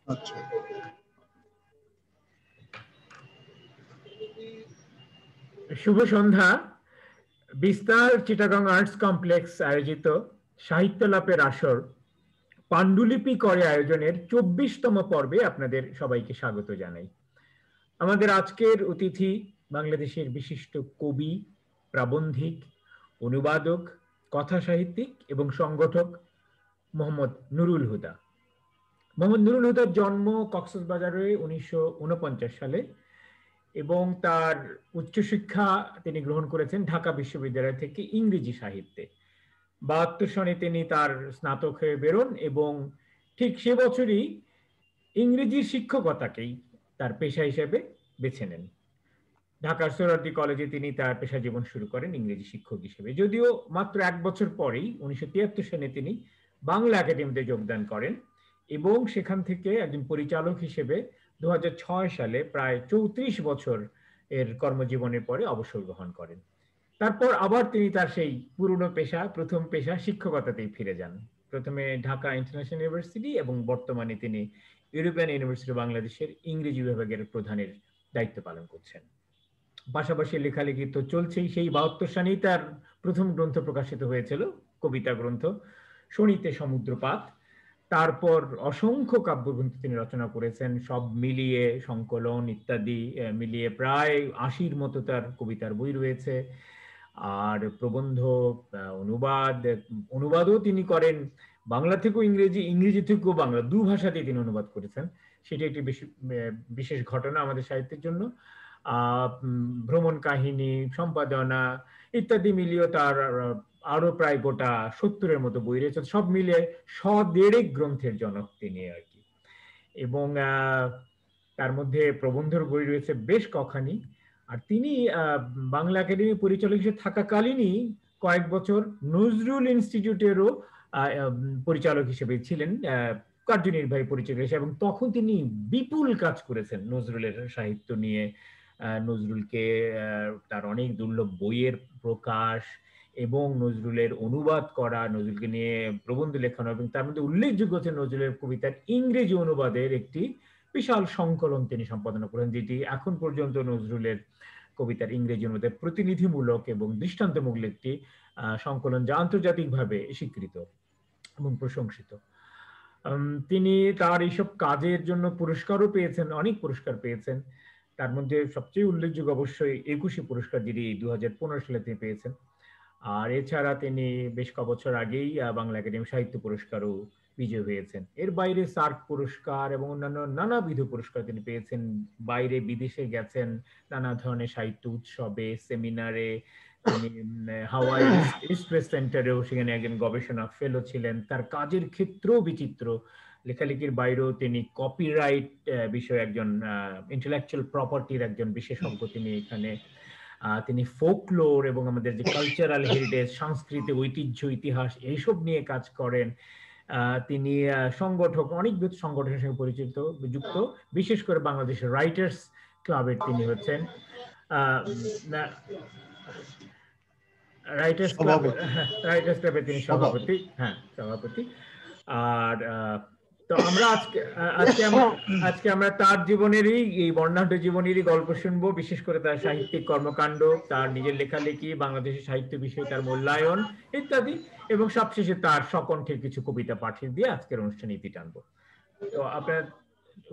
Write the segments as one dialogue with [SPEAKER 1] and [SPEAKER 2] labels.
[SPEAKER 1] আচ্ছা,
[SPEAKER 2] শুভ সন্ধ্যা। বিস্তার Chittagong arts complex আয়োজিত সাহিত্য লাভের আসর পাণ্ডুলিপি করে আয়োজনের 24তম পর্বে আপনাদের সবাইকে স্বাগত জানাই। আমাদের আজকের অতিথি বাংলাদেশের বিশিষ্ট কবি, প্রাবন্ধিক, অনুবাদক, কথা সাহিত্যিক এবং সংগঠক মোহাম্মদ নুরুল হুদা। মোহাম্মদ নুরুল হুদার জন্ম কক্সবাজারে 1949 সালে এবং তার উচ্চশিক্ষা তিনি গ্রহণ করেছেন ঢাকা বিশ্ববিদ্যালয় থেকে ইংরেজি সাহিত্যে। 72 সনে তিনি তার স্নাতক হয়ে বেরোন এবং ঠিক সে বছরই ইংরেজি শিক্ষকতাকেই তার পেশা হিসেবে বেছে নেন। ঢাকার সোহরাওয়ার্দী কলেজে তিনি তার পেশা জীবন শুরু করেন ইংরেজি শিক্ষক হিসেবে। যদিও মাত্র 1 বছর পরেই 1973 সালে তিনি বাংলা একাডেমিতে যোগদান করেন এবং সেখান থেকে একজন পরিচালক হিসেবে 2006 সালে প্রায় 34 বছর এর কর্মজীবনের পরে অবসর গ্রহণ করেন। তারপর আবার তিনি তার সেই পুরনো পেশা, প্রথম পেশা শিক্ষকতাতেই ফিরে যান। প্রথমে ঢাকা ইন্টারন্যাশনাল ইউনিভার্সিটি এবং বর্তমানে তিনি ইউরোপিয়ান ইউনিভার্সিটি বাংলাদেশের ইংরেজি বিভাগের প্রধানের দায়িত্ব পালন করছেন। পাশাপাশি লেখালেখি তো চলছেই। সেই 72 সালেই তার প্রথম গ্রন্থ প্রকাশিত হয়েছিল, কবিতা গ্রন্থ শনিতে সমুদ্রপাত। তারপর অসংখ্য কাব্যগ্রন্থ তিনি রচনা করেছেন, সব মিলিয়ে সংকলন ইত্যাদি মিলিয়ে প্রায় 80-র মতো তার কবিতার বই রয়েছে। আর প্রবন্ধ, অনুবাদ, অনুবাদও তিনি করেন বাংলা থেকেও ইংরেজি, ইংরেজি থেকেও বাংলা, দু ভাষাতেই তিনি অনুবাদ করেছেন। সেটি একটি বিশেষ ঘটনা আমাদের সাহিত্যের জন্য। ভ্রমণ কাহিনী, সম্পাদনা ইত্যাদি মিলিয়ে তার আরো প্রায় গোটা 70-এর মতো বই রয়েছে। সব মিলিয়ে 150 গ্রন্থের জনক তিনি আর কি। এবং তার মধ্যে প্রবন্ধের বই রয়েছে বেশ কখানি। আর তিনি বাংলা একাডেমি পরিচালক হিসেবে থাকাকালীনই কয়েক বছর নজরুল ইনস্টিটিউটেরও পরিচালক হিসেবে ছিলেন, কার্যনির্বাহী পরিচালক হিসেবে। এবং তখন তিনি বিপুল কাজ করেছেন নজরুলের সাহিত্য নিয়ে। নজরুলকে তার অনেক দুর্লভ বইয়ের প্রকাশ এবং নজরুলের অনুবাদ করা, নজরুলকে নিয়ে প্রবন্ধ লেখানো, এবং তার মধ্যে উল্লেখযোগ্য হচ্ছে নজরুলের কবিতার ইংরেজি অনুবাদের একটি বিশাল সংকলন তিনি সম্পাদনা করেন, যেটি এখন পর্যন্ত নজরুলের কবিতার ইংরেজি অনুবাদের প্রতিনিধিমূলক এবং দৃষ্টান্তমূলক একটি সংকলন, যা আন্তর্জাতিকভাবে স্বীকৃত এবং প্রশংসিত। তিনি তার এইসব কাজের জন্য পুরস্কারও পেয়েছেন, অনেক পুরস্কার পেয়েছেন। তার মধ্যে সবচেয়ে উল্লেখযোগ্য অবশ্যই একুশে পুরস্কার, যেটি 2015 সালে তিনি পেয়েছেন। আর এছাড়া তিনি বেশ কবছর আগেই বাংলা একাডেমি সাহিত্য পুরস্কারও বিজয়ী হয়েছেন। এর বাইরে সার্ক পুরস্কার এবং অন্যান্য নানাবিধ পুরস্কার তিনি পেয়েছেন। বাইরে বিদেশে গেছেন নানা ধরনের সাহিত্য উৎসবে, সেমিনারে। তিনি হাওয়াই স্পেস সেন্টারেও সেখানে একজন গবেষণা ফেলো ছিলেন। তার কাজের ক্ষেত্রেও বিচিত্র। লেখালেখির বাইরেও তিনি কপিরাইট বিষয়ে একজন, ইন্টেলেকচুয়াল প্রপার্টির একজন বিশেষজ্ঞ তিনি এখানে। তিনি ফোকলোর এবং আমাদের যে কালচারাল হেরিটেজ, সাংস্কৃতিক ঐতিহ্য, ইতিহাস এইসব নিয়ে কাজ করেন। তিনি সংগঠক, অনেক সংগঠনের সঙ্গে পরিচিত, যুক্ত। বিশেষ করে বাংলাদেশের রাইটার্স ক্লাবের তিনি হচ্ছেন রাইটার্স ক্লাবে, রাইটার্স ক্লাবে তিনি সভাপতি। হ্যাঁ, সভাপতি। আর তো আমরা আজকে আমরা তার জীবনেরই, এই বর্ণাঢ্য জীবনেরই গল্প শুনবো, বিশেষ করে তার সাহিত্যিক কর্মকাণ্ড, তার নিজের লেখালেখি, বাংলাদেশের সাহিত্য বিষয়ে তার মূল্যায়ন ইত্যাদি, এবং সবশেষে তার স্বকণ্ঠের কিছু কবিতা পাঠিয়ে দিয়ে আজকের অনুষ্ঠানে ইতি টানবো। তো আপনার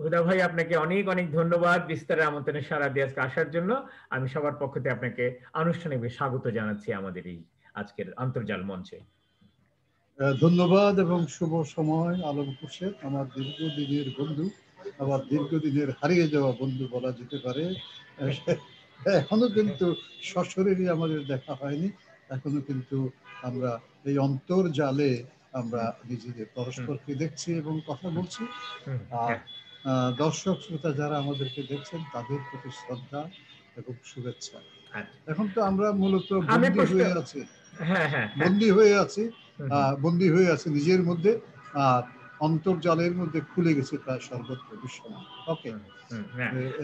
[SPEAKER 2] হুদা ভাই, আপনাকে অনেক অনেক ধন্যবাদ বিস্তারের আমন্ত্রণে সাড়া দিয়ে আজকে আসার জন্য। আমি সবার পক্ষ থেকে আপনাকে আনুষ্ঠানিকভাবে স্বাগত জানাচ্ছি আমাদের এই আজকের আন্তর্জাল মঞ্চে।
[SPEAKER 1] ধন্যবাদ এবং শুভ সময় আলম হোসেন, আমার দীর্ঘদিনের বন্ধু, আবার দীর্ঘদিনের হারিয়ে যাওয়া বন্ধু বলা যেতে পারে। এখনো কিন্তু সশরীরে আমাদের দেখা হয়নি, এখনো কিন্তু আমরা এই অন্তর্জালে আমরা নিজেদের পরস্পরকে দেখছি এবং কথা বলছি। আর দর্শক শ্রোতা যারা আমাদেরকে দেখছেন তাদের প্রতি শ্রদ্ধা এবং শুভেচ্ছা। এখন তো আমরা মূলত বন্দী হয়ে আছি, বন্দী হয়ে আছি নিজের মধ্যে, আর অন্তর্জালের মধ্যে খুলে গেছে প্রায় সর্বত্র বিশ্বময়। ওকে,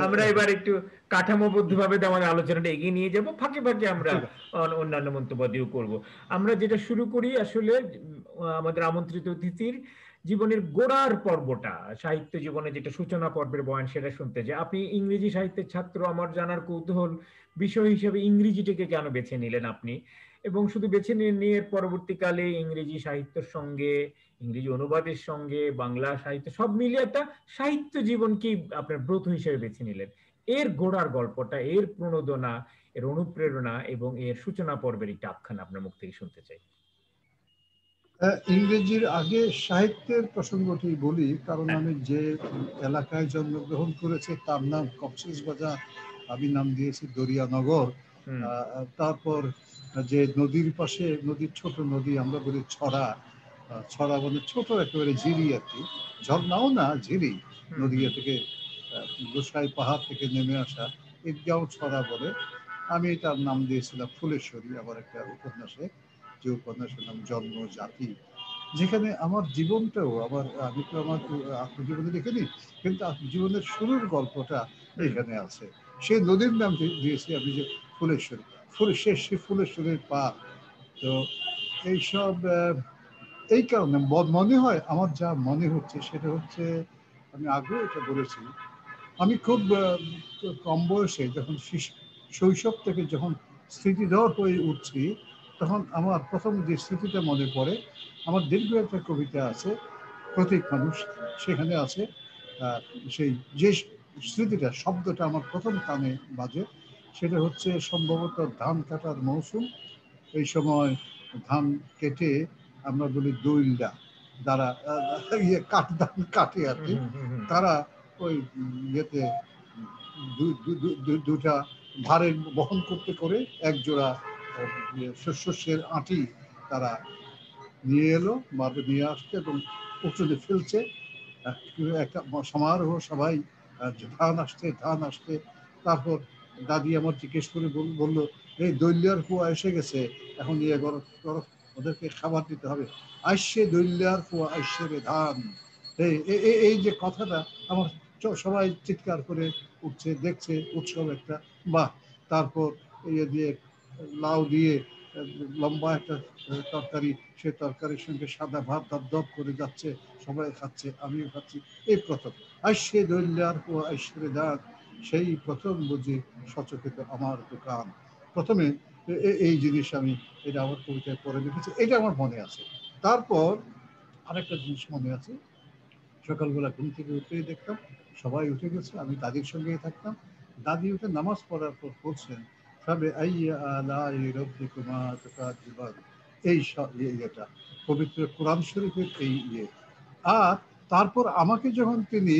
[SPEAKER 2] আমরা এবার একটু কাঠামোবদ্ধভাবে আমাদের আলোচনাটা এগিয়ে নিয়ে যাব, ফাঁকে ফাঁকে আমরা অন্যান্য মন্তব্য দিয়েও করব। আমরা যেটা শুরু করি আসলে আমাদের আমন্ত্রিত অতিথির জীবনের গোড়ার পর্বটা, সাহিত্য জীবনে যেটা সূচনা পর্বের বয়ান, সেটা শুনতে চাই। আপনি ইংরেজি সাহিত্যের ছাত্র, আমার জানার কৌতূহল বিষয় হিসেবে ইংরেজিটাকে কেন বেছে নিলেন আপনি, এবং শুধু বেছে নিয়ে এর পরবর্তীকালে ইংরেজি সাহিত্যের সঙ্গে, ইংরেজি অনুবাদের সঙ্গে বাংলা সাহিত্য সব মিলিয়ে একটা সাহিত্য জীবন কি আপনার ব্রত হিসেবে বেছে নিলেন। এর গোড়ার গল্পটা, এর প্রণোদনা, এর অনুপ্রেরণা এবং এর সূচনা পর্বের একটা আখ্যান আপনার মুখ থেকে শুনতে চাই।
[SPEAKER 1] ইংরেজির আগে সাহিত্যের প্রসঙ্গটি বলি, কারণ
[SPEAKER 2] হ্যাঁ।
[SPEAKER 1] আমি যে এলাকায় জন্মগ্রহণ করেছি তার নাম কক্সবাজার, আমি নাম দিয়েছি দরিয়ানগর।
[SPEAKER 2] হুম।
[SPEAKER 1] তারপর যে নদীর পাশে, নদীর ছোট নদী আমরা বলি ছড়া, ছড়া মানে ছোট একেবারে ঝিরি আর কি, ঝর্ণাও না ঝিরি,
[SPEAKER 2] হুম।
[SPEAKER 1] নদীয়া থেকে গোসাই পাহাড় থেকে নেমে আসা, ঈদগাঁও ছড়া বলে। আমি তার নাম দিয়েছিলাম ফুলেশ্বরী, আবার একটা উপন্যাসে, যে উপন্যাসের নাম জন্ম জাতি, যেখানে আমার জীবনটাও আবার, আমি তো আমার আত্মজীবনে লিখিনি, কিন্তু জীবনের শুরুর গল্পটা
[SPEAKER 2] হুম।
[SPEAKER 1] এখানে আছে। সেই নদীর নাম দিয়েছি আমি যে ফুলেশ্বরী, সে ফুলেশ্বরীর পা। তো এইসব এই কারণে মনে হয়, আমার যা মনে হচ্ছে সেটা হচ্ছে, আমি আগেও এটা বলেছি, আমি খুব কম বয়সে যখন শৈশব থেকে যখন স্মৃতিধর হয়ে উঠছি, তখন আমার প্রথম যে স্মৃতিটা মনে পড়ে, আমার দীর্ঘ একটা কবিতা আছে প্রতীক মানুষ, সেখানে আছে সেই যে স্মৃতিটা, শব্দটা আমার প্রথম কানে বাজে, সেটা হচ্ছে সম্ভবত ধান কাটার মৌসুম। এই সময় ধান কেটে আমরা বলি দইলদা, যারা ইয়ে ধান কাটে আর
[SPEAKER 2] হুম।
[SPEAKER 1] কি,
[SPEAKER 2] হুম। হুম।
[SPEAKER 1] তারা ওই ইয়েতে দুটা ভারের বহন করতে করে এক জোড়া শস্যের আঁটি তারা নিয়ে এলো, মাঠে নিয়ে আসছে এবং উঁচুতে ফেলছে একটা সমারোহ, সবাই ধান আসছে ধান আসছে। তারপর দাদি আমার জিজ্ঞেস করে বললো, এই দৈল্যার কুয়া এসে গেছে, এখন ইয়ে গরম গরম ওদেরকে খাবার দিতে হবে। আইসে দৈল্যার কুয়া আইসে রে ধান, এই যে কথাটা আমার, সবাই চিৎকার করে উঠছে, দেখছে উৎসব একটা, বাহ। তারপর ইয়ে দিয়ে, লাউ দিয়ে লম্বা একটা তরকারি, সে তরকারির সঙ্গে সাদা ভাত দপ করে যাচ্ছে, সবাই খাচ্ছে, আমিও খাচ্ছি। এই প্রথম আইসে দৈল্যার ও আইসরে দাঁত, সেই প্রথম বুঝি সচকিত আমার দোকান। প্রথমে এই জিনিস আমি, এটা আমার কবিতায় পড়ে লিখেছি, এটা আমার মনে আছে। তারপর আরেকটা জিনিস মনে আছে, সকালবেলা ঘুম থেকে উঠেই দেখতাম সবাই উঠে গেছে, আমি দাদির সঙ্গেই থাকতাম। দাদি উঠে নামাজ পড়ার পর পড়ছেন সবে আইয়া আলাই রব্বিকুমা তুকাজ্জিবান, এই ইয়েটা পবিত্র কোরআন শরীফের এই ইয়ে। আর তারপর আমাকে যখন তিনি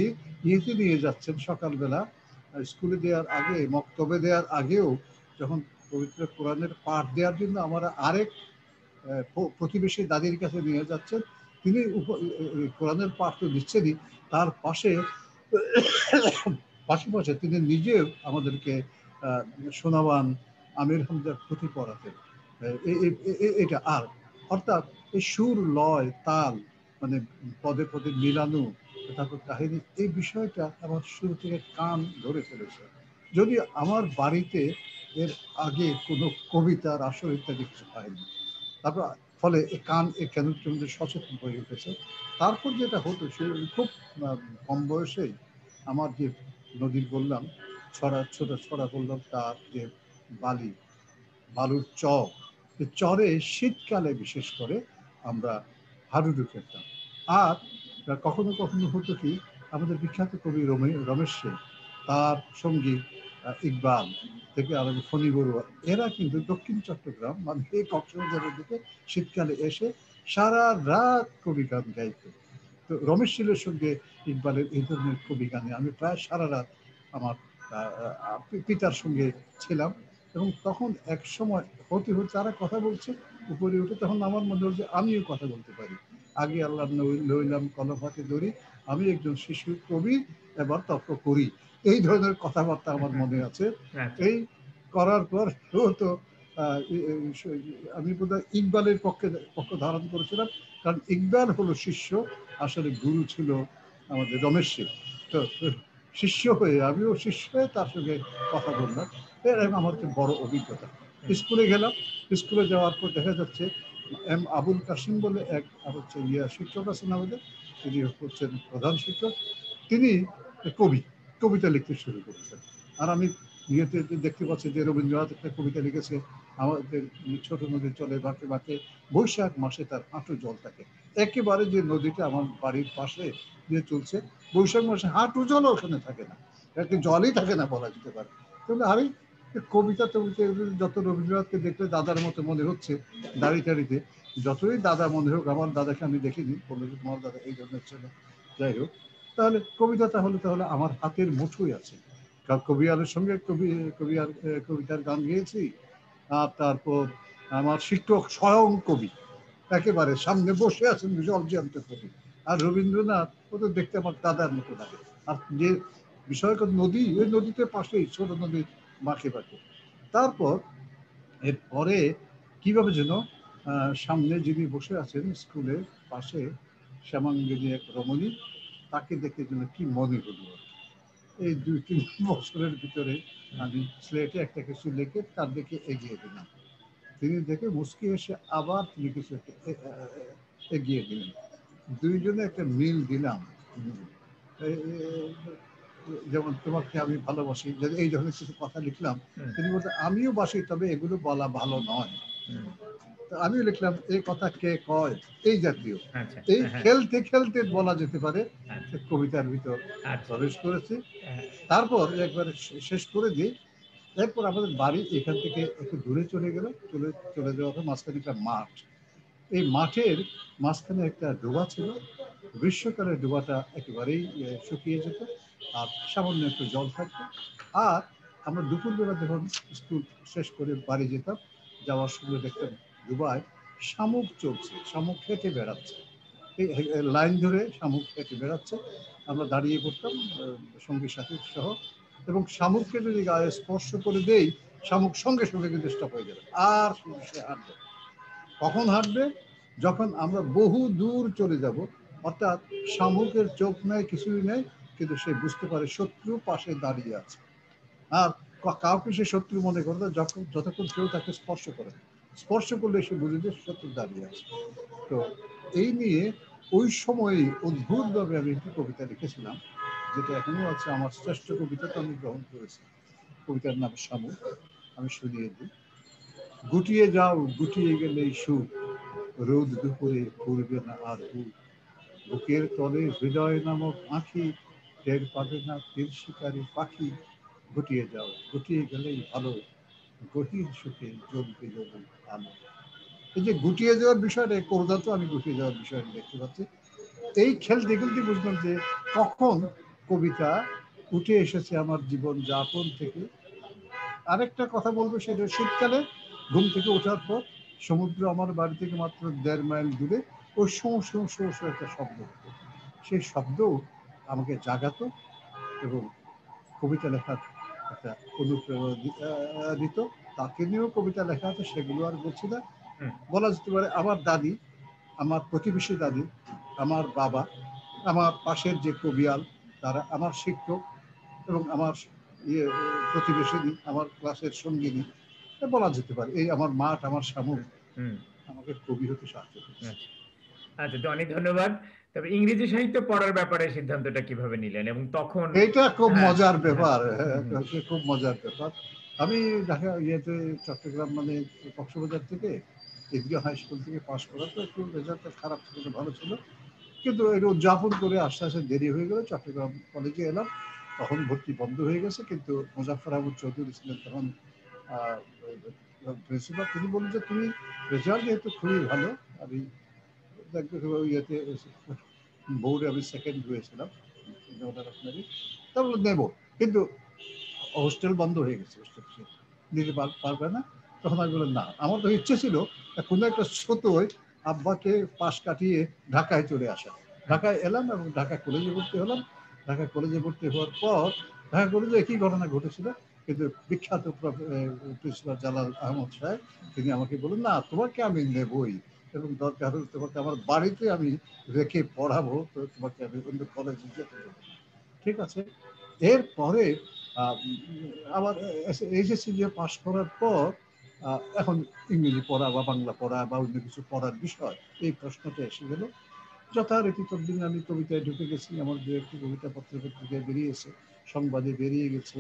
[SPEAKER 1] ইয়েতে নিয়ে যাচ্ছেন সকালবেলা, স্কুলে দেওয়ার আগে, মক্তবে দেওয়ার আগেও, যখন পবিত্র কোরআনের পাঠ দেওয়ার জন্য আমরা আরেক প্রতিবেশী দাদির কাছে নিয়ে যাচ্ছেন, তিনি কোরআনের পাঠ তো দিচ্ছেনই, তার পাশে পাশে তিনি নিজেও আমাদেরকে শোনাবান আমির হামজার পুঁথি পড়াতেন। এটা আর অর্থাৎ এই সুর, লয়, তাল, মানে পদে পদে মিলানো, তারপর কাহিনী, এই বিষয়টা আমার শুরু থেকে কান ধরে ফেলেছে। যদি আমার বাড়িতে এর আগে কোনো কবিতার আসর ইত্যাদি কিছু হয়নি, তারপর ফলে এই কান এই কেন্দ্রটির মধ্যে সচেতন হয়ে উঠেছে। তারপর যেটা হতো, সে খুব কম বয়সেই আমার যে নদীর বললাম ছড়া, ছোট ছড়া বললাম, তার যে বালি, বালুর চর, চরে শীতকালে বিশেষ করে আমরা হাডুডু খেলতাম। আর কখনো কখনো হতো কি, আমাদের বিখ্যাত কবি রমেশ সেন, তার সঙ্গী ইকবাল থেকে আরম্ভ ফণী বড়ুয়া, এরা কিন্তু দক্ষিণ চট্টগ্রাম মানে এই কক্সবাজারের দিকে শীতকালে এসে সারা রাত কবি গান গাইত। তো রমেশ শীলের সঙ্গে ইকবালের এই ধরনের কবি গানে আমি প্রায় সারা রাত আমার পিতার সঙ্গে ছিলাম। এবং তখন এক সময় হতে হতে তারা কথা বলছে উপরে উঠে, তখন আমার মনে হল যে আমিও কথা বলতে পারি। আগে আল্লাহ লইলাম কলম হাতে ধরি, আমি একজন শিশু কবি, এবার তর্ক করি, এই ধরনের কথাবার্তা আমার মনে আছে।
[SPEAKER 2] আচ্ছা।
[SPEAKER 1] এই করার পর তো আমি বোধহয় ইকবালের পক্ষ ধারণ করেছিলাম, কারণ ইকবাল হলো শিষ্য, আসলে গুরু ছিল আমাদের রমেশ সিং। তো শিষ্য হয়ে, আমিও শিষ্য হয়ে তার সঙ্গে কথা বললাম, এরকম আমার হচ্ছে বড় অভিজ্ঞতা। স্কুলে গেলাম, স্কুলে যাওয়ার পর দেখা যাচ্ছে এম আবুল কাসিম বলে এক হচ্ছে শিক্ষক আছেন আমাদের, তিনি হচ্ছেন প্রধান শিক্ষক, তিনি কবি, কবিতা লিখতে শুরু করেছেন। আর আমি ইয়েতে দেখতে পাচ্ছি যে রবীন্দ্রনাথ একটা কবিতা লিখেছে, আমাদের ছোট নদী চলে বাঁকে বাঁকে, বৈশাখ মাসে তার হাঁটু জল থাকে। একেবারে যে নদীটা আমার বাড়ির পাশে দিয়ে চলছে, বৈশাখ মাসে হাঁটু জল ওখানে থাকে না, একটা জলই থাকে না বলা যেতে পারে। তাহলে আমি কবিতা টবিতা যত রবীন্দ্রনাথকে দেখলে দাদার মতো মনে হচ্ছে দাড়ি টাড়িতে, যতই দাদা মনে হোক, আমার দাদাকে আমি দেখিনি, বললো যে তোমার দাদা এই ধরনের ছিল, যাই হোক, তাহলে কবিতা তাহলে আমার হাতের মুঠোই আছে। কবিয়ালের সঙ্গে কবিতার গান গেয়েছি। আর তারপর আমার শিক্ষক স্বয়ং কবি, একেবারে সামনে বসে আছেন জলজ্যান্ত কবি। আর রবীন্দ্রনাথ ও তো দেখতে আমার দাদার মতো লাগে। আর যে বিষয়গত নদী, ওই নদীতে পাশেই ছোট নদী বাঁকে বাঁকে। তারপর এরপরে কিভাবে যেন সামনে যিনি বসে আছেন স্কুলের পাশে, শ্যামাঙ্গিনী এক রমণী, তাকে দেখে যেন কি মনে হলো। এই 2-3 বছরের ভিতরে আমি স্লেটে একটা কিছু লিখে তার দিকে এগিয়ে দিলাম। তিনি দেখে মুস্কি এসে আবার তিনি কিছু এগিয়ে দিলেন, দুইজনে একটা মিল দিলাম। যেমন তোমাকে আমি ভালোবাসি, যদি এই ধরনের কিছু কথা লিখলাম, তিনি বলতে আমিও বাসি, তবে এগুলো বলা ভালো নয়। আমিও লিখলাম এই কথা কে কয়, এই জাতীয়। এই খেলতে খেলতে বলা যেতে পারে কবিতার ভিতর প্রবেশ করেছে। তারপর একবারে শেষ করে দিই। এরপর আমাদের বাড়ি এখান থেকে একটু দূরে চলে গেল, চলে যাওয়ার মাঝখানে একটা মাঠ, এই মাঠের মাঝখানে একটা ডোবা ছিল। গ্রীষ্মকালে ডোবাটা একেবারেই শুকিয়ে যেত, আর সামান্য একটু জল থাকতো। আর আমরা দুপুরবেলা যখন স্কুল শেষ করে বাড়ি যেতাম, যাওয়ার সময় দেখতাম ডোবায় শামুক চলছে, শামুক খেতে বেড়াচ্ছে, এই লাইন ধরে শামুক খেতে বেড়াচ্ছে। আমরা দাঁড়িয়ে পড়তাম সঙ্গী সাথী সহ, এবং শামুককে যদি গায়ে স্পর্শ করে দেই, শামুক সঙ্গে সঙ্গে কিন্তু স্টপ হয়ে যাবে, আর সে হাঁটবে। কখন হাঁটবে? যখন আমরা বহু দূর চলে যাব, অর্থাৎ শামুকের চোখ নেই, কিছুই নেই, কিন্তু সে বুঝতে পারে শত্রু পাশে দাঁড়িয়ে আছে। আর কাউকে সে শত্রু মনে করে না যতক্ষণ কেউ তাকে স্পর্শ করে। স্পর্শ করলে সে বুঝে যে শত্রু দাঁড়িয়ে আছে। তো এই নিয়ে ওই সময়ই অদ্ভুতভাবে আমি একটি কবিতা লিখেছিলাম, যেটা এখনো আছে, আমার শ্রেষ্ঠ কবিতা তো আমি গ্রহণ করেছি। কবিতার নাম শামুক। আমি শুনিয়ে দিই। গুটিয়ে যাও, গুটিয়ে গেলেই সুখ, রোদ দুপুরে পড়বে না আর বুক, বুকের তলে হৃদয় নামক আঁখি, টের পাবে না তীর শিকারী পাখি। গুটিয়ে যাও, গুটিয়ে গেলেই ভালো, গভীর সুখে জ্বলবে জ্বলবে আলো। এই যে গুটিয়ে যাওয়ার বিষয়টা, করোনা তো আমি গুটিয়ে যাওয়ার বিষয়টা দেখতে পাচ্ছি। এই খেলতে খেলতে বুঝলাম যে কখন কবিতা উঠে এসেছে আমার জীবন যাপন থেকে। আরেকটা কথা বলবো, সেটা শীতকালে ঘুম থেকে ওঠার পর সমুদ্র আমার বাড়ি থেকে মাত্র 1.5 মাইল দূরে, ওই শো শো শো শো একটা শব্দ হতো। সেই শব্দ আমাকে জাগাতো এবং কবিতা লেখার একটা অনুপ্রেরণা দিত। তাকে নিয়েও কবিতা লেখা আছে, সেগুলো আর বলছি না। বলা যেতে পারে আমার দাদি, আমার প্রতিবেশী দাদি, আমার বাবা, আমার পাশের যে কবিয়াল, তারা আমার শিক্ষক, এবং আমার প্রতিবেশিনী, আমার ক্লাসের সঙ্গিনী, বলা যেতে পারে এই আমার মাঠ, আমার শামুক আমাকে কবি হতে সাহায্য করেছে।
[SPEAKER 2] আচ্ছা, তো অনেক ধন্যবাদ। তবে ইংরেজি সাহিত্য পড়ার ব্যাপারে সিদ্ধান্তটা কিভাবে নিলেন এবং তখন?
[SPEAKER 1] এইটা খুব মজার ব্যাপার, খুব মজার ব্যাপার। আমি ঢাকা চট্টগ্রাম মানে কক্সবাজার থেকে ঈদগাহ হাই স্কুল থেকে পাশ করা, তো একটু রেজাল্টটা খারাপ ছিল, ভালো ছিল, কিন্তু এটা উদযাপন করে আস্তে আস্তে দেরি হয়ে গেল। চট্টগ্রাম কলেজে এলাম, তখন ভর্তি বন্ধ হয়ে গেছে, কিন্তু মোজাফফর আহমদ চৌধুরী ছিলেন তখন প্রিন্সিপাল। তিনি বললেন যে তুমি রেজাল্ট যেহেতু খুবই ভালো, আমি ইয়েতে বোর্ডে আমি সেকেন্ড হয়েছিলাম, তারপরে নেব, কিন্তু হোস্টেল বন্ধ হয়ে গেছে, হোস্টেল দিতে পারবে না। তখন আমি বললাম না, আমার তো ইচ্ছে ছিল কোনো একটা ছোটই আব্বাকে পাশ কাটিয়ে ঢাকায় চলে আসা। ঢাকায় এলাম এবং ঢাকা কলেজে ভর্তি হলাম। ঢাকা কলেজে ভর্তি হওয়ার পর ঢাকা কলেজে একই ঘটনা ঘটেছিল, কিন্তু বিখ্যাত প্রিন্সিপাল জালাল আহমদ সাহেব, তিনি আমাকে বললেন না, তোমাকে আমি নেবই, এবং দরকার হলে তোমাকে আমার বাড়িতে আমি রেখে পড়াবো, তো তোমাকে আমি অন্য কলেজে যেতে দেবো। ঠিক আছে। এরপরে আমার এইচএসসি দিয়ে পাশ করার পর এখন ইংরেজি পড়া বা বাংলা পড়া বা অন্য কিছু পড়ার বিষয়, এই প্রশ্নটা এসে গেল। যথারীতি ততদিন আমি কবিতায় ঢুকে গেছি। আমার দু একটি কবিতা পত্রিকায় বেরিয়েছে, সংবাদে বেরিয়ে গেছে,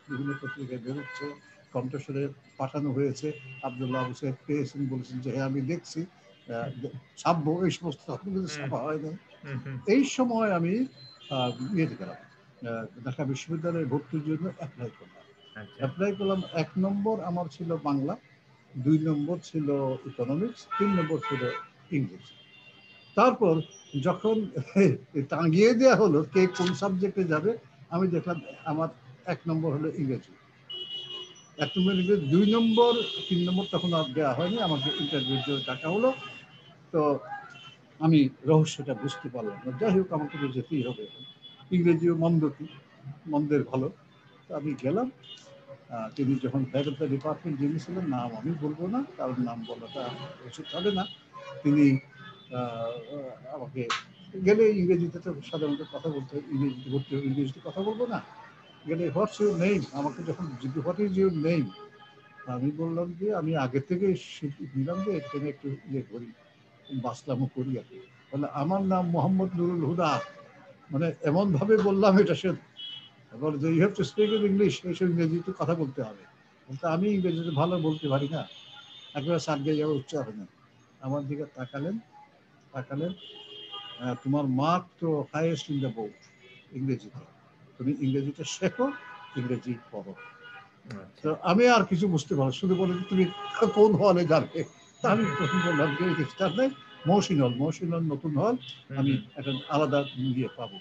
[SPEAKER 1] বিভিন্ন পত্রিকায় বেরোচ্ছে, কণ্ঠস্বরে পাঠানো হয়েছে। আব্দুল্লাহ আবু সাইদ পেয়েছেন, বলেছেন যে হ্যাঁ আমি দেখছি, ছাপবো, এই সমস্ত কিন্তু ছাপা হয় না। এই সময় আমি ইয়েতে গেলাম, ঢাকা বিশ্ববিদ্যালয়ে ভর্তির জন্য অ্যাপ্লাই করলাম। অ্যাপ্লাই করলাম, 1 নম্বর আমার ছিল বাংলা, 2 নম্বর ছিল ইকোনমিক্স, 3 নম্বর ছিল ইংরেজি। তারপর যখন টাঙিয়ে দেওয়া হলো কে কোন সাবজেক্টে যাবে, আমি দেখলাম আমার 1 নম্বর হলো ইংরেজি, 1 নম্বর ইংরেজি, 2 নম্বর 3 নম্বর তখন আর দেওয়া হয়নি, আমাকে ইন্টারভিউর জন্য ডাকা হলো। তো আমি রহস্যটা বুঝতে পারলাম না। যাই হোক, আমাকে তো যেতেই হবে, ইংরেজিও মন্দ কি, মন্দের ভালো। তো আমি গেলাম। তিনি যখন হেড অফ দ্য ডিপার্টমেন্ট যিনি ছিলেন, নাম আমি বলবো না, কারণ নাম বলাটা উচিত হবে না, তিনি আমাকে গেলে ইংরেজিতে তো সাধারণত কথা বলতে, ইংরেজিতে ভর্তি হবে, ইংরেজিতে কথা বলবো না, গেলে হোয়াটস ইউর নেম, আমাকে যখন হোয়াট ইজ ইউর নেম, আমি বললাম যে আমি আগে থেকে নিলাম যে এখানে একটু ইয়ে করি, বাসলামও করি আর কি। বলে আমার নাম মোহাম্মদ নুরুল হুদা। মানে এমন ভাবে বললাম এটা, সে এবার যে you have to speak in English, এইসব ইংরেজিতে কথা বলতে হবে। বলতে আমি ইংরেজিতে ভালো বলতে পারি না, একবার সার্গে যাওয়া উচ্চারণে। আমার দিকে তাকালেন, তাকালেন, তোমার মার্ক তো হাইয়েস্ট ইন দ্য বোর্ড ইংরেজিতে, তুমি ইংরেজিতে শেখো, ইংরেজি পড়ো। তো আমি আর কিছু বুঝতে পারলাম, শুধু বলে তুমি কোন হলে যাবে। আমি প্রথম বললাম যে রেজিস্টার নেই, মহসিন হল নতুন হল, আমি একটা আলাদা ইয়ে পাবো।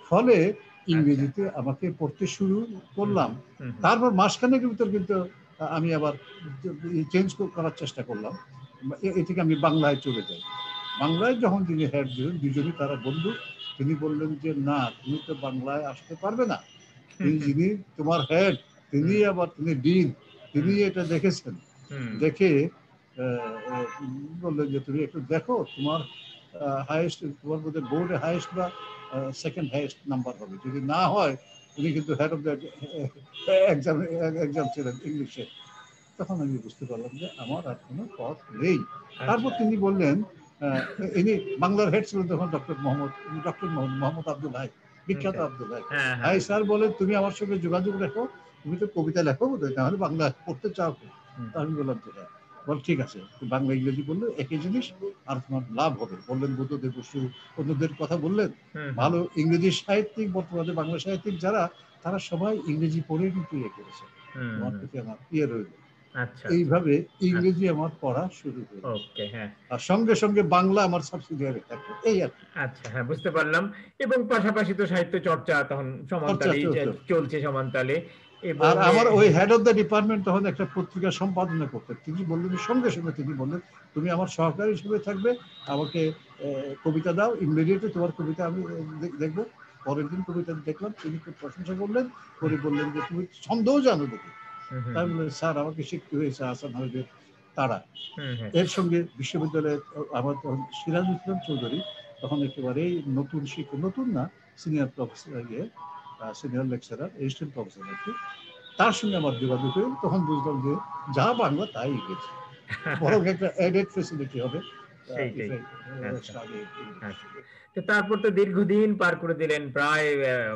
[SPEAKER 1] ফলে ইংরেজিতে আমাকে পড়তে শুরু করলাম। তারপর মাসখানেকের ভিতর কিন্তু আমি আবার চেঞ্জ করার চেষ্টা করলাম, এ থেকে আমি বাংলায় চলে যাই। বাংলায় যখন তিনি হেড দিলেন, দুজনই তারা বন্ধু, তিনি বললেন যে না, তুমি তো বাংলায় আসতে পারবে না, তিনি যিনি তোমার হেড, তিনি আবার তিনি ডিন, তিনি এটা দেখেছেন, দেখে বললেন যে তুমি একটু দেখো, তোমার হাইয়েস্ট, তোমার মধ্যে বোর্ডে হাইয়েস্ট বা সেকেন্ড হাইয়েস্ট নাম্বার হবে, যদি না হয়, উনি কিন্তু হেড অফ দ্য এক্সাম ছিলেন ইংলিশে। তখন আমি বুঝতে পারলাম যে আমার আর কোনো পথ নেই। তারপর তিনি বললেন, ইনি বাংলার হেড ছিলেন তখন ডক্টর মোহাম্মদ আব্দুল হাই, বিখ্যাত আব্দুল হাই। হাই স্যার বলেন তুমি আমার সঙ্গে যোগাযোগ রেখো, তুমি তো কবিতা লেখো বোধহয়, তাহলে বাংলা পড়তে চাও। আমি বললাম যে হ্যাঁ। বল ঠিক আছে, বাংলা ইংরেজি বললো একই জিনিস, আর তোমার লাভ হবে। বললেন বুদ্ধদেব বসু, অন্যদের কথা বললেন, ভালো ইংরেজি সাহিত্যিক, বর্তমানে বাংলা সাহিত্যিক যারা, তারা সবাই ইংরেজি পড়ে কিন্তু ইয়ে করেছে, তোমার প্রতি আমার ইয়ে রইল। এইভাবে ইংরেজি আমার পড়া শুরু হলো, আর সঙ্গে সঙ্গে বাংলা আমার সাবসিডিয়ারি থাকবে, এই আর কি।
[SPEAKER 2] আচ্ছা, হ্যাঁ, বুঝতে পারলাম। এবং পাশাপাশি তো সাহিত্য চর্চা তখন সমানতালে চলছে, সমানতালে।
[SPEAKER 1] আর আমার ওই হেড অফ দ্য ডিপার্টমেন্ট তখন একটা পত্রিকা সম্পাদনা করতেন, তিনি বললেন, সঙ্গে সঙ্গে তিনি বললেন তুমি আমার সহকারী হিসেবে থাকবে, আমাকে কবিতা দাও, ইমিডিয়েটলি তোমার কবিতা আমি দেখবো। পরের দিন কবিতা দেখলাম, তিনি খুব প্রশংসা করলেন, করে বললেন যে তুমি ছন্দও জানো দেখি। তাই বললেন স্যার আমাকে শিখতে হয়েছে হাসান হাবিবের তারা। এর সঙ্গে বিশ্ববিদ্যালয়ে আমার তখন সিরাজ ইসলাম চৌধুরী, তখন একেবারেই নতুন শিক্ষক, নতুন না, senior professor, senior lecturer, assistant professor আর কি, তার সঙ্গে আমার যোগাযোগ হয়ে তখন বুঝলাম যে যা বাংলা তাই ইংরেজি, বরং একটা এডেড ফেসিলিটি হবে।
[SPEAKER 2] তারপর তো দীর্ঘদিন পার করে দিলেন, প্রায়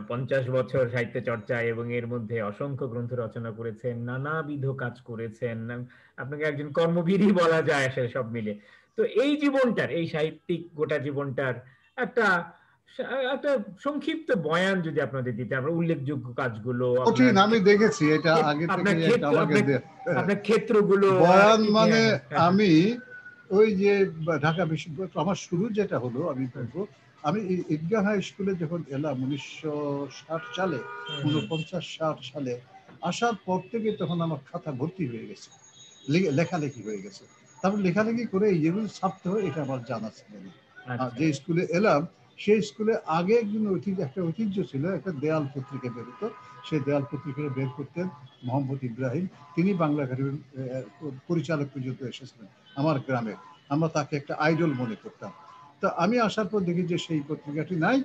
[SPEAKER 2] 50 বছর সাহিত্য চর্চায়, এবং এর মধ্যে অসংখ্য গ্রন্থ রচনা করেছেন, নানাবিধ কাজ করেছেন, আপনাকে একজন কর্মবীরই বলা যায় আসলে সব মিলে। তো এই জীবনটার, এই সাহিত্যিক গোটা জীবনটার একটা একটা সংক্ষিপ্ত বয়ান যদি আপনাদের দিতে, আমরা উল্লেখযোগ্য কাজগুলো,
[SPEAKER 1] আমি দেখেছি এটা আগে থেকে,
[SPEAKER 2] আপনার ক্ষেত্রগুলো
[SPEAKER 1] বয়ান, মানে আমি ওই যে ঢাকা বিশ্ববিদ্যালয় আমার শুরু যেটা হলো, আমি বলবো আমি ঈদগাহ হাই স্কুলে যখন এলাম 1960 সালে, 49-60 সালে আসার পর থেকে তখন আমার খাতা ভর্তি হয়ে গেছে, লেখালেখি হয়ে গেছে। তারপর লেখালেখি করে যেগুলো ছাপতে হয় এটা আমার জানা ছিল না। যে স্কুলে এলাম সেই স্কুলে আগে একদিন একটা ঐতিহ্য ছিল, একটা দেয়াল পত্রিকা বেরোতো, সেই দেয়াল পত্রিকাটা বের করতেন মোহাম্মদ ইব্রাহিম, তিনি বাংলা একাডেমির পরিচালক পর্যন্ত এসেছিলেন আমার গ্রামে, আমরা তাকে একটা আইডল মনে করতাম। তো আমি আসার পর দেখি যে সেই পত্রিকাটি নাই,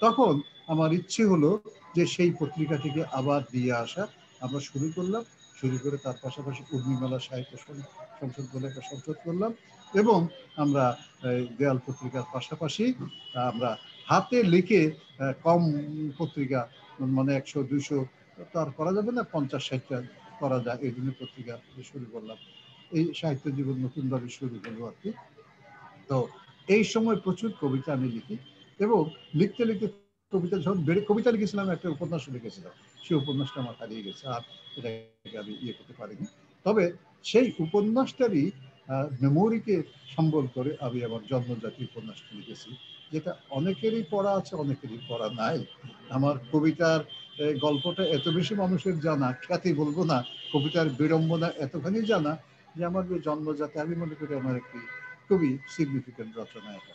[SPEAKER 1] তখন আমার ইচ্ছে হলো যে সেই পত্রিকা থেকে আবার দিয়ে আসা। আমরা শুরু করলাম, শুরু করে তার পাশাপাশি উর্মিমালা সাহিত্য সংসদ বলে একটা সংসদ করলাম, এবং আমরা দেয়াল পত্রিকার পাশাপাশি আমরা হাতে লিখে কম পত্রিকা, মানে 100-200 তো আর করা যাবে না, 50-60টা করা যায়, এই জন্য পত্রিকা শুরু করলাম। এই সাহিত্য জীবন নতুনভাবে শুরু হলো আর কি। তো এই সময় প্রচুর কবিতা আমি লিখি, এবং লিখতে লিখতে কবিতা যখন কবিতা লিখেছিলাম, একটা উপন্যাস লিখেছিলাম, সেই উপন্যাসটা আমার হারিয়ে গেছে, আর এটাকে আমি ইয়ে করতে পারিনি। তবে সেই উপন্যাসটারই মেমোরিকে সম্বল করে আমি আমার জন্মজাতি উপন্যাসটা লিখেছি, যেটা অনেকেরই পড়া আছে, অনেকেরই পড়া নাই। আমার কবিতার গল্পটা এত বেশি মানুষের জানা, খ্যাতি বলবো না, কবিতার বিড়ম্বনা এতখানি জানা, যে আমার যে জন্মজাতি, আমি মনে করি আমার একটি খুবই সিগনিফিকেন্ট রচনা এটা।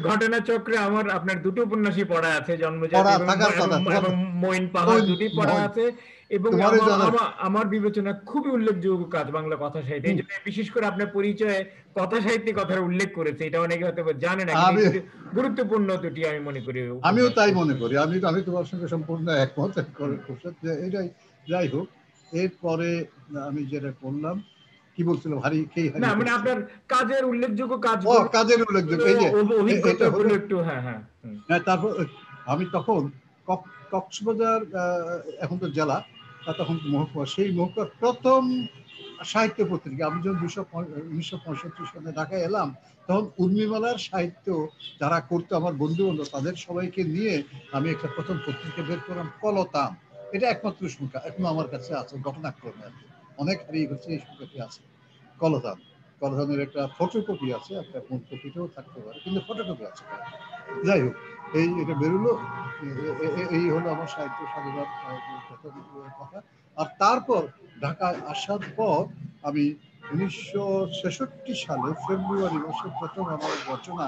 [SPEAKER 2] ঘটনা চক্রে আমার আপনার দুটো উপন্যাসই পড়া আছে, জন্মজাতি
[SPEAKER 1] পড়া
[SPEAKER 2] এবং
[SPEAKER 1] থাকার কথা,
[SPEAKER 2] এবং মঈন পাহাড়, দুটি পড়া আছে। এবং আমার বিবেচনা খুবই উল্লেখযোগ্য কাজ বাংলা কথা সাহিত্যে। এই জন্য বিশেষ করে আপনার পরিচয়ে কথা সাহিত্যিক কথার উল্লেখ করেছে, এটা অনেকে হয়তো জানে না, কিন্তু গুরুত্বপূর্ণ দুটি আমি মনে করি।
[SPEAKER 1] আমিও তাই মনে করি, আমি তোমার সঙ্গে সম্পূর্ণ একমত। এটাই, যাই হোক, এরপরে আমি যেটা করলাম, কি বলছিলাম,
[SPEAKER 2] না মানে আপনার কাজের উল্লেখযোগ্য
[SPEAKER 1] কাজের উল্লেখযোগ্য, এই যে
[SPEAKER 2] অভিজ্ঞতাগুলো একটু। হ্যাঁ হ্যাঁ।
[SPEAKER 1] তারপর আমি তখন কক্সবাজার, এখন তো জেলা, তখন মহকুমা, সেই মহকুমার প্রথম সাহিত্য পত্রিকা, আমি যখন 1965 সালে ঢাকায় এলাম, তখন উর্মিমালার সাহিত্য যারা করতো, আমার বন্ধু বান্ধব, তাদের সবাইকে নিয়ে আমি একটা প্রথম পত্রিকা বের করলাম, কলতাম। এটা একমাত্র সংখ্যা এখনো আমার কাছে আছে, ঘটনাক্রমে অনেক হারিয়ে গেছে, এই সংখ্যাটি আছে, কলতাম। কলতামের একটা ফটোকপি আছে, একটা মূল কপিটাও থাকতে পারে, কিন্তু ফটোকপি আছে। যাই হোক, এটা বেরোলো, এই হলো আমার সাহিত্য সাধনার প্রথম কথা। আর তারপর ঢাকায় আসার পর আমি 1966 সালে ফেব্রুয়ারি মাসে প্রথম আমার রচনা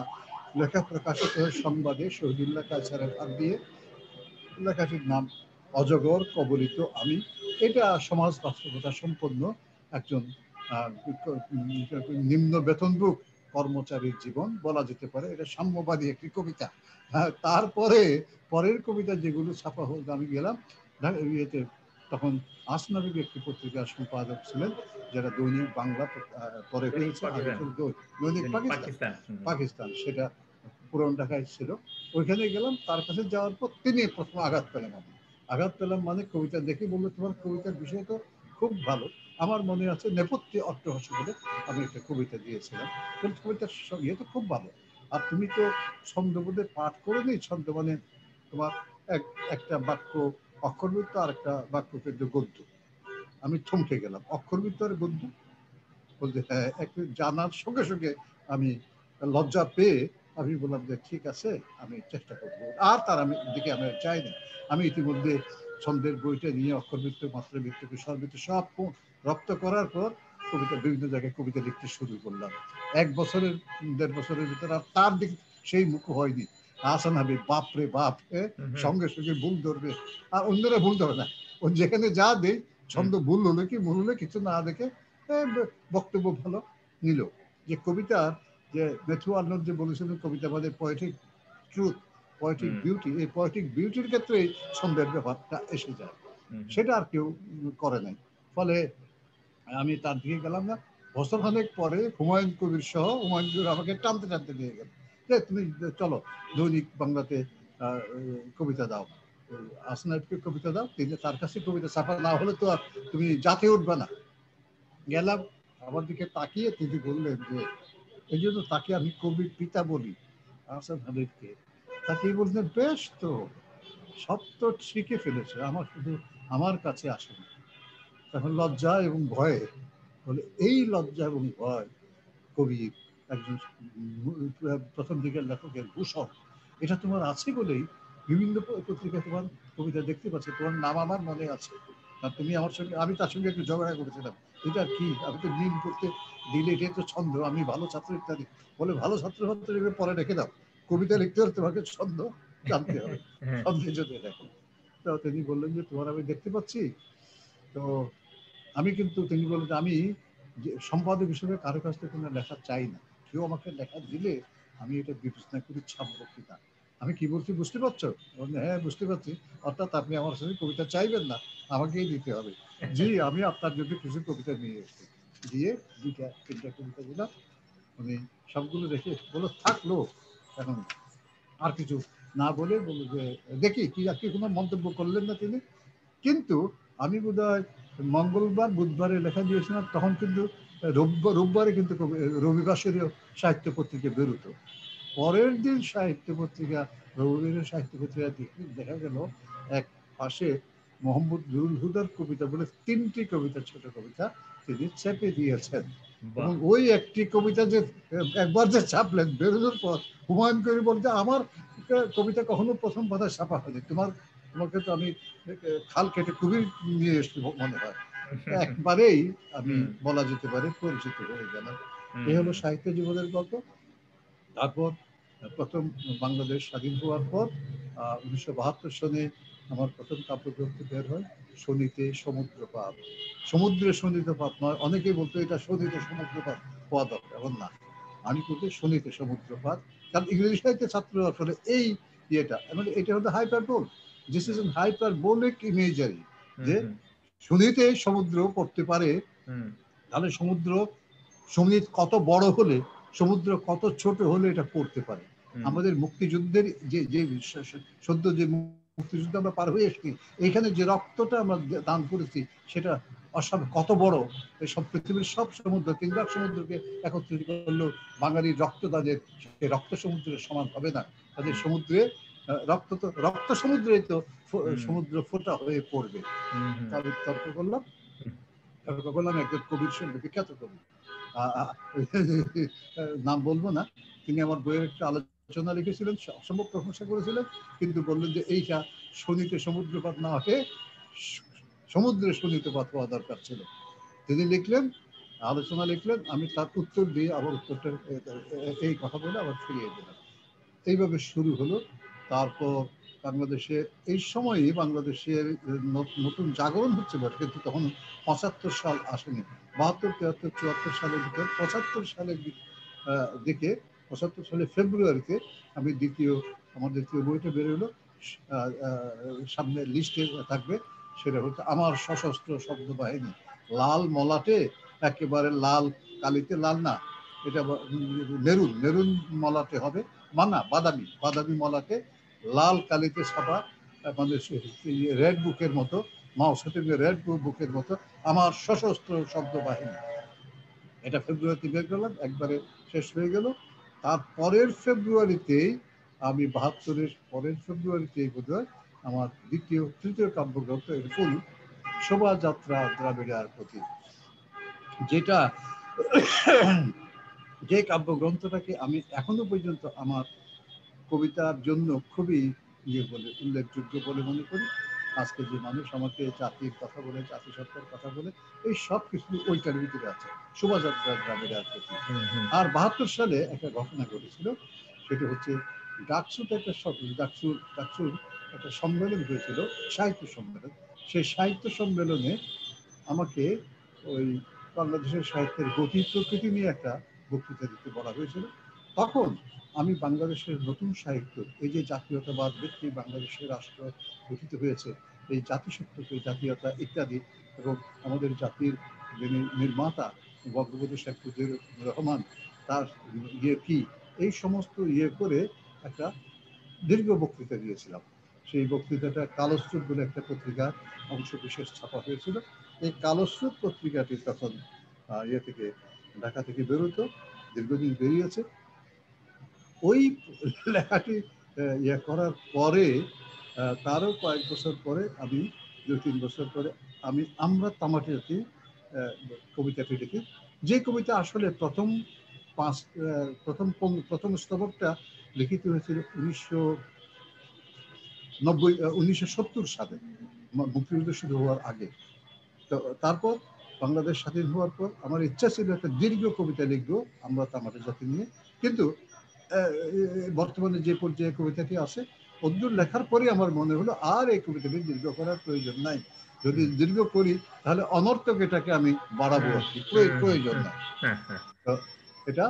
[SPEAKER 1] লেখা প্রকাশিত হয় সংবাদে, শহীদুল্লাহ কায়সারের হাত দিয়ে। লেখাটির নাম অজগর কবলিত আমি। এটা সমাজ বাস্তবতা সম্পন্ন একজন নিম্ন বেতনভোগী কর্মচারীর জীবন বলা যেতে পারে, এটা সাম্যবাদী একটি কবিতা। তারপরে পরের কবিতা যেগুলো ছাপা হল, আমি গেলাম ইয়েতে, তখন আসনাবি একটি পত্রিকার সম্পাদক ছিলেন, যারা দৈনিক বাংলা পরে হয়েছে, দৈনিক পাকিস্তান, সেটা পুরান ঢাকায় ছিল। ওইখানে গেলাম, তার কাছে যাওয়ার পর তিনি প্রথম আঘাত পেলাম, মানে কবিতা দেখে বললো, তোমার কবিতার বিষয় তো খুব ভালো। আমার মনে আছে নেপথ্যে অট্টহাস্য বলে আমি একটা কবিতা দিয়েছিলাম, কবিতার ইয়ে তো খুব ভালো, আর তুমি তো ছন্দবোধে পাঠ করে নি, ছন্দ মানে তোমার একটা বাক্য অক্ষরবৃত্ত, আর একটা বাক্য কিন্তু গদ্য। আমি থমকে গেলাম, অক্ষরবৃত্ত আর গদ্য বলতে, হ্যাঁ, একটু জানার সঙ্গে সঙ্গে আমি লজ্জা পেয়ে আমি বললাম যে ঠিক আছে, আমি চেষ্টা করবো। আর তার দিকে আমি চাইনি। আমি ইতিমধ্যে ছন্দের বইটা নিয়ে অক্ষরবৃত্ত, মাত্রাবৃত্ত, স্বরবৃত্ত সব রপ্ত করার পর কবিতা, বিভিন্ন জায়গায় কবিতা লিখতে শুরু করলাম। 1-1.5 বছরের ভিতরে আর তার দিকে সেই মুখ হয়নি। আসান হাবিব, বাপরে বাপ, সঙ্গে সঙ্গে ভুল ধরবে, আর অন্যরা ভুল ধরে না। ও যেখানে যা দেয়, ছন্দ ভুল হলে কি ভুল হলে কিছু না দেখে বক্তব্য ভালো নিল। যে কবিতা, যে মেথু আর্নল্ড যে বলেছিলেন, কবিতা মানে পোয়েটিক ট্রুথ, পোয়েটিক বিউটি, এই পোয়েটিক বিউটির ক্ষেত্রে ছন্দের ব্যাপারটা এসে যায়, সেটা আর কেউ করে নাই। ফলে আমি তার দিকে গেলাম না। বছরখানেক পরে হুমায়ুন কবির সহ, হুমায়ুন কবির আমাকে টানতে টানতে নিয়ে গেল, যে তুমি চলো দৈনিক বাংলাতে কবিতা দাও, আসনাইটকে কবিতা দাও। তিনি, তার কাছে কবিতা ছাপা না হলে তো আর তুমি জাতে উঠবে না। গেলাম, আমার দিকে তাকিয়ে তিনি বললেন যে, এই জন্য তাকে আমি কবির পিতা বলি, আহসান হাবিবকে। তাকে বললেন, বেশ তো, সব তো শিখে ফেলেছে, আমার শুধু আমার কাছে আসেনি। তখন লজ্জা এবং ভয়ে বলে, এই লজ্জা এবং ভয় কবি, একজন প্রথম দিকের লেখকের ভূষণ, এটা তোমার আছে বলেই বিভিন্ন পত্রিকায় তোমার কবিতা দেখতে পাচ্ছি, তোমার নাম আমার মনে আছে। তুমি আমার সঙ্গে, আমি তার সঙ্গে একটু ঝগড়া করেছিলাম, এটা কি, আমি তো মিল করতে দিলে, এটাই তো ছন্দ, আমি ভালো ছাত্র ইত্যাদি। বলে, ভালো ছাত্র হতে পরে রেখে দাও, কবিতা লিখতে হলে তোমাকে ছন্দ জানতে হবে, ছন্দে যদি দেখো। তো তিনি বললেন যে, তোমার আমি দেখতে পাচ্ছি। তো আমি কিন্তু, তিনি বললেন, আমি সম্পাদক হিসেবে কারো কাছ থেকে কোনো লেখা চাই না, কেউ আমাকে লেখা দিলে আমি এটা বিবেচনা করি ছাপবো কিনা। আমি কি বলছি বুঝতে পারছো? হ্যাঁ বুঝতে পারছি। অর্থাৎ আপনি আমার সাথে কবিতা চাইবেন না, আমাকেই দিতে হবে। জি, আমি আপনার জন্য কিছু কবিতা নিয়ে এসেছি। দিয়ে 2-3টা কবিতা দিলাম। উনি সবগুলো রেখে বলো থাকলো, এখন আর কিছু না বলে বলল যে দেখি কি আর কি কোনো মন্তব্য করলেন না তিনি। কিন্তু আমি বোধহয় মঙ্গলবার বুধবারে লেখা দিয়েছিলাম, তখন কিন্তু রোববারে কিন্তু রবিবাসরীয় সাহিত্য পত্রিকা বেরোতো। পরের দিন সাহিত্য পত্রিকা, রবিবারের সাহিত্য পত্রিকা দেখা গেল এক পাশে মোহাম্মদ নুরুল হুদার কবিতা বলে 3টি কবিতা, ছোট কবিতা তিনি চেপে দিয়েছেন। এবং ওই একটি কবিতা যে একবার যে ছাপলেন, বেরোনোর পর হুমায়ুন কবির বলতে আমার কবিতা কখনো প্রথম পাতায় ছাপা হয়নি, তোমাকে তো আমি খাল কেটে কুমির নিয়ে এসছি মনে হয়। একবারেই আমি বলা যেতে পারে পরিচিত হয়ে গেলাম। এই হলো সাহিত্য জীবনের গল্প। তারপর প্রথম বাংলাদেশ স্বাধীন হওয়ার পর 1972 সনে আমার প্রথম কাব্যগ্রন্থ বের হয়, শনিতে সমুদ্রপাত। সমুদ্রে শনিতপাত নয়, অনেকেই বলতো এটা শনিতে সমুদ্রপাত হওয়া দরকার, এমন না। আমি বলতে শনিতে সমুদ্রপাত, কারণ ইংরেজি সাহিত্যের ছাত্র আসলে এই ইয়েটা, মানে এটা হলো hyperbole, this is an hyperbolic imagery, যে শনিতে সমুদ্র পড়তে পারে, তাহলে সমুদ্র কত বড় হলে, সমুদ্র কত ছোট হলে এটা পড়তে পারে। আমাদের মুক্তিযুদ্ধের যে যে সদ্য যে মুক্তিযুদ্ধ আমরা পার হয়ে এসেছি, এখানে যে রক্তটা আমরা দান করেছি সেটা কত বড়, সব পৃথিবীর সব সমুদ্র, 3 লাখ সমুদ্রকে একত্রিত করলেও বাঙালির রক্তদানের রক্ত সমুদ্রের সমান হবে না। তাদের সমুদ্রে রক্ত সমুদ্রে তো সমুদ্র ফোঁটা হয়ে পড়বে। তাহলে তর্ক করলাম একজন কবির সঙ্গে, বিখ্যাত কবি, নাম বলবো না, তিনি আমার বইয়ের একটা আলোচনা লিখেছিলেন, অসম্ভব প্রশংসা করেছিলেন, কিন্তু বললেন যে এইটা শনিতে সমুদ্রপাত না হয়ে সমুদ্রে শনিতপাত হওয়া দরকার ছিল। তিনি লিখলেন, আলোচনা লিখলেন, আমি তার উত্তর দিয়ে আবার উত্তরটা এই কথা বলে আবার ফিরিয়ে দিলাম। এইভাবে শুরু হলো। তারপর বাংলাদেশে এই সময়ই বাংলাদেশের নতুন জাগরণ হচ্ছে বটে, কিন্তু তখন 75 সাল আসেনি। 72, 73, 74 সালের ভিতর 75 সালের দিকে, 75 সালের ফেব্রুয়ারিতে আমি আমার দ্বিতীয় বইটা বেরোলো, সামনে লিস্টে থাকবে, সেটা হচ্ছে আমার সশস্ত্র শব্দ বাহিনী। লাল মলাটে, একেবারে লাল কালিতে লাল না, এটা মেরুন মলাটে হবে, মানা বাদামি মলাটে লাল কালিতে ছাপা, মানে রেড বুকের মতো, মাও সেটিংয়ে রেড বুকের মতো আমার সশস্ত্র শব্দ বাহিনী। এটা ফেব্রুয়ারিতে বের করলাম, একবারে শেষ হয়ে গেল। তার পরের ফেব্রুয়ারিতেই আমি 72-এর পরের ফেব্রুয়ারিতেই বোধহয় আমার তৃতীয় কাব্যগ্রন্থ এর ফুল শোভাযাত্রা দ্রাবিড়ার প্রতি, যেটা যে কাব্যগ্রন্থটাকে আমি এখনো পর্যন্ত আমার কবিতার জন্য খুবই উল্লেখযোগ্য বলে মনে করি। আজকে যে মানুষ আমাকে জাতির কথা বলে, জাতিসত্তার কথা বলে, এই সব কিছু ওইটার ভিতরে আছে, শোভাযাত্রা দ্রাবিড়ার প্রতি। আর 72 সালে একটা ঘটনা ঘটেছিল, সেটা হচ্ছে ডাকসুতে ডাকসুর একটা সম্মেলন হয়েছিল, সাহিত্য সম্মেলন। সেই সাহিত্য সম্মেলনে আমাকে ওই বাংলাদেশের সাহিত্যের গতি প্রকৃতি নিয়ে একটা বক্তৃতা দিতে বলা হয়েছিল। তখন আমি বাংলাদেশের নতুন সাহিত্য, এই যে জাতীয়তাবাদ ভিত্তিক বাংলাদেশের রাষ্ট্র গঠিত হয়েছে, এই জাতিসত্ত্বা, জাতীয়তা ইত্যাদি, এবং আমাদের জাতির যিনি নির্মাতা বঙ্গবন্ধু শেখ মুজিবুর রহমান, তার কি, এই সমস্ত করে একটা দীর্ঘ বক্তৃতা দিয়েছিলাম। সেই বক্তৃতাটা কালস্রোত বলে একটা পত্রিকার অংশ বিশেষ ছাপা হয়েছিল। এই কালস্রোত পত্রিকাটি তখন থেকে ঢাকা থেকে বেরোতো, দীর্ঘদিন বেরিয়েছে। ওই লেখাটি করার পরে তারও কয়েক বছর পরে, আমি 2-3 বছর পরে আমি আমরা তামাটি কবিতাটি লিখি, যে কবিতা আসলে প্রথম স্তবকটা লিখিত হয়েছিল 1970 সালে, মুক্তিযুদ্ধ শুরু হওয়ার আগে। তো তারপর বাংলাদেশ স্বাধীন হওয়ার পর আমার ইচ্ছা ছিল একটা দীর্ঘ কবিতা লিখবো আমরা তামাটি জাতি নিয়ে, কিন্তু বর্তমানে যে পর্যায়ে কবিতাটি আছে, অদ্দূর লেখার পরে আমার মনে হলো আর এই কবিতাটি দীর্ঘ করার প্রয়োজন নাই। যদি দীর্ঘ করি তাহলে অনর্থক এটাকে আমি বাড়াবো আর কি, প্রয়োজন নাই। তো এটা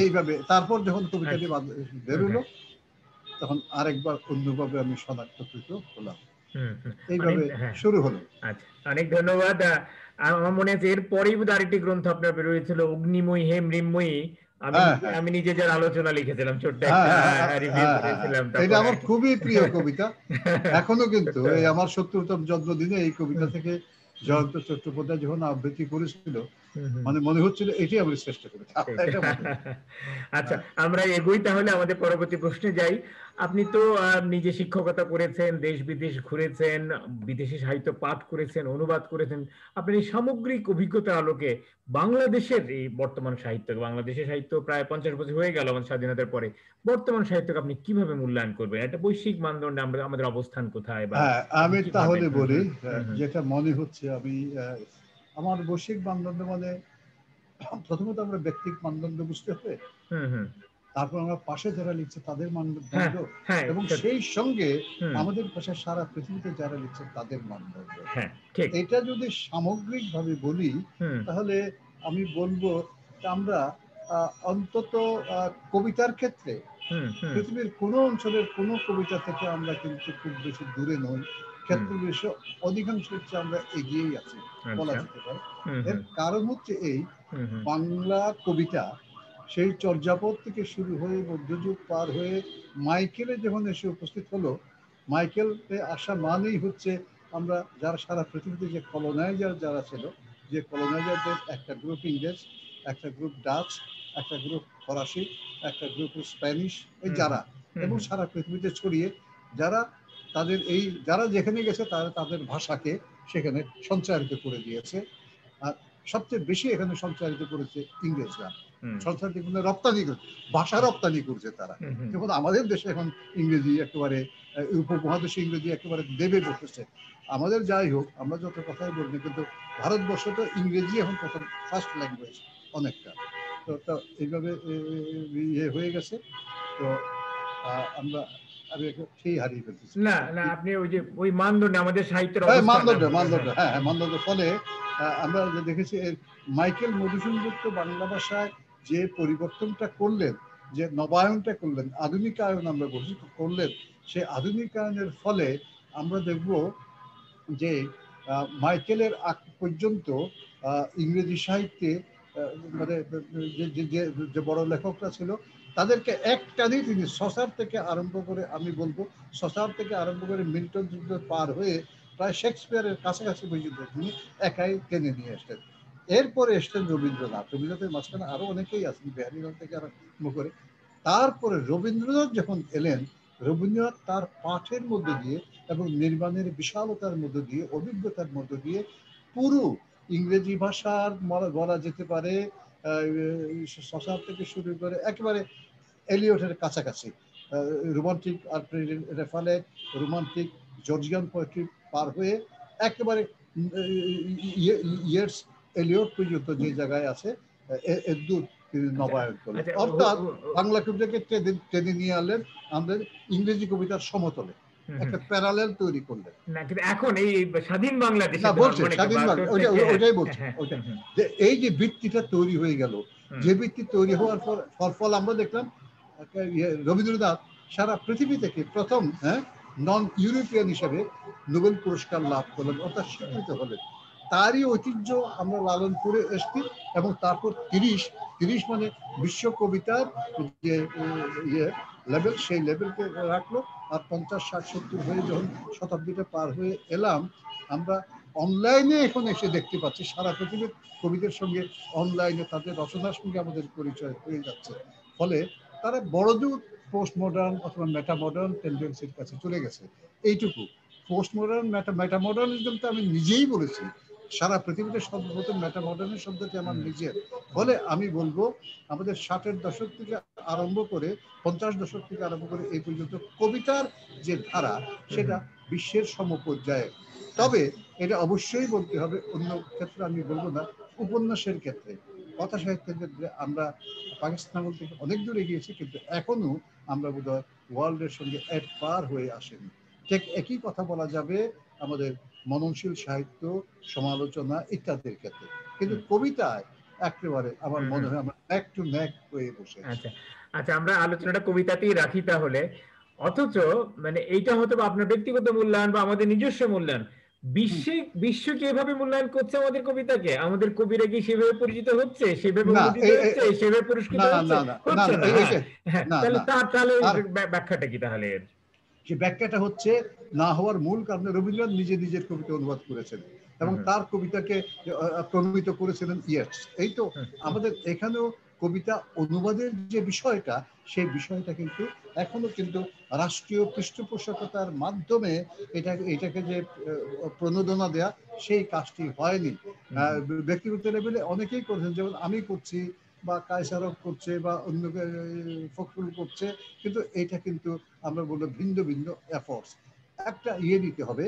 [SPEAKER 1] এইভাবে তারপর যখন কবিতাটি বেরোলো, তখন আরেকবার অন্যভাবে আমি শনাক্তকৃত হলাম। এইভাবে
[SPEAKER 2] হ্যাঁ,
[SPEAKER 1] শুরু হলো।
[SPEAKER 2] আচ্ছা, অনেক ধন্যবাদ। আমার মনে আছে এর পরেই বোধহয় আরেকটি গ্রন্থ আপনার বের হয়েছিল, অগ্নিময়ী হে মৃন্ময়ী।
[SPEAKER 1] হ্যাঁ, হ্যাঁ,
[SPEAKER 2] আমি নিজে যার আলোচনা লিখেছিলাম, ছোট্ট
[SPEAKER 1] হ্যাঁ,
[SPEAKER 2] একটা
[SPEAKER 1] হ্যাঁ, হ্যাঁ,
[SPEAKER 2] রিভিউ
[SPEAKER 1] হ্যাঁ, হ্যাঁ, হ্যাঁ।
[SPEAKER 2] করেছিলাম
[SPEAKER 1] এটা
[SPEAKER 2] তখন আর
[SPEAKER 1] আমার
[SPEAKER 2] কি।
[SPEAKER 1] খুবই প্রিয় কবিতা। এখনো কিন্তু
[SPEAKER 2] ছোট্ট,
[SPEAKER 1] এই আমার ৭০তম জন্মদিনে এই কবিতা
[SPEAKER 2] হুম,
[SPEAKER 1] থেকে
[SPEAKER 2] হুম,
[SPEAKER 1] জয়ন্ত চট্টোপাধ্যায় যখন আবৃত্তি করেছিল,
[SPEAKER 2] হুম, হুম,
[SPEAKER 1] মানে মনে হচ্ছিল এটাই আমার শ্রেষ্ঠ কবিতা।
[SPEAKER 2] ঠিক।
[SPEAKER 1] এটা মনে হচ্ছে।
[SPEAKER 2] আচ্ছা,
[SPEAKER 1] হ্যাঁ,
[SPEAKER 2] আমরা এগোই তাহলে, আমাদের পরবর্তী প্রশ্নে যাই। আপনি তো নিজে শিক্ষকতা করেছেন, দেশ বিদেশ ঘুরেছেন, বিদেশি সাহিত্য পাঠ করেছেন, অনুবাদ করেছেন। আপনি এই সামগ্রিক অভিজ্ঞতার আলোকে বাংলাদেশের এই বর্তমান সাহিত্য, বাংলাদেশের সাহিত্য প্রায় 50 বছর হয়ে গেল আমাদের স্বাধীনতার পরে, বর্তমান সাহিত্যকে আপনি কিভাবে মূল্যায়ন করবেন? একটা বৈশ্বিক মানদণ্ডে আমরা আমাদের অবস্থান কোথায়, বা
[SPEAKER 1] হ্যাঁ,
[SPEAKER 2] আপনি
[SPEAKER 1] আমি
[SPEAKER 2] কি
[SPEAKER 1] তাহলে
[SPEAKER 2] ভাবেন? হুম,
[SPEAKER 1] বলি
[SPEAKER 2] হুম, হুম, হুম,
[SPEAKER 1] যেটা মনে হচ্ছে আমি আমার বৈশ্বিক মানদণ্ড মানে প্রথমত আমরা ব্যক্তিক মানদণ্ড বুঝতে হবে,
[SPEAKER 2] হুম, হুম,
[SPEAKER 1] তারপর আমরা পাশে যারা লিখছে তাদের
[SPEAKER 2] হ্যাঁ,
[SPEAKER 1] মানদণ্ড,
[SPEAKER 2] হ্যাঁ,
[SPEAKER 1] এবং
[SPEAKER 2] সত্যি,
[SPEAKER 1] সেই সঙ্গে
[SPEAKER 2] হুম,
[SPEAKER 1] আমাদের পাশে সারা পৃথিবীতে যারা লিখছে তাদের মানদণ্ড।
[SPEAKER 2] হ্যাঁ, ঠিক,
[SPEAKER 1] এটা যদি সামগ্রিকভাবে বলি
[SPEAKER 2] হুম,
[SPEAKER 1] তাহলে আমি বলবো যে আমরা অন্তত কবিতার ক্ষেত্রে
[SPEAKER 2] হুম, হুম,
[SPEAKER 1] পৃথিবীর কোনো অঞ্চলের কোনো কবিতা থেকে আমরা কিন্তু খুব বেশি দূরে নই,
[SPEAKER 2] হুম,
[SPEAKER 1] ক্ষেত্র বিশেষে অধিকাংশ হচ্ছে আমরা এগিয়েই আছি বলা
[SPEAKER 2] আচ্ছা,
[SPEAKER 1] যেতে পারে।
[SPEAKER 2] হুম,
[SPEAKER 1] এর
[SPEAKER 2] হুম,
[SPEAKER 1] কারণ হচ্ছে এই
[SPEAKER 2] হুম, হুম,
[SPEAKER 1] বাংলা কবিতা সেই চর্যাপদ থেকে শুরু হয়ে মধ্যযুগ পার হয়ে মাইকেলে যখন এসে উপস্থিত হলো, মাইকেলে আসা মানেই হচ্ছে আমরা যারা সারা পৃথিবীতে যে কলোনাইজার যারা ছিল, যে কলোনাইজারদের একটা গ্রুপ ইংরেজ, একটা গ্রুপ ডাচ, একটা গ্রুপ ফরাসি, একটা গ্রুপ স্প্যানিশ, এই
[SPEAKER 2] হুম,
[SPEAKER 1] যারা,
[SPEAKER 2] হুম,
[SPEAKER 1] এবং
[SPEAKER 2] হুম,
[SPEAKER 1] সারা পৃথিবীতে ছড়িয়ে যারা তাদের এই যারা যেখানে গেছে তারা তাদের ভাষাকে সেখানে সঞ্চারিত করে দিয়েছে। আর সবচেয়ে বেশি এখানে সঞ্চারিত করেছে ইংরেজরা,
[SPEAKER 2] হুম,
[SPEAKER 1] সঞ্চারিত মানে রপ্তানি করে, ভাষা রপ্তানি করছে তারা।
[SPEAKER 2] হুম, হুম,
[SPEAKER 1] যেমন আমাদের দেশে এখন ইংরেজি একেবারে উপমহাদেশে ইংরেজি একেবারে দেবে বসেছে। আমাদের যাই হোক, আমরা যত কথাই বলি কিন্তু ভারতবর্ষ তো ইংরেজি এখন প্রথম ফার্স্ট ল্যাঙ্গুয়েজ অনেকটা। তো এইভাবে ইয়ে হয়ে গেছে। তো আমরা আমি একটু সেই হারিয়ে ফেলতেছি।
[SPEAKER 2] না, না, আপনি ওই যে ওই মানদণ্ডে আমাদের সাহিত্যের
[SPEAKER 1] হ্যাঁ,
[SPEAKER 2] অবস্থান,
[SPEAKER 1] মানদণ্ড,
[SPEAKER 2] হ্যাঁ,
[SPEAKER 1] মানদণ্ড,
[SPEAKER 2] হ্যাঁ,
[SPEAKER 1] হ্যাঁ, হ্যাঁ, মানদণ্ড। ফলে আমরা যে দেখেছি মাইকেল মধুসূদন দত্ত বাংলা ভাষায় যে পরিবর্তনটা করলেন, যে নবায়নটা করলেন, আধুনিকায়ন আমরা করলেন, সেই আধুনিকায়নের ফলে আমরা দেখব যে মাইকেলের আগ পর্যন্ত ইংরেজি সাহিত্যে মানে যে বড় লেখকরা ছিল তাদেরকে একটানেই তিনি সসার থেকে আরম্ভ করে, আমি বলবো সসার থেকে আরম্ভ করে মিল্টন যুদ্ধ পার হয়ে প্রায় শেক্সপিয়ারের কাছাকাছি পর্যন্ত তিনি একাই টেনে নিয়ে আসতেন। এরপরে এসছেন রবীন্দ্রনাথ, রবীন্দ্রনাথের মাঝখানে আরো অনেকেই আছেন, বিহারীলাল থেকে আরম্ভ করে। তারপরে রবীন্দ্রনাথ যখন এলেন, রবীন্দ্রনাথ তার পাঠের মধ্য দিয়ে এবং নির্মাণের বিশালতার মধ্য দিয়ে, অভিজ্ঞতার মধ্য দিয়ে পুরো ইংরেজি ভাষার বলা যেতে পারে শশা থেকে শুরু করে একেবারে এলিয়টের কাছাকাছি রোমান্টিক আর রেফালেট, রোমান্টিক জর্জিয়ান পোয়েট্রি পার হয়ে একেবারে ইয়ার্স এলিয়ট পর্যন্ত যে জায়গায় আছে এদূর তিনি
[SPEAKER 2] আচ্ছা,
[SPEAKER 1] নবায়ন করলেন,
[SPEAKER 2] আচ্ছা,
[SPEAKER 1] অর্থাৎ বাংলা কবিতাকে টেনে নিয়ে আনলেন আমাদের ইংরেজি কবিতার সমতলে,
[SPEAKER 2] হুম, হুম,
[SPEAKER 1] একটা প্যারালেল তৈরি করলেন।
[SPEAKER 2] না, কিন্তু এখন এই স্বাধীন
[SPEAKER 1] না
[SPEAKER 2] বাংলাদেশের
[SPEAKER 1] বলছে
[SPEAKER 2] ধর্মনিকে
[SPEAKER 1] স্বাধীন বাংলা,
[SPEAKER 2] 72
[SPEAKER 1] ওইটা
[SPEAKER 2] থেকে, হ্যাঁ,
[SPEAKER 1] ওইটাই
[SPEAKER 2] হ্যাঁ,
[SPEAKER 1] বলছে
[SPEAKER 2] হ্যাঁ,
[SPEAKER 1] ওইটা,
[SPEAKER 2] হুম, হুম,
[SPEAKER 1] যে এই যে বৃত্তিটা তৈরি হয়ে গেল,
[SPEAKER 2] হুম,
[SPEAKER 1] যে বৃত্তি তৈরি হওয়ার পর ফল আমরা দেখলাম রবীন্দ্রনাথ সারা পৃথিবী থেকে প্রথম নন ইউরোপিয়ান হিসেবে নোবেল পুরস্কার লাভ করলেন, অর্থাৎ স্বীকৃত হলেন। তারই ঐতিহ্য আমরা লালন করে এসছি, এবং তারপর 30 মানে বিশ্ব কবিতার যে ইয়ে লেভেল, সেই লেভেলকে রাখলো। আর 50, 60, 70 হয়ে যখন শতাব্দীটা পার হয়ে এলাম, আমরা অনলাইনে এখন এসে দেখতে পাচ্ছি সারা পৃথিবীর কবিদের সঙ্গে অনলাইনে তাদের রচনার সঙ্গে আমাদের পরিচয় হয়ে যাচ্ছে। ফলে তারা বড়জোর পোস্ট মডার্ন অথবা মেটা মডার্ন টেন্ডেন্সির কাছে চলে গেছে। এইটুকু পোস্ট মডার্ন মেটা মডার্নিজম তো আমি নিজেই বলেছি, সারা পৃথিবীতে সর্বপ্রথম মেটা মডার্নের শব্দটি আমার
[SPEAKER 2] হুম,
[SPEAKER 1] নিজের।
[SPEAKER 2] হুম,
[SPEAKER 1] ফলে আমি বলবো আমাদের 60-এর দশক থেকে আরম্ভ করে 50 দশক থেকে আরম্ভ করে এই পর্যন্ত কবিতার যে ধারা
[SPEAKER 2] হুম,
[SPEAKER 1] সেটা
[SPEAKER 2] হুম,
[SPEAKER 1] বিশ্বের সমপর্যায়ে। তবে
[SPEAKER 2] আচ্ছা,
[SPEAKER 1] এটা অবশ্যই বলতে হবে, অন্য ক্ষেত্রে আমি বলবো না, উপন্যাসের ক্ষেত্রে, কথা সাহিত্যের ক্ষেত্রে আমরা পাকিস্তান আমল থেকে অনেক দূরে গিয়েছি, কিন্তু এখনো আমরা বোধহয় ওয়ার্ল্ডের সঙ্গে এক পার হয়ে আসেনি। ঠিক একই কথা বলা যাবে আমাদের মননশীল সাহিত্য, সমালোচনা ইত্যাদির ক্ষেত্রে, কিন্তু
[SPEAKER 2] হুম,
[SPEAKER 1] কবিতায় একেবারে আমার
[SPEAKER 2] হুম,
[SPEAKER 1] মনে
[SPEAKER 2] হুম,
[SPEAKER 1] হয় আমরা নেক টু নেক হয়ে বসে আছি।
[SPEAKER 2] আচ্ছা, আচ্ছা, আমরা আলোচনাটা কবিতাতেই রাখি তাহলে। অথচ মানে এইটা হয়তো বা আপনার ব্যক্তিগত মূল্যায়ন বা আমাদের নিজস্ব মূল্যায়ন, বিশ্ব কি এভাবে মূল্যায়ন করছে আমাদের কবিতাকে? আমাদের কবিরা কি সেভাবে পরিচিত হচ্ছে, সেভাবে
[SPEAKER 1] না
[SPEAKER 2] অনুদিত হচ্ছে, সেভাবে পুরস্কৃত
[SPEAKER 1] না
[SPEAKER 2] হচ্ছে?
[SPEAKER 1] না না না
[SPEAKER 2] হচ্ছে
[SPEAKER 1] না
[SPEAKER 2] না। হ্যাঁ,
[SPEAKER 1] এইটা
[SPEAKER 2] হ্যাঁ,
[SPEAKER 1] না
[SPEAKER 2] তাহলে
[SPEAKER 1] না
[SPEAKER 2] তাহলে
[SPEAKER 1] আর
[SPEAKER 2] ব্যাখ্যাটা কি তাহলে এর?
[SPEAKER 1] যে ব্যাখ্যাটা হচ্ছে না হওয়ার মূল কারণে রবীন্দ্রনাথ নিজে নিজের কবিতা অনুবাদ করেছেন
[SPEAKER 2] হুম
[SPEAKER 1] এবং
[SPEAKER 2] হুম
[SPEAKER 1] তার কবিতাকে প্রণীত করেছিলেন ইয়েটস। এই তো
[SPEAKER 2] হুম হুম
[SPEAKER 1] আমাদের এখানেও কবিতা অনুবাদের যে বিষয়টা, সেই বিষয়টা কিন্তু এখনো কিন্তু রাষ্ট্রীয় পৃষ্ঠপোষকতার মাধ্যমে এটাকে যে প্রণোদনা দেয়া, সেই কাজটি হয়নি।
[SPEAKER 2] হুম হুম
[SPEAKER 1] ব্যক্তিগত লেভেলে অনেকেই করেছেন, যেমন আমি করছি বা কায়সারফ করছে বা অন্য ফখরুল করছে, কিন্তু এটা কিন্তু আমরা বলবো ভিন্ন ভিন্ন এফোর্টস। একটা দিতে হবে,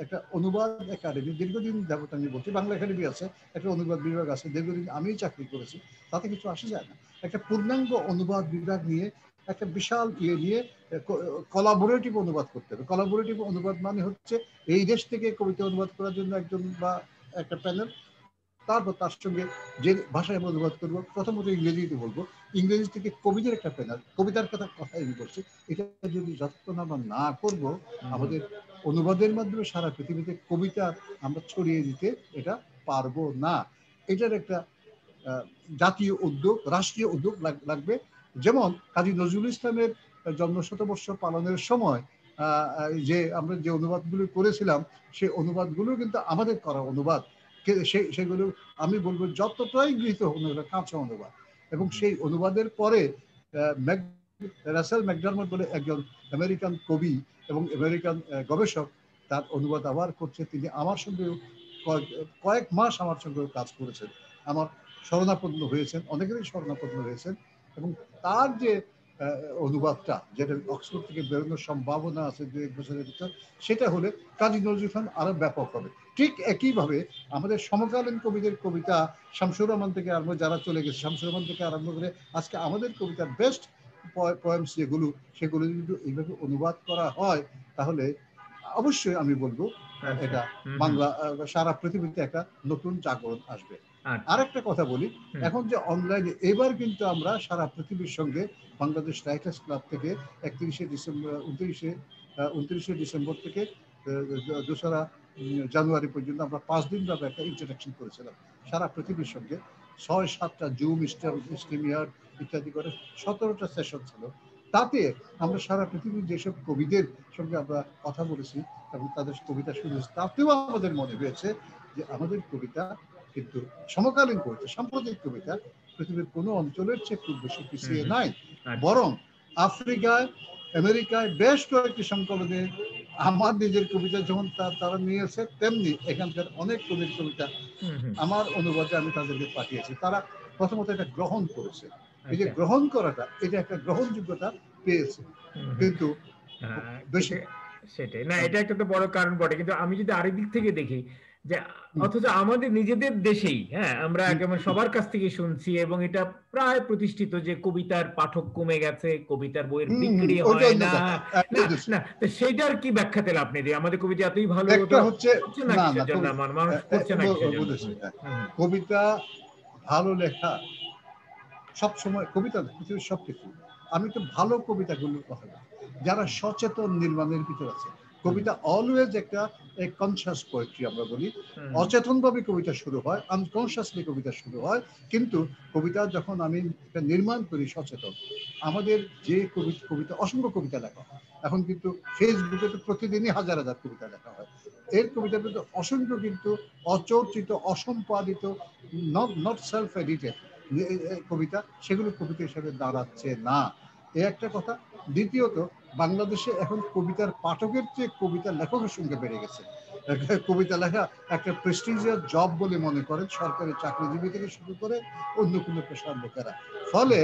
[SPEAKER 1] একটা অনুবাদ একাডেমি দীর্ঘদিন যাবত আমি বলছি, বাংলা একাডেমি আছে, একটা অনুবাদ বিভাগ আছে, দীর্ঘদিন আমি চাকরি করেছি, তাতে কিছু আসে যায় না। একটা পূর্ণাঙ্গ অনুবাদ বিভাগ নিয়ে একটা বিশাল নিয়ে কলাবোরেটিভ অনুবাদ করতে হবে। কলাবোরেটিভ অনুবাদ মানে হচ্ছে এই দেশ থেকে কবিতা অনুবাদ করার জন্য একজন বা একটা প্যানেল, তারপর তার সঙ্গে যে ভাষায় অনুবাদ করবো, প্রথমত ইংরেজিতে বলবো, ইংরেজি থেকে কবিদের একটা প্যানেল, কবিতার কথা আমি বলছি। এটা যদি যতক্ষণ আমরা না করব,
[SPEAKER 2] হুম
[SPEAKER 1] আমাদের অনুবাদের মাধ্যমে সারা পৃথিবীতে কবিতা আমরা ছড়িয়ে দিতে এটা পারবো না। এটার একটা জাতীয় উদ্যোগ, রাষ্ট্রীয় উদ্যোগ লাগবে। যেমন কাজী নজরুল ইসলামের জন্মশতবর্ষ পালনের সময় যে আমরা যে অনুবাদগুলো করেছিলাম, সেই অনুবাদগুলো কিন্তু আমাদের করা অনুবাদ। সেগুলো আমি বলবো যতটাই গৃহীত হোক না, কাঁচা অনুবাদ। এবং
[SPEAKER 2] হুম
[SPEAKER 1] সেই অনুবাদের পরে রাসেল ম্যাকডারমট বলে একজন আমেরিকান কবি এবং আমেরিকান গবেষক তার অনুবাদ আবার করছে। তিনি আমার সঙ্গে কয়েক মাস আমার সঙ্গে কাজ করেছেন, আমার শরণাপন্ন হয়েছেন, অনেকেরই শরণাপন্ন হয়েছেন। এবং তার যে অনুবাদটা, যেটা অক্সফোর্ড থেকে বেরোনোর সম্ভাবনা আছে 2-1 বছরের ভিতর, সেটা হলে কাজী নজরুল খান আরো ব্যাপক হবে। ঠিক একইভাবে আমাদের সমকালীন কবিদের কবিতা, শামসুর রহমান থেকে আরম্ভ, যারা চলে গেছে, শামসুর রহমান থেকে আরম্ভ করে আজকে আমাদের কবিতার বেস্ট পোয়েমস যেগুলো, সেগুলো যদি এইভাবে অনুবাদ করা হয়, তাহলে অবশ্যই আমি বলবো
[SPEAKER 2] আচ্ছা
[SPEAKER 1] এটা
[SPEAKER 2] হুম হুম
[SPEAKER 1] বাংলা সারা পৃথিবীতে একটা নতুন জাগরণ আসবে।
[SPEAKER 2] আচ্ছা
[SPEAKER 1] আরেকটা কথা বলি,
[SPEAKER 2] হুম
[SPEAKER 1] এখন যে অনলাইনে এবার কিন্তু আমরা সারা পৃথিবীর সঙ্গে বাংলাদেশ রাইটার্স ক্লাব থেকে 31শে ডিসেম্বর 29শে ডিসেম্বর থেকে 2রা জানুয়ারি পর্যন্ত আমরা 5 দিন ব্যাপী একটা ইন্টারাকশন করেছিলাম সারা পৃথিবীর সঙ্গে। 6-7টা জুম স্ট্রিমিয়ার ইত্যাদি করে 17টা সেশন ছিল। তাতে আমরা সারা পৃথিবীর যেসব কবিদের সঙ্গে আমরা কথা বলেছি এবং তাদের কবিতা শুনেছি, তাতেও আমাদের মনে হয়েছে যে আমাদের কবিতা কিন্তু সমকালীন কবিতা, সাম্প্রতিক কবিতা পৃথিবীর কোনো অঞ্চলের চেয়ে খুব বেশি
[SPEAKER 2] হুম
[SPEAKER 1] পিছিয়ে
[SPEAKER 2] হুম
[SPEAKER 1] নাই।
[SPEAKER 2] আচ্ছা
[SPEAKER 1] বরং আফ্রিকায়, আমেরিকায় বেশ কয়েকটি সংকলনে আমার নিজের কবিতা যেমন তারা নিয়েছে, তেমনি এখানকার অনেক কবির কবিতা
[SPEAKER 2] হুম হুম
[SPEAKER 1] আমার অনুবাদে আমি তাদেরকে পাঠিয়েছি। তারা প্রথমত এটা গ্রহণ করেছে। এই যে
[SPEAKER 2] আচ্ছা
[SPEAKER 1] গ্রহণ করাটা, এটা একটা গ্রহণযোগ্যতা পেয়েছে।
[SPEAKER 2] হুম হুম
[SPEAKER 1] কিন্তু বেশি
[SPEAKER 2] এটা সেটাই না, এটা একটা তো বড় কারণ বটে, কিন্তু আমি যদি আরেক দিক থেকে দেখি যে অথচ আমাদের নিজেদের দেশেই, হ্যাঁ, আমরা একেবারে সবার কাছ থেকে শুনছি এবং এটা প্রায় প্রতিষ্ঠিত যে কবিতার পাঠক কমে গেছে, কবিতার বইয়ের বিক্রি
[SPEAKER 1] ওইটা
[SPEAKER 2] হয়
[SPEAKER 1] অন্য
[SPEAKER 2] না।
[SPEAKER 1] কথা,
[SPEAKER 2] না
[SPEAKER 1] বুঝেছি।
[SPEAKER 2] না, তো সেইটার কি ব্যাখ্যা দিলেন আপনি যে আমাদের কবিতা এতই ভালো, তো
[SPEAKER 1] একটা হচ্ছে
[SPEAKER 2] হচ্ছে না
[SPEAKER 1] না না
[SPEAKER 2] কিসের জন্য,
[SPEAKER 1] কবি
[SPEAKER 2] মানুষ পড়ছে না কিসের জন্য?
[SPEAKER 1] বুঝেছি,
[SPEAKER 2] হুম
[SPEAKER 1] হ্যাঁ।
[SPEAKER 2] হুম
[SPEAKER 1] কবিতা ভালো লেখা সব সময়, কবিতা না, পৃথিবীর সব কিছু। আমি তো ভালো কবিতাগুলোর কথা বলি, যারা সচেতন নির্মাণের ভিতর আছে।
[SPEAKER 2] হুম
[SPEAKER 1] কবিতা অলওয়েজ একটা কনসাস পোয়েট্রি আমরা বলি।
[SPEAKER 2] হুম
[SPEAKER 1] অচেতনভাবে কবিতা শুরু হয়, আনকনসাসলি কবিতা শুরু হয়, কিন্তু কবিতা যখন আমি একটা নির্মাণ করি সচেতন, আমাদের যে কবিতা অসংখ্য কবিতা লেখা হয়। এখন কিন্তু ফেসবুকে তো প্রতিদিনই হাজার হাজার কবিতা লেখা হয়। এর কবিতা কিন্তু অসংখ্য, কিন্তু অচর্চিত, অসম্পাদিত, নট সেলফ এডিটেড কবিতা, সেগুলো কবিতা হিসেবে দাঁড়াচ্ছে না। এ একটা কথা। দ্বিতীয়ত, বাংলাদেশে এখন কবিতার পাঠকের চেয়ে কবিতা লেখকের সঙ্গে বেড়ে গেছে। কবিতা লেখা একটা প্রেস্টিজিয়াস জব বলে মনে করেন সরকারি চাকরিজীবী থেকে শুরু করে অন্য কোনো পেশার লোকেরা। ফলে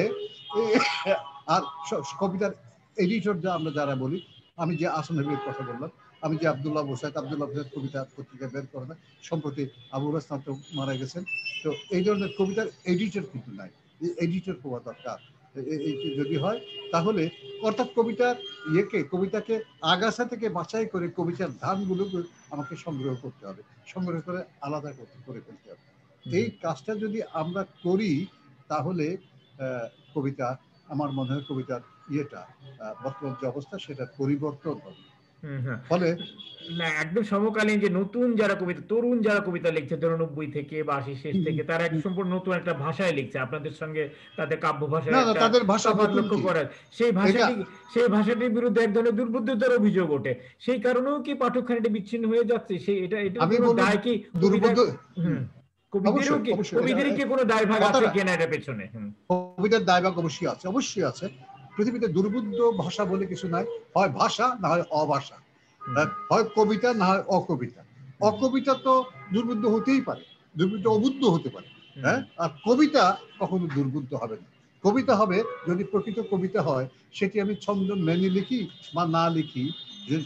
[SPEAKER 1] আর কবিতার এডিটর আমরা যারা বলি, আমি যে আসাম হাবিবের কথা বললাম, আমি যে আব্দুল্লাহ হোসেন কবিতা পত্রিকা বের করে না, সম্প্রতি আবু হাসনাত তো মারা গেছেন। তো এই ধরনের কবিতার এডিটর কিন্তু নাই। এডিটর হওয়া দরকার যদি হয়, তাহলে অর্থাৎ কবিতাকে আগাছা থেকে বাছাই করে কবিতার ধানগুলো আমাকে সংগ্রহ করতে হবে, সংগ্রহ করে আলাদা করে ফেলতে হবে। এই
[SPEAKER 2] হুম
[SPEAKER 1] কাজটা যদি আমরা করি, তাহলে কবিতা, আমার মনে হয় কবিতার ইয়েটা বর্তমান যে অবস্থা সেটা পরিবর্তন হবে।
[SPEAKER 2] হ্যাঁ।
[SPEAKER 1] ফলে
[SPEAKER 2] না, একদম সমকালীন যে নতুন যারা কবিতা, তরুণ যারা কবিতা লিখছে ধরো 90 থেকে বা 80 শেষ থেকে, তারা এক সম্পূর্ণ নতুন একটা ভাষায় লিখছে, আপনাদের সঙ্গে তাদের কাব্য ভাষার
[SPEAKER 1] না না
[SPEAKER 2] একটা
[SPEAKER 1] তাদের ভাষা
[SPEAKER 2] তফাৎ
[SPEAKER 1] নতুন
[SPEAKER 2] লক্ষ্য
[SPEAKER 1] কি
[SPEAKER 2] করা। সেই
[SPEAKER 1] এটা
[SPEAKER 2] ভাষাটি, সেই ভাষাটির বিরুদ্ধে এক ধরনের দুর্বোধ্যতার অভিযোগ ওঠে। সেই কারণেও কি পাঠক খানিকটা বিচ্ছিন্ন হয়ে যাচ্ছে? সেই এটার
[SPEAKER 1] আমি
[SPEAKER 2] কোনো
[SPEAKER 1] বলবো
[SPEAKER 2] দায় কি কবিতার?
[SPEAKER 1] দুর্বোধ্য।
[SPEAKER 2] হুম, কবিদেরও
[SPEAKER 1] অবশ্যই
[SPEAKER 2] কি,
[SPEAKER 1] অবশ্যই এটা
[SPEAKER 2] কবিদেরই কি কোনো দায়ভাগ আছে
[SPEAKER 1] কথাটা
[SPEAKER 2] কিনা এটা পেছনে?
[SPEAKER 1] কবিতার দায়ভাগ অবশ্যই আছে, অবশ্যই আছে। পৃথিবীতে দুর্বোধ্য ভাষা বলে কিছু নাই, হয় ভাষা না হয় অভাষা, হয় কবিতা না হয় অকবিতা। অকবিতা তো দুর্বোধ্য হতেই পারে, দুর্বোধ্য অবুদ্ধ হতে পারে, হ্যাঁ। আর কবিতা কখনো দুর্বোধ্য হবে না। কবিতা হবে যদি প্রকৃত কবিতা হয়, সেটি আমি ছন্দ মেনে লিখি বা না লিখি,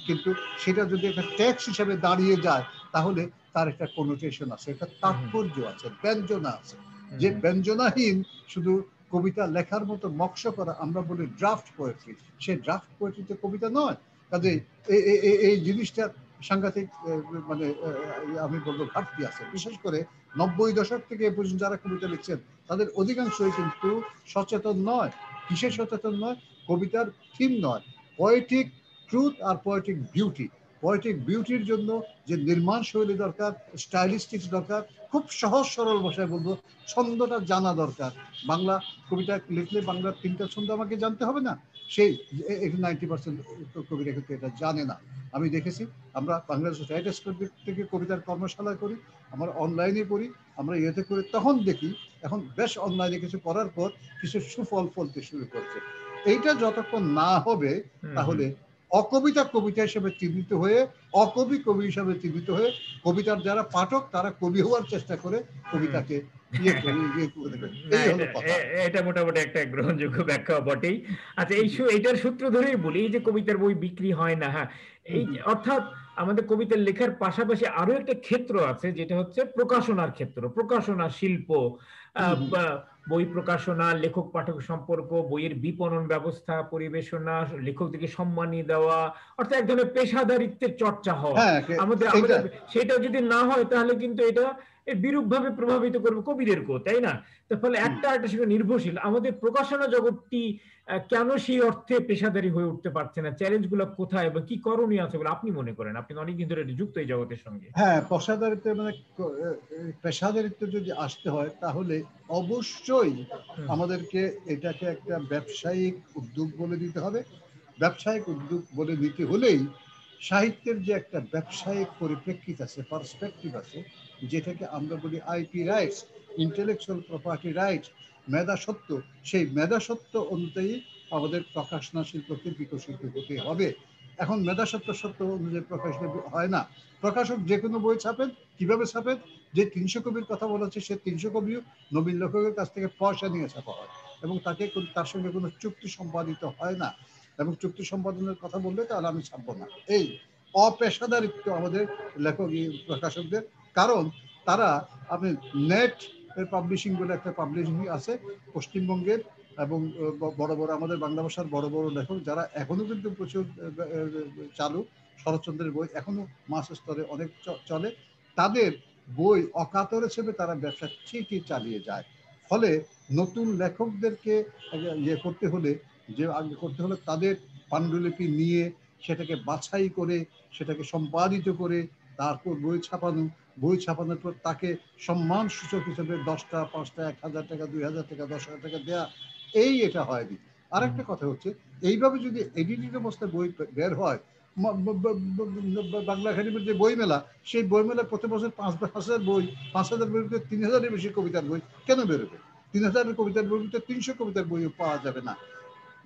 [SPEAKER 1] কিন্তু সেটা যদি একটা টেক্সট হিসেবে দাঁড়িয়ে যায়, তাহলে তার একটা কোনোটেশন আছে, একটা তাৎপর্য আছে, ব্যঞ্জনা আছে। যে ব্যঞ্জনাহীন শুধু কবিতা লেখার মতো মক্ষ করা আমরা বলি ড্রাফট পোয়েট্রি, সেই ড্রাফট পোয়েট্রিতে কবিতা নয়। কাজে এই জিনিসটার সাংঘাতিক মানে আমি বলবো ঘাটতি আছে। বিশেষ করে 90 দশক থেকে এ পর্যন্ত যারা কবিতা লিখছেন, তাদের অধিকাংশই কিন্তু সচেতন নয়। কিসের সচেতন নয়? কবিতার থিম নয়, পোয়েটিক ট্রুথ আর পোয়েটিক বিউটি। পোয়েটিক বিউটির জন্য যে নির্মাণ শৈলী দরকার, স্টাইলিস্টিক্স দরকার, খুব সহজ সরল ভাষায় বলবো ছন্দটা জানা দরকার। বাংলা কবিতা লিখলে বাংলার 3টা ছন্দ আমাকে জানতে হবে না? সেই 90% কবিরা কিন্তু এটা জানে না। আমি দেখেছি, আমরা বাংলাদেশ রাইটার্স থেকে কবিতার কর্মশালা করি, আমরা অনলাইনে করি, আমরা ইয়েতে করি, তখন দেখি এখন বেশ অনলাইনে কিছু করার পর কিছু সুফল ফলতে শুরু করছে। এইটা যতক্ষণ না হবে, তাহলে অকবিতা কবিতা হিসেবে চিহ্নিত হয়ে, অকবি কবি হিসেবে চিহ্নিত হয়ে, কবিতার যারা পাঠক তারা কবি হওয়ার চেষ্টা করে কবিতাকে ইয়ে করে দেবে।
[SPEAKER 2] না,
[SPEAKER 1] এই
[SPEAKER 2] এটা
[SPEAKER 1] হলো কথা।
[SPEAKER 2] এটা মোটামুটি একটা গ্রহণযোগ্য ব্যাখ্যা বটেই। আচ্ছা, এইটার সূত্র ধরেই বলি, এই যে কবিতার বই বিক্রি হয় না, হ্যাঁ, এই অর্থাৎ আমাদের কবিতার লেখার পাশাপাশি আরো একটা ক্ষেত্র আছে, যেটা হচ্ছে প্রকাশনার ক্ষেত্র, প্রকাশনা শিল্প, বা বই প্রকাশনা, লেখক পাঠক সম্পর্ক, বইয়ের বিপণন ব্যবস্থা, পরিবেশনা, লেখকদেরকে সম্মানী দেওয়া, অর্থাৎ এক ধরনের পেশাদারিত্বের চর্চা হওয়া।
[SPEAKER 1] হ্যাঁ
[SPEAKER 2] আমাদের
[SPEAKER 1] এইটা
[SPEAKER 2] আমাদের সেটা যদি না হয়, তাহলে কিন্তু এটা বিরূপ ভাবে প্রভাবিত করবে কবিদেরকেও, তাই না? তার ফলে একটা আরেকটার সঙ্গে নির্ভরশীল আমাদের প্রকাশনা জগৎটি কেন সেই অর্থে পেশাদারি হয়ে উঠতে পারছে না? চ্যালেঞ্জ গুলো কোথায় এবং কি করণীয় আছে বলে আপনি মনে করেন? আপনি অনেকদিন ধরে যুক্ত এই জগতের সঙ্গে।
[SPEAKER 1] হ্যাঁ, পেশাদারিত্ব মানে পেশাদারিত্ব যদি আসতে হয়, তাহলে অবশ্যই আমাদেরকে এটাকে একটা ব্যবসায়িক উদ্যোগ বলে দিতে হবে। ব্যবসায়িক উদ্যোগ বলে দিতে হলেই সাহিত্যের যে একটা ব্যবসায়িক পরিপ্রেক্ষিত আছে, পার্সপেক্টিভ আছে, যেটাকে আমরা বলি IP rights, intellectual property rights, মেধাস্বত্ব, সেই মেধাস্বত্ব অনুযায়ী আমাদের প্রকাশনা শিল্পকে বিকশিত হতে হবে। এখন মেধাস্বত্ব সত্য অনুযায়ী প্রকাশিত হয় না। প্রকাশক যে কোনো বই ছাপেন, কিভাবে ছাপেন, যে 300 কবির কথা বলা হচ্ছে, সে 300 কবিও নবীন লেখকের কাছ থেকে পয়সা নিয়ে ছাপা হয়, এবং তার সঙ্গে কোনো চুক্তি সম্পাদিত হয় না। এবং চুক্তি সম্পাদনের কথা বললে তাহলে আমি ছাপবো না। এই অপেশাদারিত্ব আমাদের লেখক প্রকাশকদের। কারণ তারা, আপনি নেট পাবলিশিং বলে একটা পাবলিশিং আছে পশ্চিমবঙ্গের, এবং বড় বড় আমাদের বাংলা ভাষার বড় বড় লেখক যারা এখনো কিন্তু প্রচুর চালু, শরৎচন্দ্রের বই এখনো মাস স্তরে অনেক চলে, তাদের বই অকাতরে হিসেবে তারা ব্যবসা ঠিকই চালিয়ে যায়। ফলে নতুন লেখকদেরকে ইয়ে করতে হলে, যে আগে করতে হলে, তাদের পাণ্ডুলিপি নিয়ে সেটাকে বাছাই করে, সেটাকে সম্পাদিত করে, তারপর বই ছাপানো, বই ছাপানোর পর তাকে সম্মান সূচক হিসেবে 10টা 5টা 1000 টাকা 2000 টাকা 10,000 টাকা দেয়া, এটা হয়নি। আর একটা কথা হচ্ছে, এইভাবে যদি এডিটেড অবস্থায় বই বের হয়, বাংলা একাডেমির যে বই মেলা, সেই বই মেলায় প্রতি বছর 5,000 বই, 5,000 বইয়ের ভিতরে 3,000-এর বেশি কবিতার বই কেন বেরোবে? 3,000 কবিতার বইয়ের ভিতরে 300 কবিতার বইও পাওয়া যাবে না।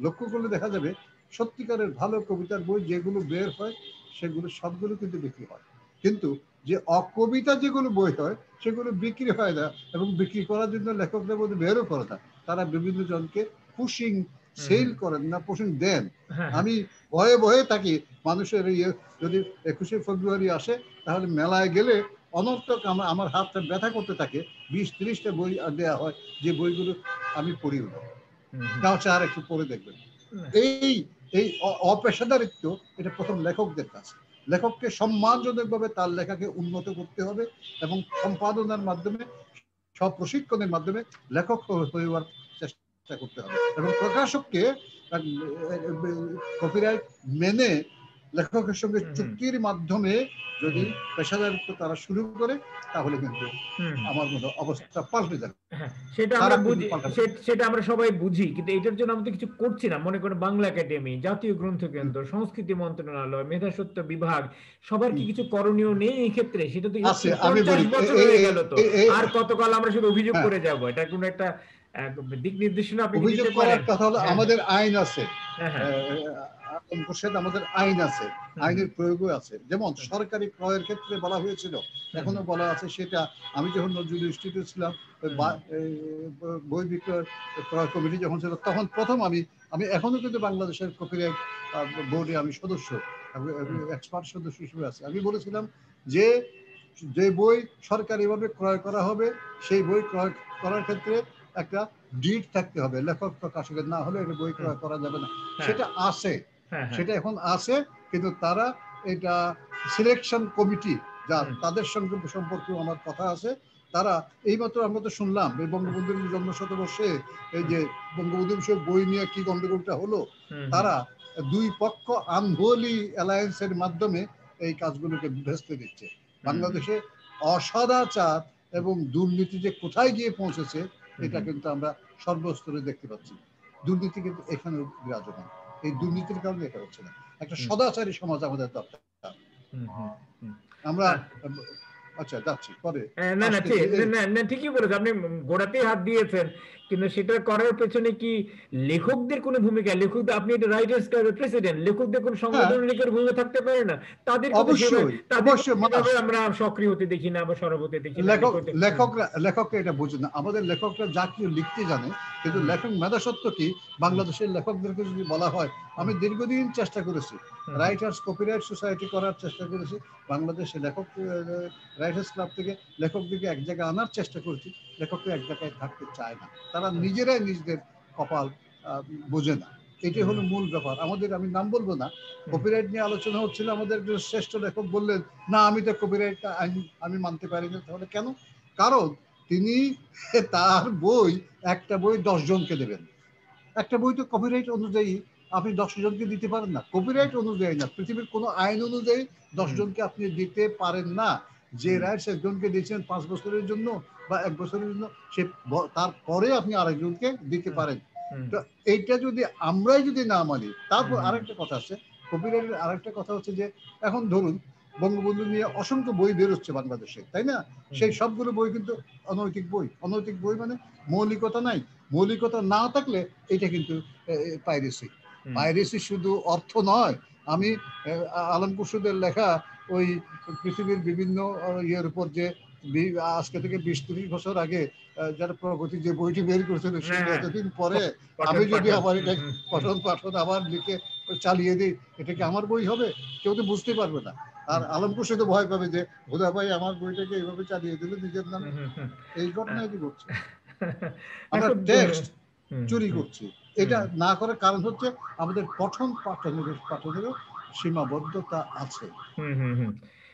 [SPEAKER 1] লক্ষ্য করলে দেখা যাবে সত্যিকারের ভালো কবিতার বই যেগুলো বের হয়, সেগুলো সবগুলো কিন্তু বিক্রি হয়, কিন্তু যে অকবিতা যেগুলো বই হয় সেগুলো বিক্রি হয় না, এবং বিক্রি করার জন্য লেখকদের মধ্যে বেরও করে না। তারা বিভিন্ন জনকে পুশিং সেল করেন না, পুশিং দেন। আমি ভয়ে ভয়ে থাকি মানুষের যদি 21শে ফেব্রুয়ারি আসে, তাহলে মেলায় গেলে অনর্থক আমার হাতটা ব্যথা করতে থাকে, 20-30টা বই দেওয়া হয়, যে বইগুলো আমি পড়িও না। তাও আর একটু পড়ে দেখবেন। এই এই অপেশাদারিত্ব, এটা প্রথম লেখকদের কাছে। লেখককে সম্মানজনকভাবে তার লেখাকে উন্নত করতে হবে, এবং সম্পাদনার মাধ্যমে, সব প্রশিক্ষণের মাধ্যমে লেখক হয়ে হওয়ার চেষ্টা করতে হবে। এবং প্রকাশককে কপিরাইট মেনে লেখকের সঙ্গে চুক্তির মাধ্যমে যদি পেশাদারিত্ব তারা শুরু করে তাহলে কিন্তু আমার মতো অবস্থা পাল্টে যাবে।
[SPEAKER 2] সেটা আমরা বুঝি, সেটা আমরা সবাই বুঝি, কিন্তু এটার জন্য আমরা কিছু করছি না। মনে করেন বাংলা একাডেমি, জাতীয় গ্রন্থ কেন্দ্র, সংস্কৃতি মন্ত্রণালয়, মেধাস্বত্ব বিভাগ, সবার কি কিছু করণীয় নেই এই ক্ষেত্রে? সেটা তো 50 বছর হয়ে গেল, তো আর কতকাল আমরা শুধু অভিযোগ করে যাব? এটা কোনো একটা দিক নির্দেশনা আপনি
[SPEAKER 1] অভিযোগ করার কথা হলো আমাদের আইন আছে, আমাদের আইন আছে, আইনের প্রয়োগও আছে। যেমন সরকারি ক্রয়ের ক্ষেত্রে বলা হয়েছিল, এখনো বলা আছে, সেটা আমি যখন নজরুল ইনস্টিটিউট ছিলাম, বই বিক্রয় ক্রয় কমিটি যখন ছিল, তখন প্রথম আমি এখনো কিন্তু বাংলাদেশের কপিরাইট বোর্ডে আমি সদস্য, এক্সপার্ট সদস্য হিসেবে আছি। আমি বলেছিলাম যে যে বই সরকারিভাবে ক্রয় করা হবে সেই বই ক্রয় করার ক্ষেত্রে একটা ডিড থাকতে হবে, লেখক প্রকাশকের, না হলে এটা বই ক্রয় করা যাবে না। সেটা আছে, সেটা এখন আছে, কিন্তু তারা এটা সিলেকশন কমিটি যা তাদের সঙ্গে সম্পর্কে আমার কথা আছে, তারা এইমাত্র আমরা তো শুনলাম এই বঙ্গবন্ধুর জন্মশতবর্ষে এই যে বঙ্গবন্ধু বিষয়ক বই নিয়ে কি গন্ডগোলটা হলো, তারা দুই পক্ষ আনহোলি অ্যালায়েন্সের মাধ্যমে এই কাজগুলোকে ভেস্তে দিচ্ছে। বাংলাদেশে অসদাচার এবং দুর্নীতি যে কোথায় গিয়ে পৌঁছেছে এটা কিন্তু আমরা সর্বস্তরে দেখতে পাচ্ছি। দুর্নীতি কিন্তু এখানে বিরাজমান, এই দুর্নীতির কারণে এটা হচ্ছে না। একটা সদাচারী সমাজ আমাদের দরকার। আমরা আচ্ছা যাচ্ছি পরে।
[SPEAKER 2] না ঠিকই বলেছেন আপনি, গোড়াতেই হাত দিয়েছেন, কিন্তু সেটা করার পেছনে কি লেখকদের কোনো ভূমিকা? লেখকদের, আপনি এটা রাইটার্স ক্লাবের প্রেসিডেন্ট, লেখকদের কোনো সংগঠনের ভূমিকা থাকতে পারে না? তাদের আমরা সক্রিয় হতে দেখি না বা সরব হতে দেখি না।
[SPEAKER 1] লেখকরা এটা বোঝে না। আমাদের লেখকরা যা কিছু লিখতে জানে, কিন্তু লেখক মেধাস্বত্ব কি বাংলাদেশের লেখকদেরকে যদি বলা হয়, আমি দীর্ঘদিন চেষ্টা করেছি, রাইটার্স কপিরাইট সোসাইটি করার চেষ্টা করেছি, বাংলাদেশে লেখক রাইটার্স ক্লাব থেকে লেখকদেরকে এক জায়গায় আনার চেষ্টা করেছি, লেখকরা এক জায়গায় থাকতে চায় না, তারা নিজেরাই নিজেদের কপাল বোঝে না। এটাই হলো মূল ব্যাপার আমাদের। আমি নাম বলবো না, কপিরাইট নিয়ে আলোচনা হচ্ছিল, আমাদের শ্রেষ্ঠ লেখক বললেন না আমি তো কপিরাইট আমি মানতে পারি না। তাহলে কেন? কারণ তিনি তার বই, একটা বই 10 জনকে দেবেন, একটা বই তো কপিরাইট অনুযায়ী আপনি 10 জনকে দিতে পারেন না, কপিরাইট অনুযায়ী না, পৃথিবীর কোনো আইন অনুযায়ী 10 জনকে আপনি দিতে পারেন না। যে রাইটস একজনকে দিয়েছেন 5 বছরের জন্য বা 1 বছরের জন্য, সে তারপরে আপনি আরেকজনকে দিতে পারেন। তো এইটা যদি আমরাই যদি না মানি, তারপর আরেকটা কথা আছে, কপিরাইটের আরেকটা কথা হচ্ছে যে এখন ধরুন বঙ্গবন্ধু নিয়ে অসংখ্য বই বেরোচ্ছে বাংলাদেশে, তাই না? সেই সবগুলো বই কিন্তু অনৈতিক বই। অনৈতিক বই মানে মৌলিকতা নাই। মৌলিকতা না থাকলে এটা কিন্তু পাইরেসি। পাইরেসি শুধু অর্থ নয়। আমি আলম খুরশিদের লেখা ওই পৃথিবীর বিভিন্ন ইয়ের উপর যে আজকে থেকে 20-30 বছর আগে যারা প্রগতি যে বইটি বের করেছিল, সেটা এতদিন পরে আমি যদি আবার এটা পঠন পাঠন আবার লিখে চালিয়ে দিই, এটা কি আমার বই হবে? কেউ তো বুঝতে পারবে না। আর আলম খুরশিদ ভয় পাবে যে হুদা ভাই আমার বইটাকে এইভাবে চালিয়ে দিল নিজের নামে। এই ঘটনায় কি করছে, আমরা টেক্সট চুরি করছি। এটা না করার কারণ হচ্ছে আমাদের পঠন পাঠনেরও সীমাবদ্ধতা আছে।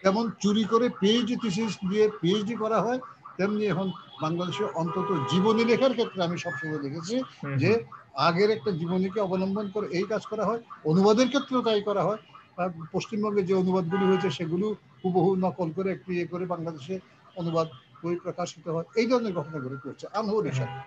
[SPEAKER 1] যেমন চুরি করে পিএইচডি থিসিস দিয়ে পিএইচডি করা হয়, তেমনি এখন বাংলাদেশে অন্তত জীবনী লেখার ক্ষেত্রে আমি সবসময় দেখেছি যে আগের একটা জীবনীকে অবলম্বন করে এই কাজ করা হয়। অনুবাদের ক্ষেত্রেও তাই করা হয়। পশ্চিমবঙ্গে যে অনুবাদগুলি হয়েছে সেগুলো হুবহু নকল করে ক্রিয়ে করে বাংলাদেশে অনুবাদ বই প্রকাশিত হয়। এই ধরনের ঘটনা ঘটে চলছে আনহরি সাথে।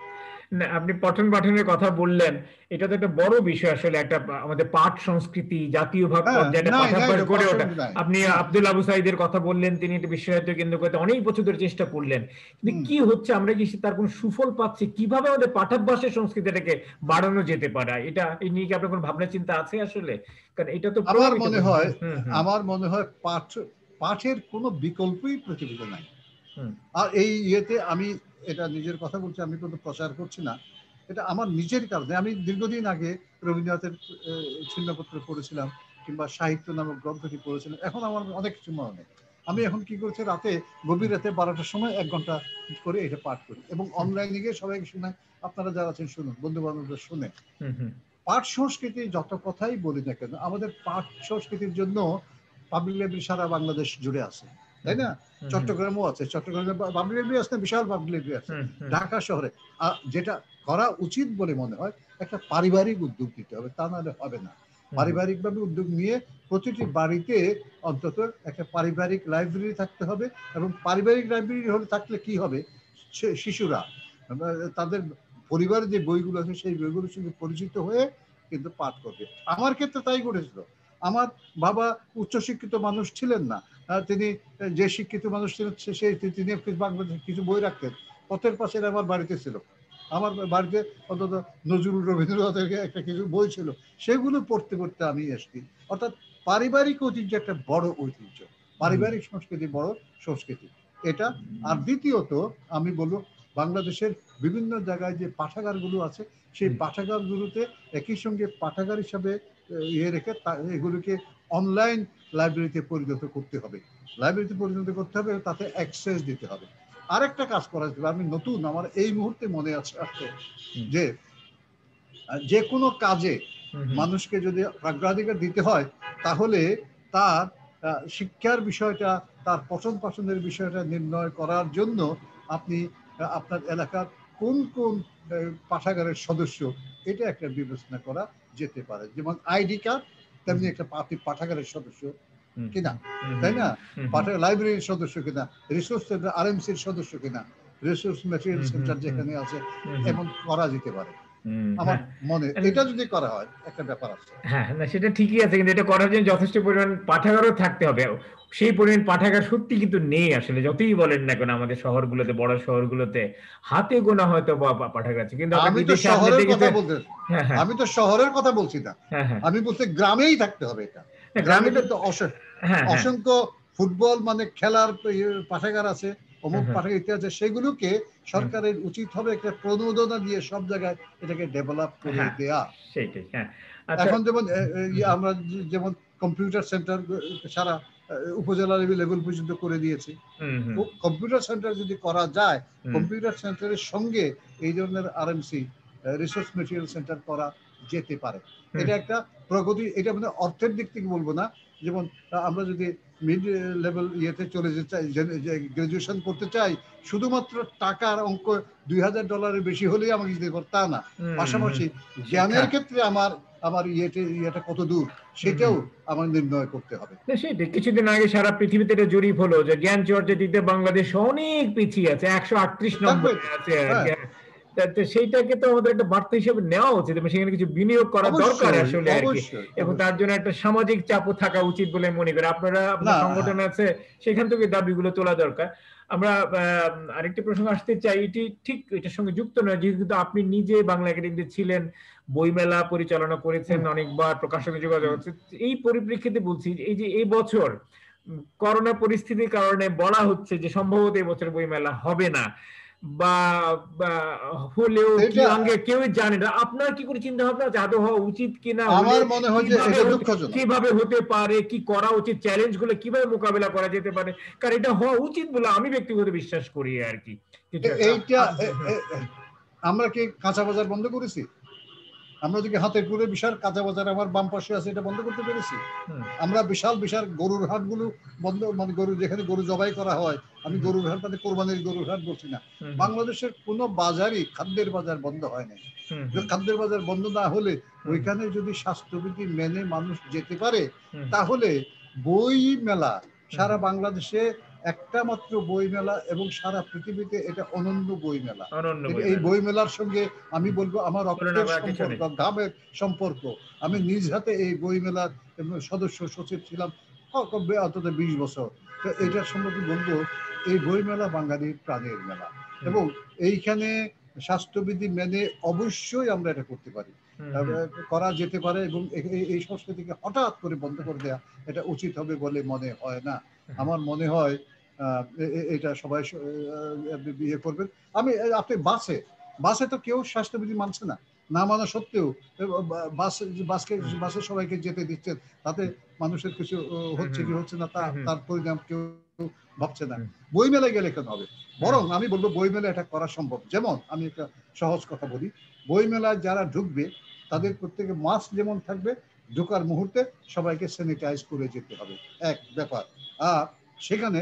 [SPEAKER 2] আপনি পঠন পাঠনের কথা বললেন, এটা তো একটা বড় বিষয় আসলে, একটা আমাদের পাঠ সংস্কৃতি জাতীয় ভাগ পর্যায়ে পাঠাভাস গড়ে ওঠা। আপনি আব্দুল আবু সাইদের কথা বললেন, তিনি এটা বিশ্বসাহিত্য কেন্দ্র করতে অনেক বছর ধরে চেষ্টা করলেন, কিন্তু কি হচ্ছে, আমরা কি তার কোন সুফল পাচ্ছি? কিভাবে আমাদের পাঠাভ্যাসের সংস্কৃতিটাকে বাড়ানো যেতে পারে, এটা এই নিয়ে কি আপনার কোনো ভাবনা চিন্তা আছে আসলে? কারণ এটা তো
[SPEAKER 1] আমার মনে হয় পাঠের কোনো বিকল্পই পৃথিবীতে নাই। আর এই ইয়েতে আমি এটা নিজের কথা বলছি, আমি কোনো প্রচার করছি না, এটা আমার নিজের কারণে। আমি দীর্ঘদিন আগে রবীন্দ্রনাথের ছিন্নপত্র পড়েছিলাম, কিংবা সাহিত্য নামক গ্রন্থটি পড়েছিলাম। এখন আমার অনেক কিছু মনে নেই। আমি এখন কি করছি, রাতে গভীর রাতে 12টার সময় 1 ঘন্টা করে এটা পাঠ করি, এবং অনলাইনে গিয়ে সবাইকে শোনাই। আপনারা যারা আছেন শুনুন, বন্ধু বান্ধবদের শুনে। পাঠ সংস্কৃতি যত কথাই বলি না কেন, আমাদের পাঠ সংস্কৃতির জন্য পাবলিক লাইব্রেরি সারা বাংলাদেশ জুড়ে আছে, তাই না? চট্টগ্রামও আছে, চট্টগ্রামে পাবলিক লাইব্রেরি আছে, বিশাল পাবলিক লাইব্রেরি আছে। ঢাকা শহরে যেটা করা উচিত বলে মনে হয়, একটা পারিবারিক উদ্যোগ নিতে হবে, তা নাহলে হবে না। পারিবারিকভাবে উদ্যোগ নিয়ে প্রতিটি বাড়িতে অন্তত একটা পারিবারিক লাইব্রেরি থাকতে হবে, এবং পারিবারিক লাইব্রেরি হলে থাকলে কি হবে, শিশুরা তাদের পরিবারের যে বইগুলো আছে সেই বইগুলোর সঙ্গে পরিচিত হয়ে কিন্তু পাঠ করবে। আমার ক্ষেত্রে তাই ঘটেছিল। আমার বাবা উচ্চশিক্ষিত মানুষ ছিলেন না, তিনি যে শিক্ষিত মানুষ ছিলেন তিনি বাংলাদেশে কিছু বই রাখতেন, পথের পাশে আমার বাড়িতে ছিল। আমার বাড়িতে অন্তত নজরুল রবীন্দ্রনাথের একটা কিছু বই ছিল, সেগুলো পড়তে পড়তে আমি এসেছি। অর্থাৎ পারিবারিক ঐতিহ্য একটা বড় ঐতিহ্য, পারিবারিক সংস্কৃতি বড় সংস্কৃতি এটা। আর দ্বিতীয়ত আমি বলবো, বাংলাদেশের বিভিন্ন জায়গায় যে পাঠাগারগুলো আছে সেই পাঠাগারগুলোতে একই সঙ্গে পাঠাগার হিসাবে রেখে এগুলোকে অনলাইন লাইব্রেরিতে পরিণত করতে হবে, লাইব্রেরিতে পরিণত করতে হবে, তাতে অ্যাক্সেস দিতে হবে। আরেকটা কাজ করা যেতে পারে, আমি নতুন, আমার এই মুহূর্তে মনে আছে যে যে কোনো কাজে মানুষকে যদি অগ্রাধিকার দিতে হয় তাহলে তার শিক্ষার বিষয়টা, তার পছন্দ পছন্দের বিষয়টা নির্ণয় করার জন্য আপনি আপনার এলাকার কোন কোন পাঠাগারের সদস্য, এটা একটা বিবেচনা করা যেতে পারে। যেমন আইডি কার্ড, তেমনি একটা পাঠাগারের সদস্য কিনা, তাই না, লাইব্রেরির সদস্য কিনা, রিসোর্স সেন্টার আরএমসির সদস্য কিনা, রিসোর্স ম্যাটেরিয়াল সেন্টার যেখানে আছে, এমন করা যেতে পারে আমার মনে। এটা যদি করা হয় একটা ব্যাপার আছে।
[SPEAKER 2] হ্যাঁ, না সেটা ঠিকই আছে, কিন্তু এটা করার জন্য যথেষ্ট পরিমাণ পাঠাগারও থাকতে হবে। সেই পরিমাণ পাঠাগার সত্যি কিন্তু নেই আসলে, যতই বলেন না কেন আমাদের শহরগুলোতে, বড় শহরগুলোতে হাতে গোনা হয়তো পাঠাগার আছে, কিন্তু
[SPEAKER 1] আমি তো শহরের কথা বলতে, আমি তো শহরের কথা বলছি না, আমি বলতে গ্রামেই থাকতে হবে। এটা গ্রামে কিন্তু অসংখ্য ফুটবল মানে খেলার পাঠাগার আছে, অমুক পাঠাগার ইত্যাদি আছে, সেগুলোকে সরকারের উচিত হবে একটা প্রণোদনা দিয়ে সব জায়গায় এটাকে ডেভেলপ করে দেয়া।
[SPEAKER 2] সেটাই।
[SPEAKER 1] এখন যেমন আমরা যেমন কম্পিউটার সেন্টার সারা উপজেলা লেভেল পর্যন্ত করে দিয়েছি। কম্পিউটার সেন্টার যদি করা যায়, কম্পিউটার সেন্টারের সঙ্গে এই ধরনের আরএমসি রিসোর্স ম্যাটেরিয়াল সেন্টার করা যেতে পারে। এটা একটা প্রগতি। এটা মানে অর্থের দিক থেকে বলবো না, যেমন আমরা যদি মিড লেভেল ইয়েতে চলে যেতে চাই, গ্রাজুয়েশন করতে চাই, শুধুমাত্র টাকার অঙ্ক $2000 বেশি হলেই আমাকে দিতে পারে তা না, পাশাপাশি জ্ঞানের ক্ষেত্রে আমার ইয়েটা কত দূর সেটাও আমার নির্ণয় করতে হবে।
[SPEAKER 2] সেটাই, কিছুদিন আগে সারা পৃথিবীতে এটা জরিপ হলো যে জ্ঞান চর্চা দিতে বাংলাদেশ অনেক পিছিয়ে আছে, 138 নম্বরে আছে। সেইটাকে তো আমাদের একটা বার্তা হিসেবে নেওয়া উচিত এবং সেখানে কিছু বিনিয়োগ করা দরকার আসলে আর কি, এবং তার জন্য একটা সামাজিক চাপও থাকা উচিত বলে মনে করি। আপনার সংগঠন আছে, সেখান থেকে দাবিগুলো তোলা দরকার। আমরা আরেকটি প্রসঙ্গ আসতে চাই, এটি ঠিক এটার সঙ্গে যুক্ত নয়, যেহেতু আপনি নিজে বাংলা একাডেমিতে ছিলেন, বইমেলা পরিচালনা করেছেন অনেকবার, প্রকাশকের যোগাযোগ আছে, এই পরিপ্রেক্ষিতে বলছি, এই যে এই বছর করোনা পরিস্থিতির কারণে বলা হচ্ছে যে সম্ভবত এই বছর বইমেলা হবে না, বা হলেও কি আগে কেউ জানে না, আপনার কি করে চিন্তা ভাবনা আছে আদৌ হওয়া উচিত কিনা,
[SPEAKER 1] আমার মনে হয় যে এটা দুঃখজনক,
[SPEAKER 2] কিভাবে হতে পারে, কি করা উচিত, চ্যালেঞ্জ গুলো কিভাবে মোকাবেলা করা যেতে পারে, কারণ এটা হওয়া উচিত বলে আমি ব্যক্তিগত বিশ্বাস করি আর কি।
[SPEAKER 1] এইটা আমরা কি কাঁচা বাজার বন্ধ করেছি? আমরা যদি হাতের পুরে বিশাল কাঁচা বাজার আমার বাম পাশে আছে, এটা বন্ধ করতে পেরেছি? আমরা বিশাল বিশাল গরুর হাটগুলো বন্ধ, মানে গরু যেখানে গরু জবাই করা হয়, আমি গরুর হাট মানে কোরবানির গরুর হাট বলছি না, বাংলাদেশের কোনো বাজারই খাদ্যের বাজার বন্ধ হয় নাই। খাদ্যের বাজার বন্ধ না হলে ওইখানে যদি স্বাস্থ্যবিধি মেনে মানুষ যেতে পারে, তাহলে বই মেলা সারা বাংলাদেশে একটা মাত্র বই মেলা, এবং সারা পৃথিবীতে এটা অনন্য বই মেলা। এই বই মেলার সঙ্গে আমি বলবো আমার রক্তের সম্পর্ক, ঘামের সম্পর্ক। আমি নিজ হাতে এই বই মেলার সদস্য সচিব ছিলাম অন্তত 20 বছর। তো এটার সম্পর্কে বলবো, এই বই মেলা বাঙালির প্রাণের মেলা, এবং এইখানে স্বাস্থ্যবিধি মেনে অবশ্যই আমরা এটা করতে পারি, করা যেতে পারে, এবং এই সংস্কৃতিকে হঠাৎ করে বন্ধ করে দেওয়া এটা উচিত হবে বলে মনে হয় না। আমার মনে হয় এটা সবাই বিয়ে করবেন। আপনি বাসে তো কেউ স্বাস্থ্যবিধি মানছে না, না মানা সত্ত্বেও বাসে সবাইকে যেতে দিচ্ছেন, তাতে মানুষের কিছু হচ্ছে কি হচ্ছে না তার পরিণাম কেউ ভাবছে না। বই মেলায় গেলে কেন হবে? বরং আমি বলবো বই মেলা এটা করা সম্ভব। যেমন আমি একটা সহজ কথা বলি, বই মেলায় যারা ঢুকবে তাদের প্রত্যেকে মাস্ক যেমন থাকবে, ঢোকার মুহূর্তে সবাইকে স্যানিটাইজ করে যেতে হবে, এক ব্যাপার। আর সেখানে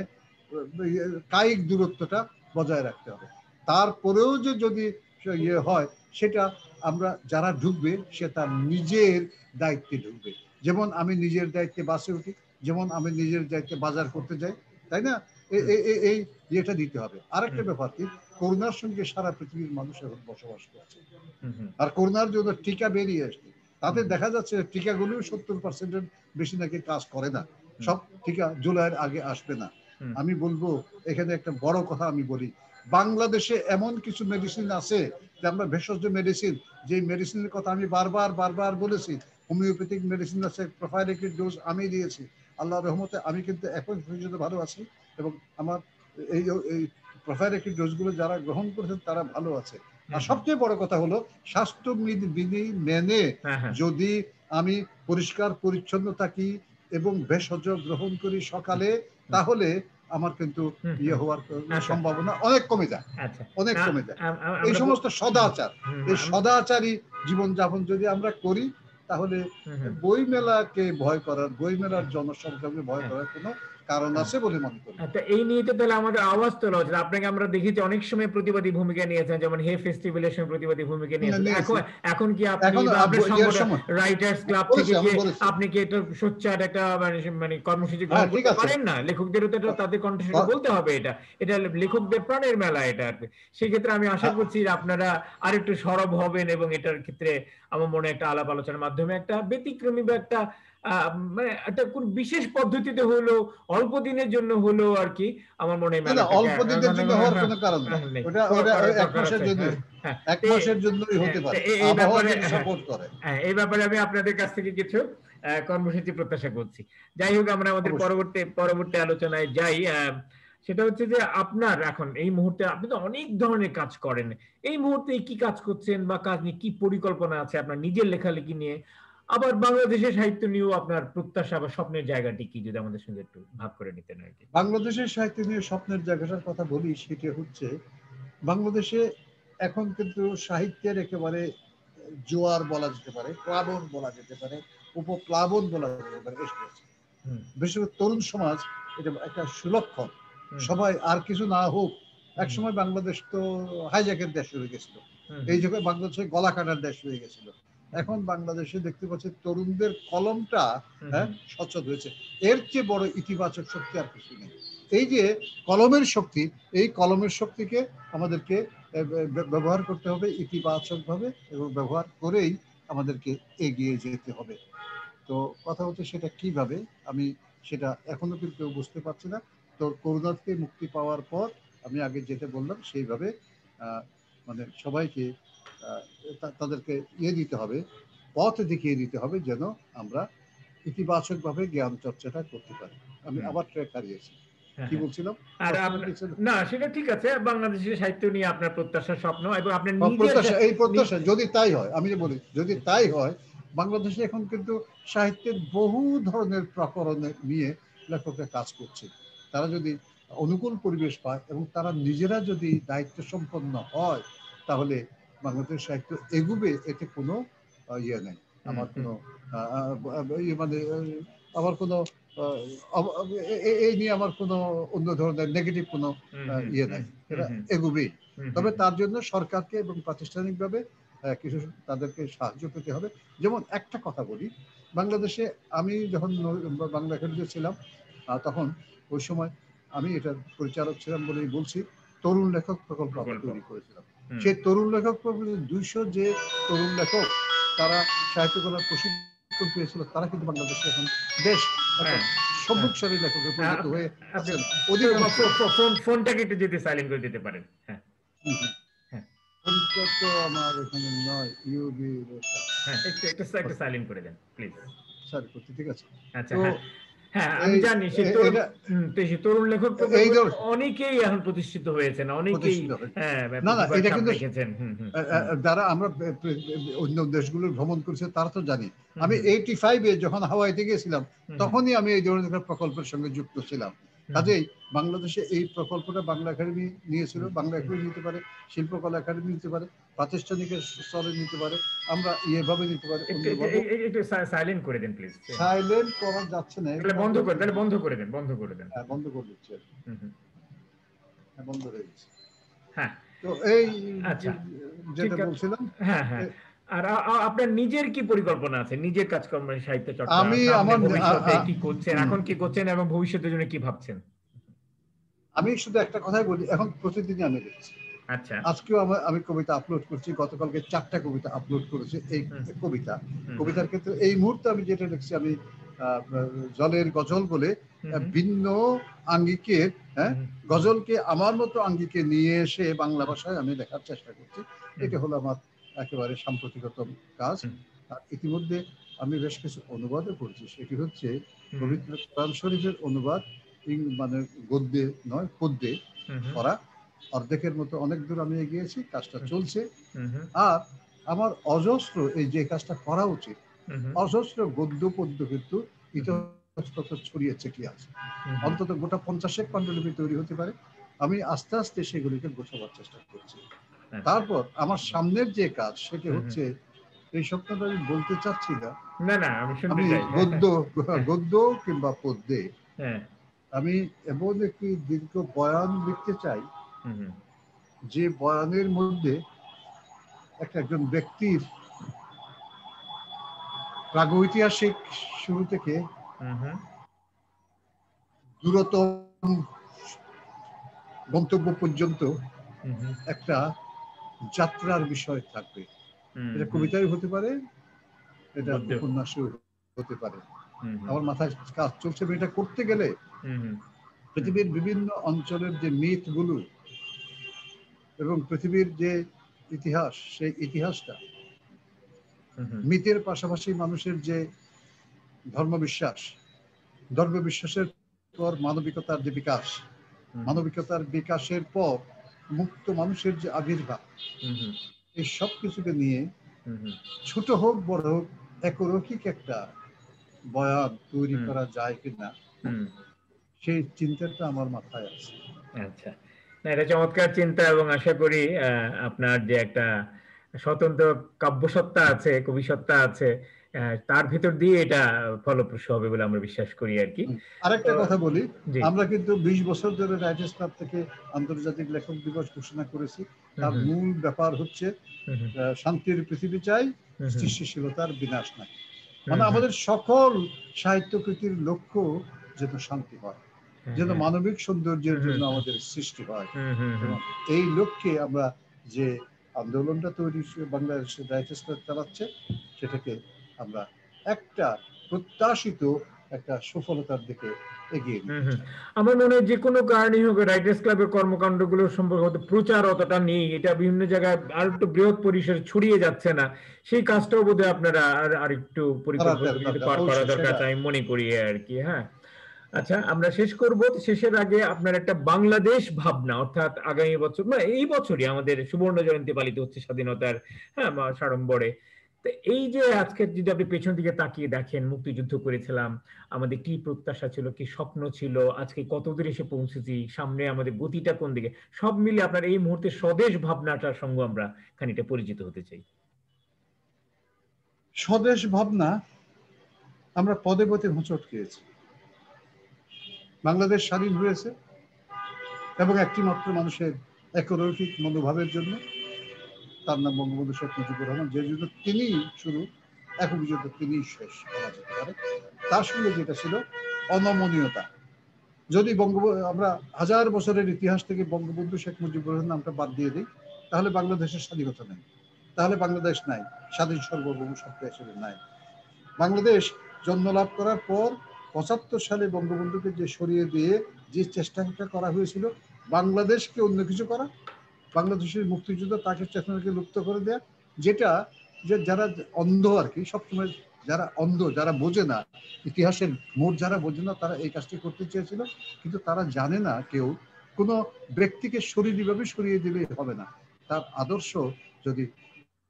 [SPEAKER 1] কায়িক দূরত্বটা বজায় রাখতে হবে। তারপরেও যে যদি ইয়ে হয়, সেটা আমরা যারা ঢুকবে সে তার নিজের দায়িত্বে ঢুকবে। যেমন আমি নিজের দায়িত্বে বাসে উঠি, যেমন আমি নিজের দায়িত্বে বাজার করতে যাই, তাই না? এই ইয়েটা দিতে হবে। আরেকটা ব্যাপার কি, করোনার সঙ্গে সারা পৃথিবীর মানুষ এখন বসবাস করছে, আর করোনার জন্য টিকা বেরিয়ে আসছে, তাতে দেখা যাচ্ছে টিকাগুলো 70% বেশি নাকি কাজ করে না। সব টিকা জুলাইয়ের আগে আসবে না। আমি বলবো এখানে একটা বড় কথা আমি বলি, বাংলাদেশে এমন কিছু মেডিসিন আছে যে আমরা ভেষজ মেডিসিন, যে মেডিসিনের কথা আমি বারবার বলেছি, হোমিওপ্যাথিক মেডিসিন আছে, প্রোফাইলেটিক ডোজ আমি দিয়েছি। আল্লাহর রহমতে আমি কিন্তু এখন পর্যন্ত ভালো আছি, এবং আমার এই এই প্রোফাইলেটিক ডোজগুলো যারা গ্রহণ করেছেন তারা ভালো আছে। আর সবচেয়ে বড় কথা হলো স্বাস্থ্যবিধি মেনে যদি আমি পরিষ্কার পরিচ্ছন্ন থাকি এবং ভেষজ গ্রহণ করি সকালে, তাহলে আমার কিন্তু ইয়ে হওয়ার সম্ভাবনা অনেক কমে যায়, অনেক কমে যায়। এই সমস্ত সদাচার, এই সদাচারী জীবনযাপন যদি আমরা করি, তাহলে বই মেলাকে ভয় করার, বই মেলার জনসংখ্যাকে ভয় করার কোনো কারণ আছে বলে মনে করি।
[SPEAKER 2] এই নিয়ে তো তাহলে আমাদের আওয়াজ তোলা উচিত। আপনাকে আমরা দেখেছি অনেক সময় প্রতিবাদী ভূমিকা নিয়েছেন, যেমন হে ফেস্টিভ্যালের সময় প্রতিবাদী ভূমিকা নিয়েছেন। এখন কি আপনি আপনার সংগঠন রাইটার্স ক্লাব থেকে কি আপনি কি এটা সোচ্চার একটা মানে কর্মসূচি গ্রহণ করতে পারেন না? লেখকদেরও তো তাদের কণ্ঠস্বরে বলতে হবে, এটা লেখকদের প্রাণের মেলা এটা। সেই ক্ষেত্রে আমি আশা করছি আপনারা আরেকটু সরব হবেন, এবং এটার ক্ষেত্রে আমার মনে একটা আলাপ আলোচনার মাধ্যমে একটা ব্যতিক্রমী বা একটা মানে একটা কোন বিশেষ পদ্ধতিতে হলো, অল্প দিনের জন্য হলো আর কি, আমার মনে হয়
[SPEAKER 1] অল্প দিনের জন্য হওয়ার কোনো কারণ নেই, ওটা এক মাসের জন্য, এক মাসের জন্যই হতে পারে, আবহাওয়া যদি সাপোর্ট করে।
[SPEAKER 2] এই ব্যাপারে আমি আপনাদের কাছ থেকে কিছু কর্মসূচি প্রত্যাশা করছি। যাই হোক, আমরা আমাদের পরবর্তী আলোচনায় যাই। সেটা হচ্ছে যে আপনার এখন এই মুহূর্তে, আপনি তো অনেক ধরনের কাজ করেন, এই মুহূর্তে কি কাজ করছেন বা কাজ নিয়ে কি পরিকল্পনা আছে আপনার নিজের লেখালেখি নিয়ে, আবার বাংলাদেশের সাহিত্য নিয়েও আপনার প্রত্যাশা বা স্বপ্নের জায়গাটি কি, যদি আমাদের সঙ্গে একটু ভাগ করে নিতেন আর কি।
[SPEAKER 1] বাংলাদেশের সাহিত্য নিয়ে স্বপ্নের জায়গাটার কথা বলি, সেটা হচ্ছে বাংলাদেশে এখন কিন্তু সাহিত্যের একেবারে জোয়ার বলা যেতে পারে, প্লাবন বলা যেতে পারে, উপপ্লাবন বলা যেতে পারে, বিশেষ করে তরুণ সমাজ এটা একটা সুলক্ষণ। সবাই আর কিছু না হোক, একসময় বাংলাদেশ তো হাইজ্যাকের দেশ হয়ে গেছিল, এই জায়গায় বাংলাদেশে গলা কাটার দেশ হয়ে গেছিল। এখন বাংলাদেশে দেখতে পাচ্ছি তরুণদের কলমটা সচল হয়েছে, এর চেয়ে বড় ইতিবাচক শক্তি আর কিছু নেই। এই যে কলমের শক্তি, এই কলমের শক্তিকে আমাদেরকে ব্যবহার করতে হবে ইতিবাচকভাবে, এবং ব্যবহার করেই আমাদেরকে এগিয়ে যেতে হবে। তো কথা হচ্ছে সেটা কিভাবে, আমি সেটা এখনো কিন্তু বুঝতে পারছি না। তো করোনা থেকে মুক্তি পাওয়ার পর আমি আগে যেটা বললাম সেইভাবে মানে সবাইকে তাদেরকে দিতে হবে, পথ দেখিয়ে দিতে হবে, যেন আমরা ইতিবাচকভাবে জ্ঞান চর্চাটা করতে পারি। আমি আবার ট্র্যাক হারিয়েছি, কি বলছিলাম?
[SPEAKER 2] না, সেটা ঠিক আছে। বাংলাদেশের সাহিত্য নিয়ে আপনার প্রত্যাশা, স্বপ্ন এবং আপনার
[SPEAKER 1] প্রত্যাশা, এই প্রত্যাশা যদি তাই হয়, আমি বলি যদি তাই হয়, বাংলাদেশে এখন কিন্তু সাহিত্যের বহু ধরনের প্রকরণ নিয়ে লেখকরা কাজ করছে। তারা যদি অনুকূল পরিবেশ পায় এবং তারা নিজেরা যদি দায়িত্ব সম্পন্ন হয়, তাহলে বাংলাদেশের সাহিত্য এগুবে, এতে কোনো ইয়ে নেই। আমার কোনো মানে আমার কোনো এই নিয়ে আমার কোনো অন্য ধরনের নেগেটিভ কোনো ইয়ে নাই, এটা এগুবে। তবে তার জন্য সরকারকে এবং প্রাতিষ্ঠানিকভাবে কিছু তাদেরকে সাহায্য পেতে হবে। যেমন একটা কথা বলি, বাংলাদেশে আমি যখন বাংলা একাডেমিতে ছিলাম, তখন ওই সময় আমি এটার পরিচালক ছিলাম বলেই বলছি, তরুণ লেখক প্রকল্প তৈরি করেছিলাম। সেই তরুণ লেখক প্রকল্পে 200 যে তরুণ লেখক তারা সাহিত্যকলার প্রশিক্ষণ পেয়েছিল, তারা কিন্তু বাংলাদেশে এখন বেশ সম্মুখসারী লেখকের পরিণত হয়ে আছেন।
[SPEAKER 2] ফোনটাকে একটু যদি সাইলেন্ট করে দিতে পারেন।
[SPEAKER 1] ফোনটা তো আমার এখানে নয়, ইউবি।
[SPEAKER 2] একটু সাইলেন্ট করে দেন প্লিজ।
[SPEAKER 1] স্যার, ঠিক আছে।
[SPEAKER 2] আচ্ছা, হ্যাঁ আমি জানি সে তরুণ লেখক অনেকেই এখন প্রতিষ্ঠিত হয়েছেন, অনেকেই
[SPEAKER 1] এটা কিন্তু যারা আমরা অন্য দেশগুলো ভ্রমণ করছি তারা তো জানি। আমি 85-এ যখন হাওয়াইতে গিয়েছিলাম, তখনই আমি এই ধরনের প্রকল্পের সঙ্গে যুক্ত ছিলাম। কাজেই বাংলাদেশে এই প্রকল্পটা বাংলা একাডেমি নিয়েছিল, বাংলা একাডেমি নিতে পারে, শিল্পকলা একাডেমি নিতে পারে, প্রাতিষ্ঠানিক স্তরে নিতে পারে, আমরা এভাবে নিতে পারি।
[SPEAKER 2] একটু সাইলেন্ট করে দেন প্লিজ।
[SPEAKER 1] সাইলেন্ট করা যাচ্ছে না,
[SPEAKER 2] বন্ধ করে দেন, বন্ধ করে দেন।
[SPEAKER 1] হ্যাঁ, বন্ধ করে দিচ্ছি। বন্ধ হয়ে গেছে।
[SPEAKER 2] হ্যাঁ,
[SPEAKER 1] তো এই যেটা বলছিলাম,
[SPEAKER 2] আর আপনার নিজের কি পরিকল্পনা আছে, নিজের কাজকর্ম, সাহিত্য চর্চা,
[SPEAKER 1] আমি
[SPEAKER 2] সামনে
[SPEAKER 1] আমার
[SPEAKER 2] ভবিষ্যতে কি করছেন, এখন কি করছেন এবং ভবিষ্যতের জন্য কি ভাবছেন?
[SPEAKER 1] আমি শুধু একটা কথাই বলি, এখন প্রতিদিনই আমি লিখছি।
[SPEAKER 2] আচ্ছা।
[SPEAKER 1] আজকেও আমি কবিতা আপলোড করছি, গতকালকে 4টা কবিতা আপলোড করেছি। এই
[SPEAKER 2] হুম, হুম,
[SPEAKER 1] কবিতার ক্ষেত্রে এই মুহূর্তে আমি যেটা লিখছি, আমি জলের গজল বলে
[SPEAKER 2] হুম, হুম,
[SPEAKER 1] ভিন্ন আঙ্গিকের, হ্যাঁ,
[SPEAKER 2] হুম,
[SPEAKER 1] গজলকে আমার মতো আঙ্গিকে নিয়ে এসে বাংলা ভাষায় আমি লেখার চেষ্টা করছি।
[SPEAKER 2] হুম,
[SPEAKER 1] এটা হলো আমার একেবারে সাম্প্রতিকতম কাজ।
[SPEAKER 2] হুম,
[SPEAKER 1] আর ইতিমধ্যে আমি বেশ কিছু অনুবাদও করছি। সেটি হচ্ছে
[SPEAKER 2] হুম,
[SPEAKER 1] পবিত্র কোরআন শরীফের অনুবাদ, মানে গদ্যে নয়, পদ্যে
[SPEAKER 2] হুম, হুম,
[SPEAKER 1] করা। অর্ধেকের মতো অনেক দূর আমি এগিয়েছি, কাজটা চলছে।
[SPEAKER 2] হুম, হুম,
[SPEAKER 1] আর আমার অজস্র, এই যে কাজটা করা উচিত,
[SPEAKER 2] হুম,
[SPEAKER 1] অজস্র গদ্য পদ্য কিন্তু
[SPEAKER 2] হুম,
[SPEAKER 1] ইতস্তত ছড়িয়ে ছিটিয়ে আছে।
[SPEAKER 2] হুম, হুম,
[SPEAKER 1] অন্তত গোটা 50 পাণ্ডুলিপি তৈরি হতে পারে। আমি আস্তে আস্তে সেগুলিকে গোছাবার চেষ্টা করছি।
[SPEAKER 2] আচ্ছা।
[SPEAKER 1] তারপর আমার সামনের যে কাজ, সেটি
[SPEAKER 2] হুম, হুম।
[SPEAKER 1] হচ্ছে, এই স্বপ্নটা আমি বলতে চাচ্ছি না,
[SPEAKER 2] না, না, আমি শুনতে
[SPEAKER 1] আমি
[SPEAKER 2] চাই। হ্যাঁ, হ্যাঁ, হ্যাঁ,
[SPEAKER 1] গদ্য কিংবা পদ্যে
[SPEAKER 2] হ্যাঁ,
[SPEAKER 1] আমি এমন একটি দীর্ঘ বয়ান লিখতে চাই,
[SPEAKER 2] হুম, হুম,
[SPEAKER 1] যে বয়ানের মধ্যে একজন ব্যক্তির প্রাগৈতিহাসিক শুরু থেকে
[SPEAKER 2] হুম, হুম,
[SPEAKER 1] দূরতম গন্তব্য পর্যন্ত
[SPEAKER 2] হুম, হুম,
[SPEAKER 1] একটা যাত্রার বিষয় থাকবে।
[SPEAKER 2] হুম,
[SPEAKER 1] এটা
[SPEAKER 2] হুম,
[SPEAKER 1] কবিতায় হতে পারে, এটা
[SPEAKER 2] গদ্য।
[SPEAKER 1] উপন্যাসেও হতে পারে।
[SPEAKER 2] হুম, হুম,
[SPEAKER 1] আমার মাথায় কাজ চলছে, এটা করতে গেলে
[SPEAKER 2] হুম, হুম, হুম,
[SPEAKER 1] পৃথিবীর বিভিন্ন অঞ্চলের যে মিথগুলো এবং পৃথিবীর যে ইতিহাস, সেই ইতিহাসটা,
[SPEAKER 2] হুম, হুম,
[SPEAKER 1] মিথের পাশাপাশি মানুষের যে ধর্মবিশ্বাস, ধর্মবিশ্বাসের পর মানবিকতার যে বিকাশ,
[SPEAKER 2] হুম,
[SPEAKER 1] মানবিকতার বিকাশের পর মুক্ত মানুষের যে আবির্ভাব,
[SPEAKER 2] হুম, হুম,
[SPEAKER 1] এই সব কিছুকে নিয়ে
[SPEAKER 2] হুম, হুম,
[SPEAKER 1] ছোট হোক বড় হোক একরৈখিক একটা বয়ান তৈরি
[SPEAKER 2] হুম,
[SPEAKER 1] করা যায় কিনা,
[SPEAKER 2] হুম।
[SPEAKER 1] সেই চিন্তাটা আমার মাথায় আছে।
[SPEAKER 2] আচ্ছা। না, এটা চমৎকার চিন্তা এবং আশা করি আপনার যে একটা স্বতন্ত্র কাব্যসত্তা আছে, কবিসত্তা আছে, তার ভিতর দিয়ে এটা ফলপ্রসূ হবে বলে আমরা বিশ্বাস করি আর কি। তো
[SPEAKER 1] আরেকটা কথা বলি,
[SPEAKER 2] জি।
[SPEAKER 1] আমরা কিন্তু 20 বছর ধরে রাইটার্স ক্লাব থেকে আন্তর্জাতিক লেখক দিবস ঘোষণা করেছি।
[SPEAKER 2] হুম,
[SPEAKER 1] তার
[SPEAKER 2] হুম,
[SPEAKER 1] মূল ব্যাপার হচ্ছে
[SPEAKER 2] হুম, হুম,
[SPEAKER 1] শান্তির পৃথিবী চাই,
[SPEAKER 2] হুম, হুম,
[SPEAKER 1] সৃষ্টিশীলতার বিনাশ নাই।
[SPEAKER 2] হুম,
[SPEAKER 1] মানে
[SPEAKER 2] হুম,
[SPEAKER 1] আমাদের সকল সাহিত্যকৃতির লক্ষ্য যেন শান্তি হয়,
[SPEAKER 2] হ্যাঁ,
[SPEAKER 1] যেন
[SPEAKER 2] হ্যাঁ,
[SPEAKER 1] মানবিক সৌন্দর্যের
[SPEAKER 2] হুম,
[SPEAKER 1] জন্য
[SPEAKER 2] হুম,
[SPEAKER 1] আমাদের সৃষ্টি হয়।
[SPEAKER 2] হুম, হুম, হুম,
[SPEAKER 1] এবং এই লক্ষ্যে আমরা যে আন্দোলনটা তৈরি বাংলাদেশের রাইটার্স ক্লাব চালাচ্ছে, সেটাকে আমরা একটা প্রত্যাশিত একটা সফলতার দিকে এগিয়ে
[SPEAKER 2] হুম,
[SPEAKER 1] নিতে
[SPEAKER 2] হুম।
[SPEAKER 1] চাই।
[SPEAKER 2] আমার মনে হয় যে কোনো কারণেই হোক রাইটার্স ক্লাবের কর্মকাণ্ডগুলো সম্পর্কে হয়তো প্রচার অতটা নেই, এটা বিভিন্ন জায়গায় আর একটু বৃহৎ পরিসরে ছড়িয়ে যাচ্ছে না। সেই কাজটাও বোধহয় আপনারা আর একটু
[SPEAKER 1] করার
[SPEAKER 2] পরিকল্পিত
[SPEAKER 1] দরকার,
[SPEAKER 2] করা
[SPEAKER 1] অবশ্যই
[SPEAKER 2] দরকার
[SPEAKER 1] সেটা।
[SPEAKER 2] আছে আমি মনে করি আর কি। হ্যাঁ। আচ্ছা, আমরা শেষ করব। শেষের আগে আপনার একটা বাংলাদেশ ভাবনা, অর্থাৎ আগামী বছর না এই বছরই আমাদের সুবর্ণ জয়ন্তী পালিত হচ্ছে স্বাধীনতার, হ্যাঁ, সাড়ম্বরে। তো এই যে আজকে যদি আপনি পেছন দিকে তাকিয়ে দেখেন, মুক্তিযুদ্ধ করেছিলাম, আমাদের কি প্রত্যাশা ছিল, কি স্বপ্ন ছিল, আজকে কত দূর এসে পৌঁছেছি, সামনে আমাদের গতিটা কোন দিকে, সব মিলে আপনার এই মুহূর্তে স্বদেশ ভাবনাটার সঙ্গে আমরা খানিকটা পরিচিত হতে চাই।
[SPEAKER 1] স্বদেশ ভাবনা, আমরা পদে পদে হোঁচট খেয়েছি। বাংলাদেশ স্বাধীন হয়েছে এবং একটি মাত্র মানুষের একরৈখিক মনোভাবের জন্য, তার নাম বঙ্গবন্ধু শেখ মুজিবুর রহমান। যে যুদ্ধ তিনি শুরু, এখন যুদ্ধ তিনি শেষ করা যেতে পারে। তার সঙ্গে যেটা ছিল অনমনীয়তা। যদি আমরা 1000 বছরের ইতিহাস থেকে বঙ্গবন্ধু শেখ মুজিবুর রহমান নামটা বাদ দিয়ে দিই, তাহলে বাংলাদেশের স্বাধীনতা নেই, তাহলে বাংলাদেশ নাই, স্বাধীন সার্বভৌম সত্তা হিসেবে নাই। বাংলাদেশ জন্ম লাভ করার পর 75 সালে বঙ্গবন্ধুকে যে সরিয়ে দিয়ে যে চেষ্টাটা করা হয়েছিল বাংলাদেশকে অন্য কিছু করা, বাংলাদেশের মুক্তিযুদ্ধ তাকে চেতনাকে লুপ্ত করে দেয়া, যেটা যে যারা অন্ধ আর কি, সবসময় যারা অন্ধ, যারা বোঝে না ইতিহাসের মোড়, যারা বোঝে না, তারা এই কাজটি করতে চেয়েছিল। কিন্তু তারা জানে না, কেউ কোনো ব্যক্তিকে শরীরভাবে সরিয়ে দিলে হবে না। তার আদর্শ যদি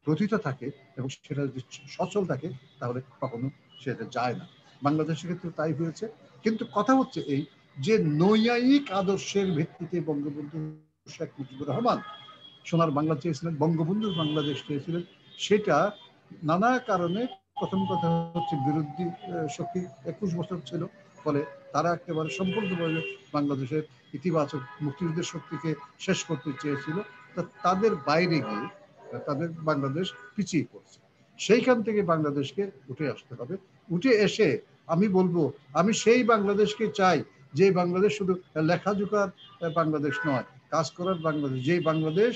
[SPEAKER 1] প্রথিত থাকে এবং সেটা যদি সচল থাকে, তাহলে কখনো সেটা যায় না। বাংলাদেশের ক্ষেত্রে তাই হয়েছে। কিন্তু কথা হচ্ছে এই, যে নৈয়ায়িক আদর্শের ভিত্তিতে বঙ্গবন্ধু শেখ মুজিবুর রহমান সোনার বাংলা চেয়েছিলেন, বঙ্গবন্ধুর বাংলাদেশ চেয়েছিলেন, সেটা নানা কারণে, প্রথম কথা হচ্ছে বিরোধী শক্তি 21 বছর ছিল, ফলে তারা একেবারে সম্পূর্ণভাবে বাংলাদেশের ইতিবাচক মুক্তিযুদ্ধের শক্তিকে শেষ করতে চেয়েছিল। তা তাদের বাইরে গিয়ে তাদের বাংলাদেশ পিছিয়ে পড়ছে। সেইখান থেকে বাংলাদেশকে উঠে আসতে হবে। উঠে এসে আমি বলবো, আমি সেই বাংলাদেশকে চাই যে বাংলাদেশ শুধু লেখাজোকার বাংলাদেশ নয়, কাজ করার বাংলাদেশ। যে বাংলাদেশ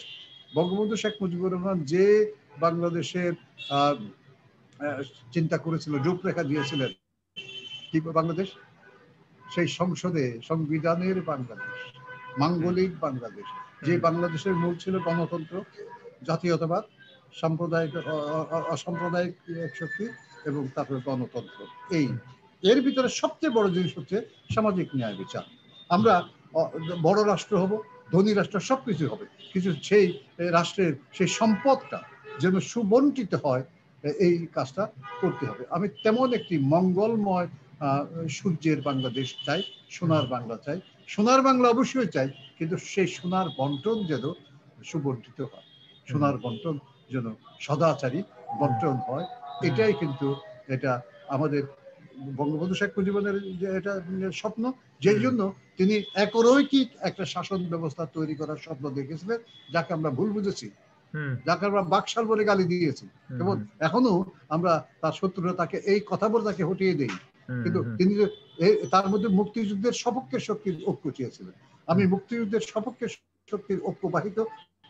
[SPEAKER 1] বঙ্গবন্ধু শেখ মুজিবুর রহমান যে বাংলাদেশের চিন্তা করেছিল, রূপরেখা দিয়েছিলেন, কি বাংলাদেশ? সেই সংসদে সংবিধানের বাংলাদেশ, মাঙ্গলিক বাংলাদেশ, যে বাংলাদেশের মূল ছিল গণতন্ত্র, জাতীয়তাবাদ, সাম্প্রদায়িক অসাম্প্রদায়িক শক্তি এবং তারপরে গণতন্ত্র। এর ভিতরে সবচেয়ে বড় জিনিস হচ্ছে সামাজিক ন্যায় বিচার। আমরা বড় রাষ্ট্র হব, ধনী রাষ্ট্র, সবকিছু হবে, কিন্তু সেই রাষ্ট্রের সেই সম্পদটা যেন সুবন্টিত হয়, এই কাজটা করতে হবে। আমি তেমন একটি মঙ্গলময় সূর্যের বাংলাদেশ চাই, সোনার বাংলা চাই। সোনার বাংলা অবশ্যই চাই, কিন্তু সেই সোনার বন্টন যেন সুবন্টিত হয়, সোনার বন্টন যেন সদাচারী বন্টন হয়। এটাই কিন্তু এটা আমাদের বঙ্গবন্ধু শেখ মুজিবুরের যে এটা স্বপ্ন, যেই জন্য তিনি একরৈখিক একটা শাসন ব্যবস্থা তৈরি করার স্বপ্ন দেখেছিলেন, যাকে আমরা ভুল বুঝেছি, যাকে আমরা বাকশাল বলে গালি দিয়েছি, এবং এখনো আমরা তার শত্রুরা তাকে এই কথা বলে তাকে হটিয়ে দেই। কিন্তু তিনি তার মধ্যে মুক্তিযুদ্ধের সপক্ষে শক্তির ঐক্য চেয়েছিলেন। আমি মুক্তিযুদ্ধের সপক্ষে শক্তির ঐক্যবাহিত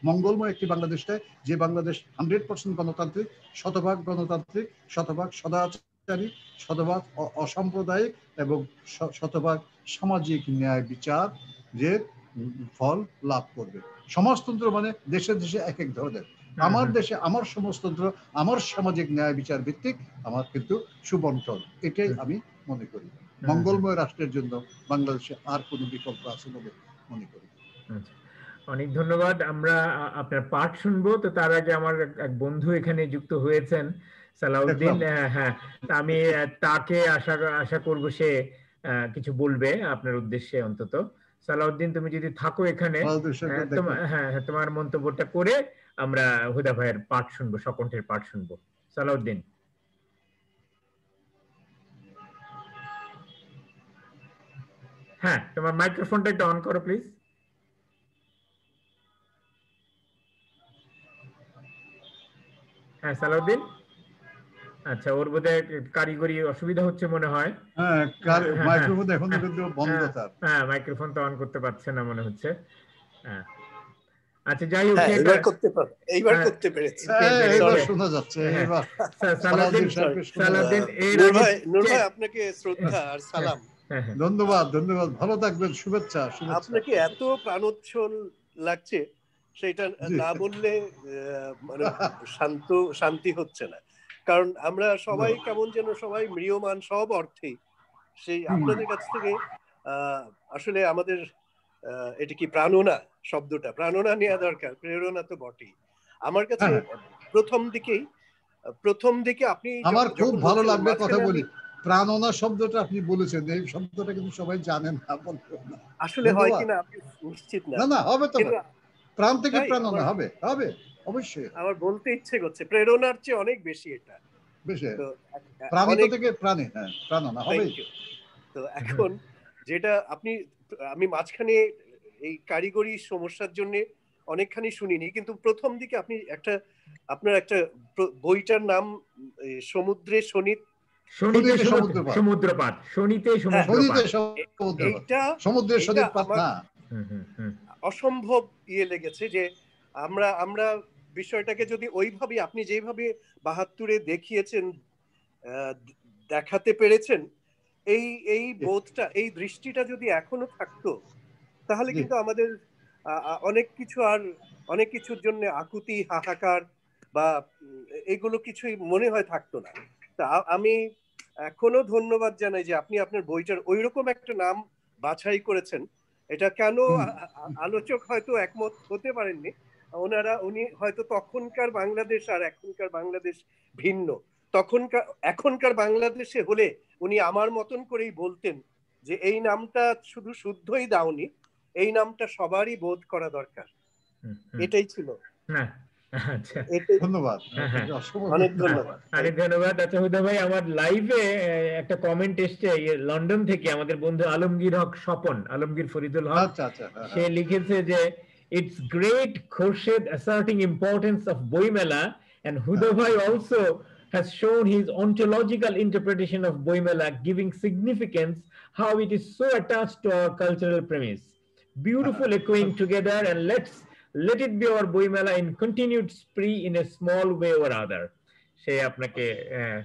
[SPEAKER 1] মঙ্গলময় একটি বাংলাদেশ চাই, যে বাংলাদেশ 100% গণতান্ত্রিক, শতভাগ গণতান্ত্রিক, শতভাগ সদাচারী, শতভাগ অসাম্প্রদায়িক এবং শতভাগ সামাজিক ন্যায় বিচার যে ফল লাভ করবে। সমাজতন্ত্র মানে দেশে দেশে এক এক ধরনের। আমার দেশে আমার সমাজতন্ত্র, আমার সামাজিক ন্যায় বিচার ভিত্তিক, আমার কিন্তু সুবন্টন, এটাই আমি মনে করি। মঙ্গলময় রাষ্ট্রের জন্য বাংলাদেশে আর কোনো বিকল্প আছে বলে মনে করি।
[SPEAKER 2] অনেক ধন্যবাদ। আমরা আপনার পাঠ শুনবো, তো তার আগে আমার এক বন্ধু এখানে যুক্ত হয়েছেন, সালাউদ্দিন। হ্যাঁ, আমি তাকে আশা করব সে কিছু বলবে আপনার উদ্দেশ্যে অন্তত। সালাউদ্দিন, তুমি যদি থাকো এখানে, হ্যাঁ, তোমার মন্তব্যটা করে আমরা হুদা ভাইয়ের পাঠ শুনবো, সকণ্ঠের পাঠ শুনবো। সালাউদ্দিন, হ্যাঁ, তোমার মাইক্রোফোনটা একটু অন করো প্লিজ। হ্যাঁ সালাউদ্দিন, আচ্ছা, ওর বোধহয় কারিগরি অসুবিধা হচ্ছে মনে হয়।
[SPEAKER 1] মাইক্রোফোন এখনো কিন্তু বন্ধ তার।
[SPEAKER 2] হ্যাঁ, মাইক্রোফোন তো অন করতে পারছে না মনে হচ্ছে। হ্যাঁ, আচ্ছা, যাই হোক,
[SPEAKER 3] এইবার করতে পেরেছি,
[SPEAKER 1] এইবার শোনা যাচ্ছে। এইবার
[SPEAKER 2] সালাউদ্দিন,
[SPEAKER 3] নূর ভাই আপনাকে শ্রদ্ধা আর সালাম।
[SPEAKER 1] ধন্যবাদ, ধন্যবাদ, ভালো থাকবেন, শুভেচ্ছা।
[SPEAKER 3] আপনাকে এত প্রাণোচ্ছল লাগছে, সেটা না বললে মানে শান্তি হচ্ছে না। কারণ আমরা সবাই কেমন যেন সবাই ম্রিয়মান সব অর্থেই। সেই আপনাদের কাছ থেকে আসলে আমাদের এটা কি প্রাণনা, শব্দটা প্রাণনা নেওয়া দরকার, প্রেরণা তো বটেই। আমার কাছে প্রথম দিকে আপনি,
[SPEAKER 1] আমার খুব ভালো লাগবে কথা বলি, প্রাণনা শব্দটা আপনি বলেছেন, এই শব্দটা কিন্তু সবাই জানেন না,
[SPEAKER 3] আসলে হয় কিনা আপনি নিশ্চিত না।
[SPEAKER 1] না, হবে তো, প্রাণ থেকে প্রাণনা হবে, হবে অবশ্যই।
[SPEAKER 3] আমার বলতে ইচ্ছে করছে, প্রেরণার চেয়ে অনেক বেশি এটা,
[SPEAKER 1] বেশি প্রাণিত থেকে প্রাণে, হ্যাঁ, প্রাণনা হবে।
[SPEAKER 3] তো এখন যেটা আমি মাঝখানে এই কারিগরি সমস্যার জন্য অনেকখানি শুনিনি, কিন্তু প্রথম দিকে আপনি আপনার একটা বইটার নাম সমুদ্রে শনিত,
[SPEAKER 2] সমুদ্রপাত, শনিতে
[SPEAKER 1] সমুদ্রের সনিপাত না,
[SPEAKER 3] অসম্ভব লেগেছে যে আমরা বিষয়টাকে যদি ওইভাবে আপনি যেভাবে ৭২-এ দেখিয়েছেন, দেখাতে পেরেছেন, এই বোধটা, এই দৃষ্টিটা যদি এখনো থাকতো, তাহলে কিন্তু আমাদের অনেক কিছুর জন্য আকুতি, হাহাকার বা এগুলো কিছুই মনে হয় থাকতো না। তা আমি এখনো ধন্যবাদ জানাই যে আপনি আপনার বইটার ওইরকম একটা নাম বাছাই করেছেন। এটা কেন আলোচক হয়তো একমত হতে পারেননি, উনি হয়তো তখনকার বাংলাদেশ আর এখনকার বাংলাদেশ ভিন্ন। এখনকার বাংলাদেশে হলে উনি আমার মতন করেই বলতেন যে এই নামটা শুধু শুদ্ধই দাওনি, এই নামটা সবারই বোধ করা দরকার। এটাই ছিল।
[SPEAKER 1] ধন্যবাদ,
[SPEAKER 3] অনেক ধন্যবাদ।
[SPEAKER 2] অনেক ধন্যবাদ। আচ্ছা হুদা ভাই, আমার লাইভে একটা কমেন্ট এসছে লন্ডন থেকে, আমাদের বন্ধু আলমগীর হক স্বপন, আলমগীর ফরিদুল হক, সে লিখেছে যে it's great Khurshid asserting importance of বইমেলা, and Huda bhai also has shown his ontological interpretation of Boimela, giving significance how it is so attached to our cultural premise. Beautiful echoing together, and let it be our Boimela in continued spree in a small way or other. সে আপনাকে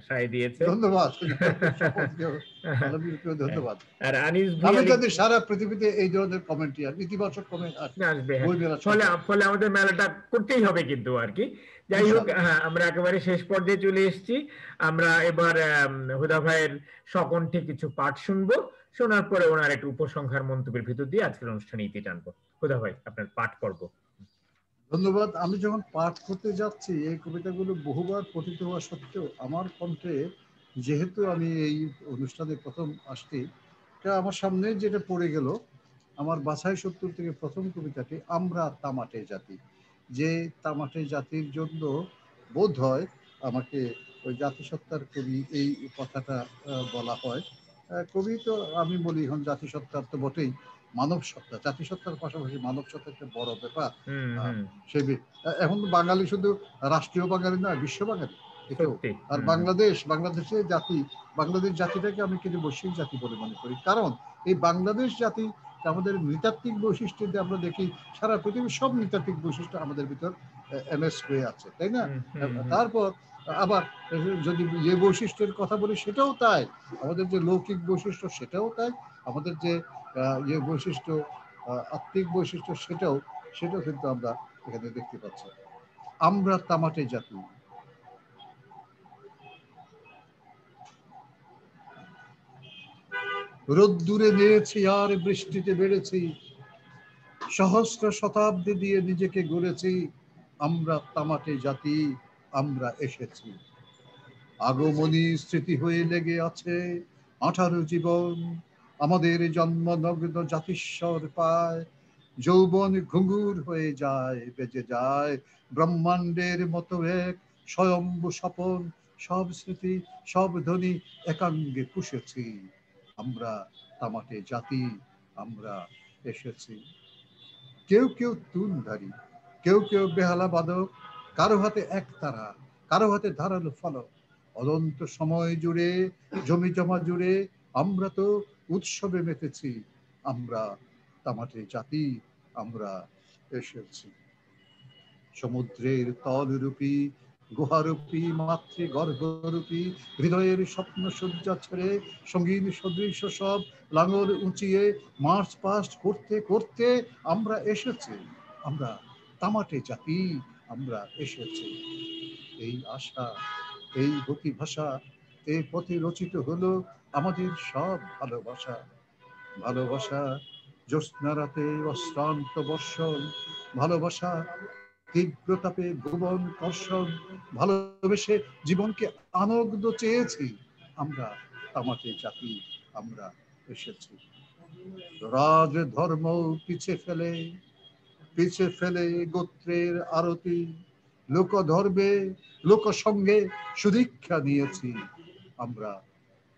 [SPEAKER 2] সায় দিয়েছে।
[SPEAKER 1] ধন্যবাদ ধন্যবাদ।
[SPEAKER 2] আর আনিস
[SPEAKER 1] আমি জানি সারা পৃথিবীতে এই ধরনের কমেন্টই আর ইতিবাচক কমেন্ট আসবে,
[SPEAKER 2] ফলে আমাদের মেলাটা করতেই হবে কিন্তু আর কি। যাই হোক, হ্যাঁ, আমরা একেবারে শেষ পর্যায়ে চলে এসেছি। আমরা এবার হুদা ভাইয়ের সকণ্ঠে কিছু পাঠ শুনবো, শোনার পরে ওনার একটু উপসংহার মন্তব্যের ভিতর দিয়ে আজকের অনুষ্ঠানে ইতি টানবো। হুদা ভাই, আপনার পাঠ পর্ব।
[SPEAKER 1] ধন্যবাদ। আমি যখন পাঠ করতে যাচ্ছি, এই কবিতাগুলো বহুবার পঠিত হওয়া সত্ত্বেও আমার কণ্ঠে, যেহেতু আমি এই অনুষ্ঠানে প্রথম আসছি, আমার সামনে যেটা পড়ে গেল, আমার বাছাই ৭০ থেকে প্রথম কবিতাটি, আমরা তামাটে জাতি। যে তামাটে জাতির জন্য বোধ হয় আমাকে ওই জাতিসত্তার কবি এই কথাটা বলা হয়। কবি তো আমি বলি এখন জাতিসত্তার তো বটেই, মানব সত্তা, জাতিসত্তার পাশাপাশি মানব সত্তা একটা বড় ব্যাপার। এখন বাঙালি শুধু রাষ্ট্রীয় বাঙালি না, বিশ্ব বাঙালি এটাও। আর বাংলাদেশের জাতি, বাংলাদেশ জাতিটাকে আমি কিন্তু বৈশ্বিক জাতি বলে মনে করি। কারণ এই বাংলাদেশ জাতি আমাদের নৃতাত্ত্বিক বৈশিষ্ট্য দিয়ে আমরা দেখি সারা পৃথিবীর সব নৃতাত্ত্বিক বৈশিষ্ট্য আমাদের ভিতর এমএস হয়ে আছে, তাই না? তারপর আবার যদি যে বৈশিষ্ট্যের কথা বলি সেটাও তাই, আমাদের যে লৌকিক বৈশিষ্ট্য সেটাও তাই, আমাদের যে যে বৈশিষ্ট্য আত্মিক বৈশিষ্ট্য সেটাও কিন্তু আমরা এখানে দেখতে পাচ্ছি। আমরা তামাটে জাতি। রোদ্দুরে নেয়েছি আর বৃষ্টিতে বেড়েছি, সহস্র শতাব্দী দিয়ে নিজেকে গড়েছি। আমরা তামাটে জাতি, আমরা এসেছি। আগমনী স্মৃতি হয়ে লেগে আছে 18 জীবন, আমাদের জন্মনগ্ন জাতিস্বর পায়। যৌবন ঘুঙুর হয়ে যায়, বেজে যায় ব্রহ্মাণ্ডের মতো এক স্বয়ম্ভু স্বপন। সব স্মৃতি, সব ধ্বনি একাঙ্গে পুষেছি। আমরা তামাটে জাতি, আমরা এসেছি। কেউ কেউ তুনধারী, কেউ কেউ বেহালা বাদক, কারো হাতে একতারা, কারো হাতে ধারালো ফলক। অনন্ত সময় জুড়ে, জমি জমা জুড়ে আমরা তো উৎসবে মেতেছি। আমরা তামাটে জাতি, আমরা এসেছি। সমুদ্রের তলরূপী, গুহারূপী, মাতৃ গর্ভরূপী, হৃদয়ের স্বপ্ন সজ্জা ছেড়ে সঙ্গীন সদৃশ সব লাঙল উঁচিয়ে মার্চ পাস্ট করতে করতে আমরা এসেছি। আমরা তামাটে জাতি, আমরা এসেছি। এই আশা, এই গতি ভাষা, এই পথে রচিত হলো আমাদের সব ভালোবাসা। ভালোবাসা জ্যোৎস্না রাতে অশ্রান্ত বর্ষণ, ভালোবাসা তীব্রতাপে ভুবন কর্ষণ। ভালোবেসে জীবনকে আনন্দ চেয়েছি। আমরা তামাটে জাতি, আমরা এসেছি। রাজ ধর্ম পিছে ফেলে গোত্রের আরতি, লোক ধর্মে লোক সঙ্গে সুদীক্ষা নিয়েছি। আমরা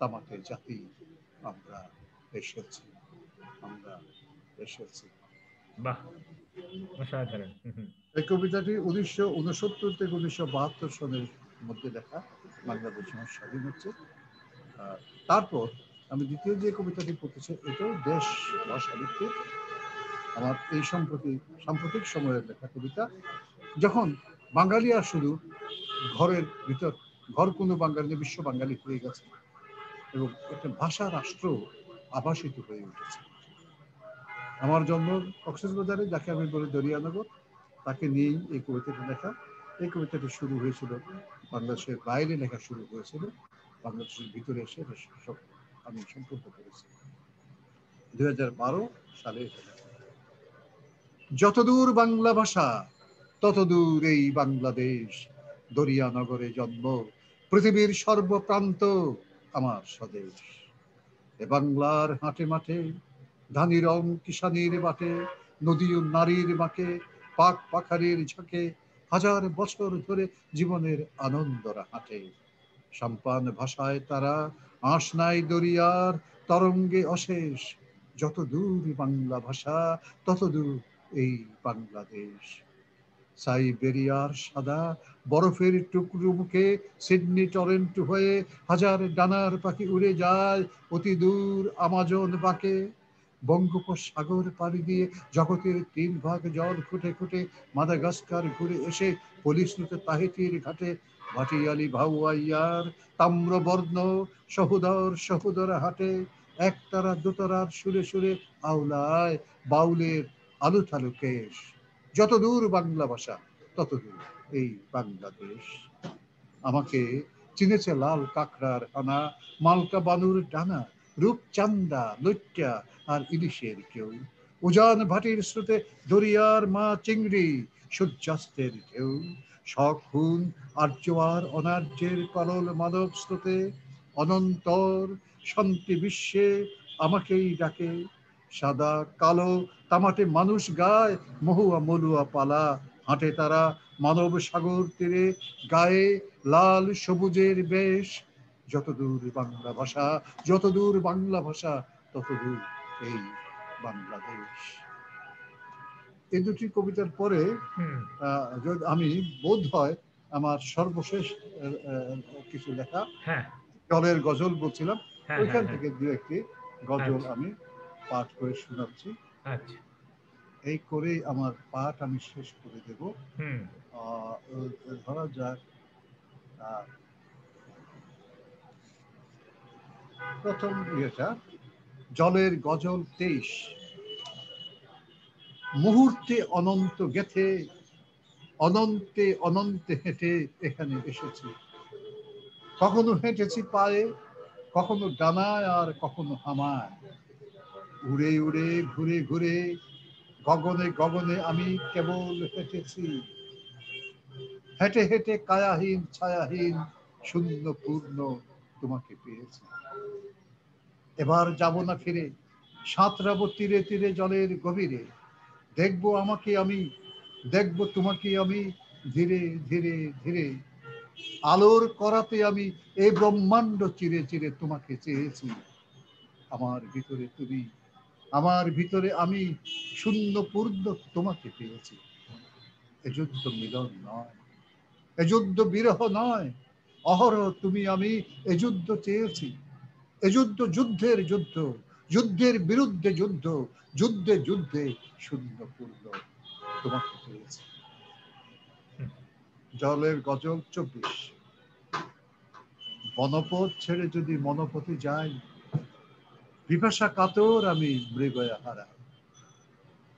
[SPEAKER 1] তামাটে জাতি, আমরা এসেছি, আমরা এসেছি।
[SPEAKER 2] বাহ, অসাধারণ।
[SPEAKER 1] এই কবিতাটি 1969 থেকে 1972 সনের মধ্যে লেখা, বাংলাদেশ স্বাধীন হচ্ছে। তারপর আমি দ্বিতীয় যে কবিতাটি পড়তেছি, এটাও দেশ ভাষাভিত্তিক। আমার এই সাম্প্রতিক সময়ের লেখা কবিতা। যখন বাঙালি আর শুধু ঘরের ভিতর, ঘর কোনো বাঙালি বিশ্ব বাঙালি হয়ে গেছে এবং একটা ভাষা রাষ্ট্র আবাসিত হয়ে উঠেছে। আমার জন্ম কক্সবাজারে, যাকে আমি বলি দরিয়ানগর, তাকে নিয়েই এই কবিতাটি লেখা। এই কবিতাটি শুরু হয়েছিল বাংলাদেশের বাইরে, লেখা শুরু হয়েছিল, বাংলাদেশের ভিতরে এসে সব আমি সম্পূর্ণ করেছি 2012 সালে। যতদূর বাংলা ভাষা ততদূর এই বাংলাদেশ, দরিয়ানগরে জন্ম, পৃথিবীর সর্বপ্রান্ত আমার স্বদেশ। এ বাংলার হাটে মাঠে, ধানি রং কিষানির বাটে, নদী ও নারীর মাকে, পাক পাখারির ঝাঁকে, হাজার বছর ধরে জীবনের আনন্দরা হাঁটে। সাম্পান ভাষায় তারা আঁশ নাই দরিয়ার তরঙ্গে অশেষ। যত দূর বাংলা ভাষা তত দূর এই বাংলাদেশ। সাইবেরিয়ার সাদা বরফের টুকরো মুখে সিডনি টরেন্টো হয়ে হাজার ডানার পাখি উড়ে যায় অতি দূর আমাজন বাঁকে। বঙ্গোপসাগর পাড়ি দিয়ে জগতের 3 ভাগ জল খুঁটে খুঁটে মাদাগাস্কার ঘুরে এসে পলিশ্রুত তাহিতির ঘাটে ভাটিয়ালি ভাউয়াইয়ার তাম্রবর্ণ সহোদর সহোদর হাটে একতারা দোতারার সুরে সুরে আওলায় বাউলের আলুথালু কেশ। যত দূর বাংলা ভাষা তত দূর এই বাংলাদেশ। আমাকে চিনেছে লাল কাঁকড়ার হানা, মালকা বানুর ডানা, রূপচান্দা লইট্টা আর ইলিশের কেউ। উজান ভাটির স্রোতে দরিয়ার মা চিংড়ি, সূর্যাস্তের ঢেউ। শখ খুন আর্য আর অনার্যের কলল মানব স্রোতে অনন্তর শান্তি বিশ্বে আমাকেই ডাকে। সাদা কালো তামাটে মানুষ গায় মহুয়া মলুয়া পালা, হাঁটে তারা মানব সাগর তীরে গায়ে লাল সবুজের বেশ। যতদূর বাংলা ভাষা, যতদূর বাংলা ভাষা ততদূর এই বাংলাদেশ। এই দুটি কবিতার পরে আমি বোধ হয় আমার সর্বশেষ কিছু লেখা জলের গজল বলছিলাম, ওইখান থেকে দু একটি গজল আমি পাঠ করে শোনাচ্ছি। এই করে আমার পাঠ আমি শেষ করে দেব। ধরা যাক প্রথম ইয়েটা জলের গজল 23। মুহূর্তে অনন্ত গেথে অনন্তে অনন্তে হেঁটে এখানে এসেছি। কখনো হেঁটেছি পায়ে, কখনো ডানায় আর কখনো হামায়। উড়ে উড়ে ঘুরে ঘুরে গগনে গগনে আমি কেবল হেঁটেছি। হেঁটে হেঁটে কায়াহীন ছায়াহীন শূন্য পূর্ণ তোমাকে পেয়েছি। এবার যাব না ফিরে, সাঁতরাবো তীরে তীরে জলের গভীরে। দেখবো আমাকে আমি, দেখবো তোমাকে আমি, ধীরে ধীরে ধীরে। আলোর করাতে আমি এই ব্রহ্মাণ্ড চিরে চিরে তোমাকে চেয়েছি। আমার ভিতরে তুমি, আমার ভিতরে আমি, শূন্য পূর্ণ তোমাকে পেয়েছি। এ যুদ্ধ মিলন নয়, এ যুদ্ধ বিরহ নয়, অহরহ তুমি আমি এ যুদ্ধ চেয়েছি। এ যুদ্ধ যুদ্ধের যুদ্ধ, যুদ্ধের বিরুদ্ধে যুদ্ধ, যুদ্ধে যুদ্ধে শূন্য পূর্ণ তোমাকে পেয়েছি। জলের গজল 24। বনপথ ছেড়ে যদি মনপথে যাই, পিপাসা কাতর আমি মৃগয়া হারা।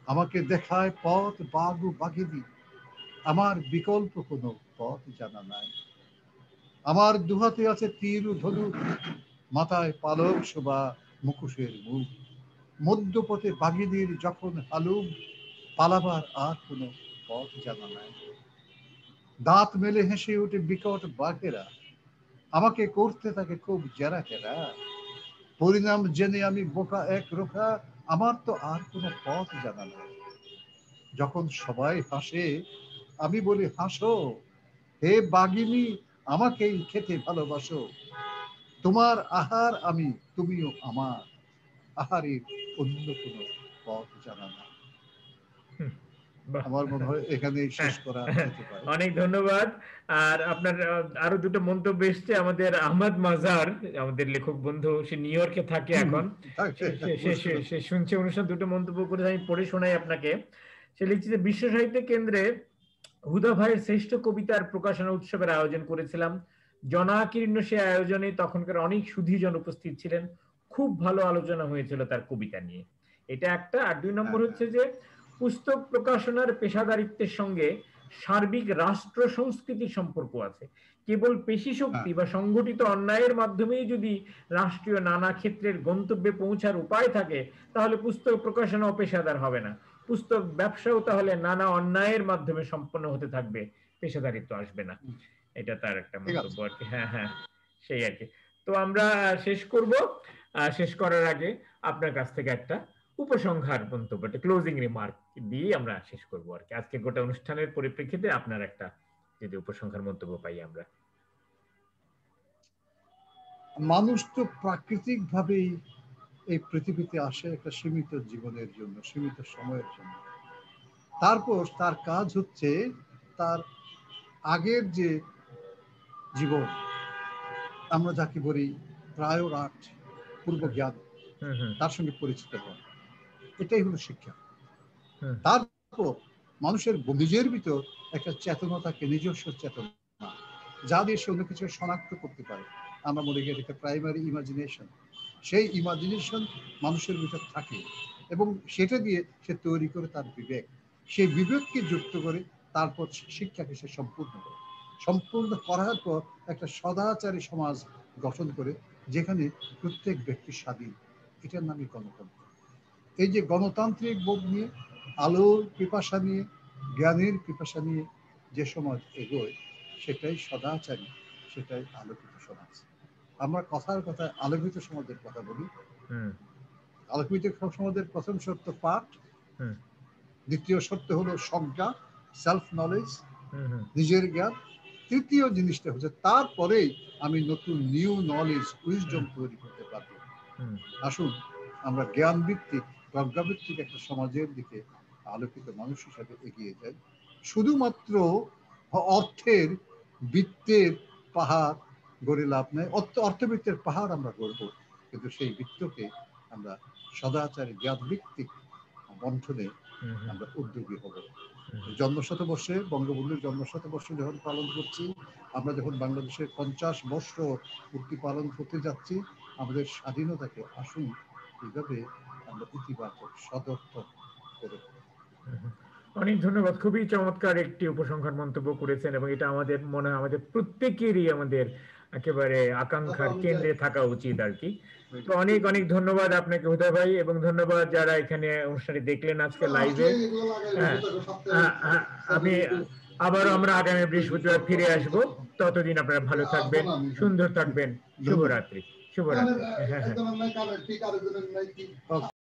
[SPEAKER 1] আমাকে দেখায় পথ বাগু বাগিনী, আমার বিকল্প কোনো পথ জানা নাই। আমার দুহাতে আছে তীর ধনুক, মাথায় পালক শোভা মুখোশের মুখ। মধ্যপথে বাগিনীর যখন হালুম, পালাবার আর কোনো পথ জানা নাই। দাঁত মেলে হেসে উঠে বিকট বাঘেরা, আমাকে করতে থাকে খুব জেরা কেরা। পরিণাম জেনে আমি বোকা এক রোখা, আমার তো আর কোনো পথ জানা নাই। যখন সবাই হাসে আমি বলি হাসো, হে বাঘিনী আমাকেই খেতে ভালোবাসো। তোমার আহার আমি, তুমিও আমার, আহারের অন্য কোনো পথ জানা না। আমার মনে হয় এখানেই শেষ করা যেতে পারে।
[SPEAKER 2] অনেক ধন্যবাদ। আর আপনার আরো দুটো মন্তব্য এসছে। আমাদের আহমদ মাজার, আমাদের লেখক বন্ধু, সে নিউ ইয়র্কে থাকে এখন, সে শুনছে অনুষ্ঠান, দুটো মন্তব্য করে আমি পড়ে শোনাই আপনাকে। সে লিখছে যে বিশ্ব সাহিত্য কেন্দ্রে হুদা ভাইয়ের শ্রেষ্ঠ কবিতার প্রকাশনা উৎসবের আয়োজন করেছিলাম। জনাকীর্ণ সে আয়োজনে তখনকার অনেক সুধীজন উপস্থিত ছিলেন। খুব ভালো আলোচনা হয়েছিল তার কবিতা নিয়ে। এটা একটা। আর 2 নম্বর হচ্ছে যে পুস্তক প্রকাশনার পেশাদারিত্বের সঙ্গে সার্বিক রাষ্ট্র সংস্কৃতির সম্পর্ক আছে। কেবল পেশি শক্তি বা সংগঠিত অন্যায়ের মাধ্যমেই যদি রাষ্ট্রীয় নানা ক্ষেত্রের গন্তব্যে পৌঁছার উপায় থাকে, তাহলে পুস্তক প্রকাশনা অপেশাদার হবে না। পুস্তক ব্যবসাও তাহলে নানা অন্যায়ের মাধ্যমে সম্পন্ন হতে থাকবে, পেশাদারিত্ব আসবে না। এটা তার একটা মন্তব্য আর কি। হ্যাঁ, সেই আর কি। তো আমরা শেষ করব। শেষ করার আগে আপনার কাছ থেকে একটা উপসংহার মন্তব্য, একটা ক্লোজিং রিমার্ক দিয়ে আমরা শেষ করবো আর কি। আজকে গোটা অনুষ্ঠানের পরিপ্রেক্ষিতে আপনার একটা যদি উপসংহার মন্তব্য পাই আমরা।
[SPEAKER 1] মানুষ তো প্রাকৃতিক ভাবেই এই পৃথিবীতে আসে একটা সীমিত জীবনের জন্য, সীমিত সময়ের জন্য। তারপর তার কাজ হচ্ছে তার আগের যে জীবন, আমরা যাকে বলি প্রায়র আর্ট, পূর্ব জ্ঞান, তার সঙ্গে পরিচিত হওয়া, এটাই হলো শিক্ষা। তারপর মানুষের নিজের ভিতর একটা চেতনা থাকে, নিজস্ব চেতনা, যা দিয়ে সে অন্য কিছু শনাক্ত করতে পারে। আমরা মনে করি এটা প্রাইমারি ইমাজিনেশন। সেই ইমাজিনেশন মানুষের ভিতর থাকে এবং সেটা দিয়ে সে তৈরি করে তার বিবেক, সেই বিবেককে যুক্ত করে তারপর শিক্ষাকে সে সম্পূর্ণ করার পর একটা সদাচারী সমাজ গঠন করে, যেখানে প্রত্যেক ব্যক্তি স্বাধীন। এটার নামই গণতন্ত্র। এই যে গণতান্ত্রিক বোধ নিয়ে, আলোর পিপাসা নিয়ে, জ্ঞানের পিপাসা নিয়ে যে সমাজ এগোয়, সেটাই সদাচারী, সেটাই আলোকিত সমাজ। আমরা কথার কথায় আলোকিত সমাজের কথা বলি। আলোকিত সমাজের প্রথম শর্ত পাঠ, দ্বিতীয় শর্ত হলো সংজ্ঞা, সেলফ নলেজ, নিজের জ্ঞান। তৃতীয় জিনিসটা হচ্ছে তারপরেই আমি নতুন নিউ নলেজ, উইজডম তৈরি করতে পারবো। আসুন আমরা জ্ঞান ভিত্তিক, প্রজ্ঞাভিত্তিক একটা সমাজের দিকে আলোকিত মানুষ হিসাবে এগিয়ে যাই। শুধুমাত্র অর্থের, বৃত্তের পাহাড় গড়ে লাভ নেই। অর্থবৃত্তের পাহাড় আমরা গড়ব, কিন্তু সেই বৃত্তকে আমরা সদাচারী জ্ঞান ভিত্তিক বন্ধনে আমরা উদ্যোগী হব। জন্মশতবর্ষে, বঙ্গবন্ধুর জন্মশতবর্ষ যখন পালন করছি, আমরা যখন বাংলাদেশের 50 বর্ষ পূর্তি পালন করতে যাচ্ছি, আমাদের স্বাধীনতাকে আসুন এইভাবে আমরা ইতিবাচক সদর্থক করে।
[SPEAKER 2] অনেক ধন্যবাদ। খুবই চমৎকার একটি উপসংহার মন্তব্য করেছেন এবং এটা আমাদের মনে হয় আমাদের প্রত্যেকেরই আমাদের একেবারে আকাঙ্ক্ষার কেন্দ্রে থাকা উচিত আর কি। তো অনেক অনেক ধন্যবাদ আপনাকে হুদা ভাই, এবং ধন্যবাদ যারা এখানে অনুষ্ঠানটি দেখলেন আজকে লাইভে। আমি আবারও আমরা আগামী বৃহস্পতিবার ফিরে আসব। ততদিন আপনারা ভালো থাকবেন, সুন্দর থাকবেন। শুভরাত্রি। শুভরাত্রি।